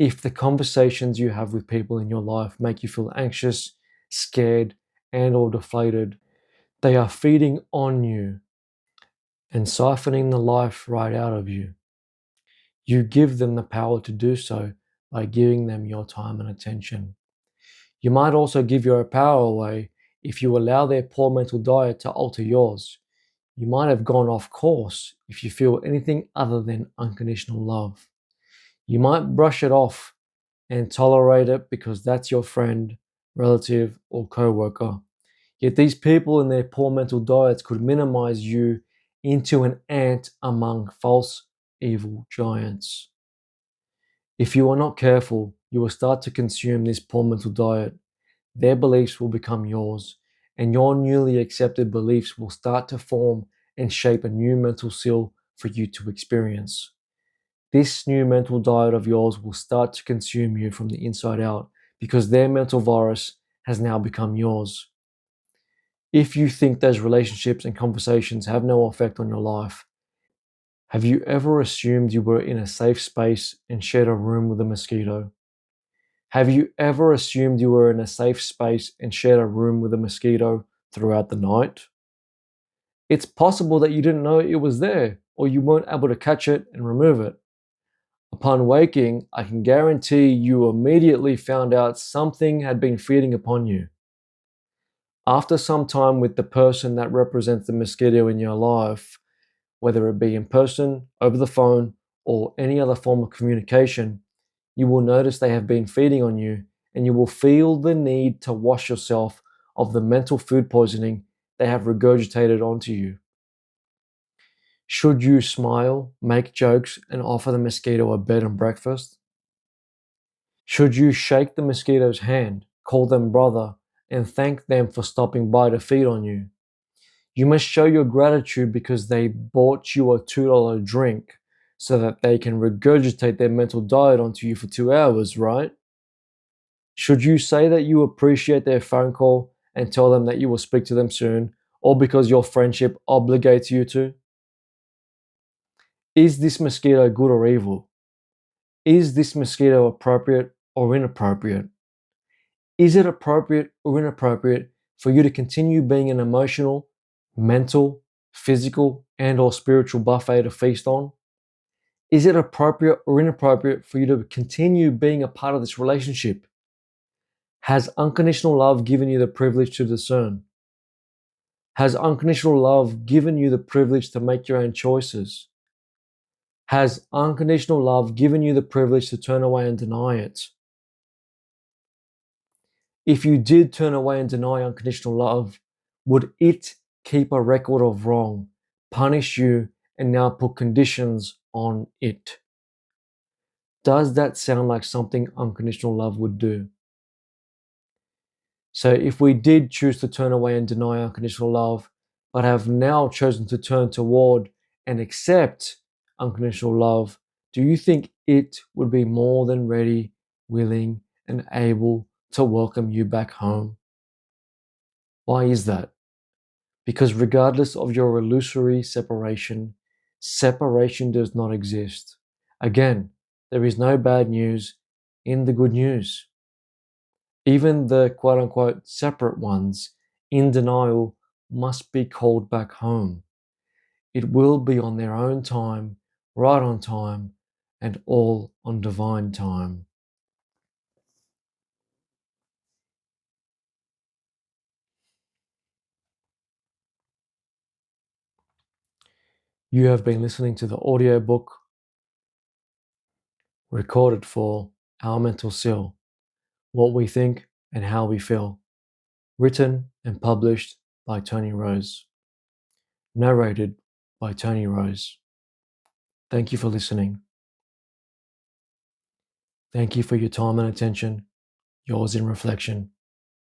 If the conversations you have with people in your life make you feel anxious, scared, and or deflated, they are feeding on you and siphoning the life right out of you. You give them the power to do so by giving them your time and attention. You might also give your power away if you allow their poor mental diet to alter yours. You might have gone off course if you feel anything other than unconditional love. You might brush it off and tolerate it because that's your friend, relative, or coworker. Yet these people and their poor mental diets could minimize you into an ant among false evil giants. If you are not careful, you will start to consume this poor mental diet. Their beliefs will become yours, and your newly accepted beliefs will start to form and shape a new mental seal for you to experience. This new mental diet of yours will start to consume you from the inside out because their mental virus has now become yours. If you think those relationships and conversations have no effect on your life, have you ever assumed you were in a safe space and shared a room with a mosquito? Have you ever assumed you were in a safe space and shared a room with a mosquito throughout the night? It's possible that you didn't know it was there, or you weren't able to catch it and remove it. Upon waking, I can guarantee you immediately found out something had been feeding upon you. After some time with the person that represents the mosquito in your life, whether it be in person, over the phone, or any other form of communication, you will notice they have been feeding on you, and you will feel the need to wash yourself of the mental food poisoning they have regurgitated onto you. Should you smile, make jokes, and offer the mosquito a bed and breakfast? Should you shake the mosquito's hand, call them brother, and thank them for stopping by to feed on you? You must show your gratitude because they bought you a $2 drink so that they can regurgitate their mental diet onto you for 2 hours, right? Should you say that you appreciate their phone call and tell them that you will speak to them soon, or because your friendship obligates you to? Is this mosquito good or evil? Is this mosquito appropriate or inappropriate? Is it appropriate or inappropriate for you to continue being an emotional, mental, physical, and or spiritual buffet to feast on? Is it appropriate or inappropriate for you to continue being a part of this relationship? Has unconditional love given you the privilege to discern? Has unconditional love given you the privilege to make your own choices? Has unconditional love given you the privilege to turn away and deny it? If you did turn away and deny unconditional love, would it keep a record of wrong, punish you, and now put conditions on it? Does that sound like something unconditional love would do? So if we did choose to turn away and deny unconditional love, but have now chosen to turn toward and accept unconditional love, do you think it would be more than ready, willing, and able to welcome you back home? Why is that? Because regardless of your illusory separation, separation does not exist. Again, there is no bad news in the good news. Even the quote unquote separate ones in denial must be called back home. It will be on their own time, right on time, and all on divine time. You have been listening to the audiobook recorded for Our Mental Seal, What We Think and How We Feel, written and published by Tony Rose, narrated by Tony Rose. Thank you for listening. Thank you for your time and attention. Yours in reflection.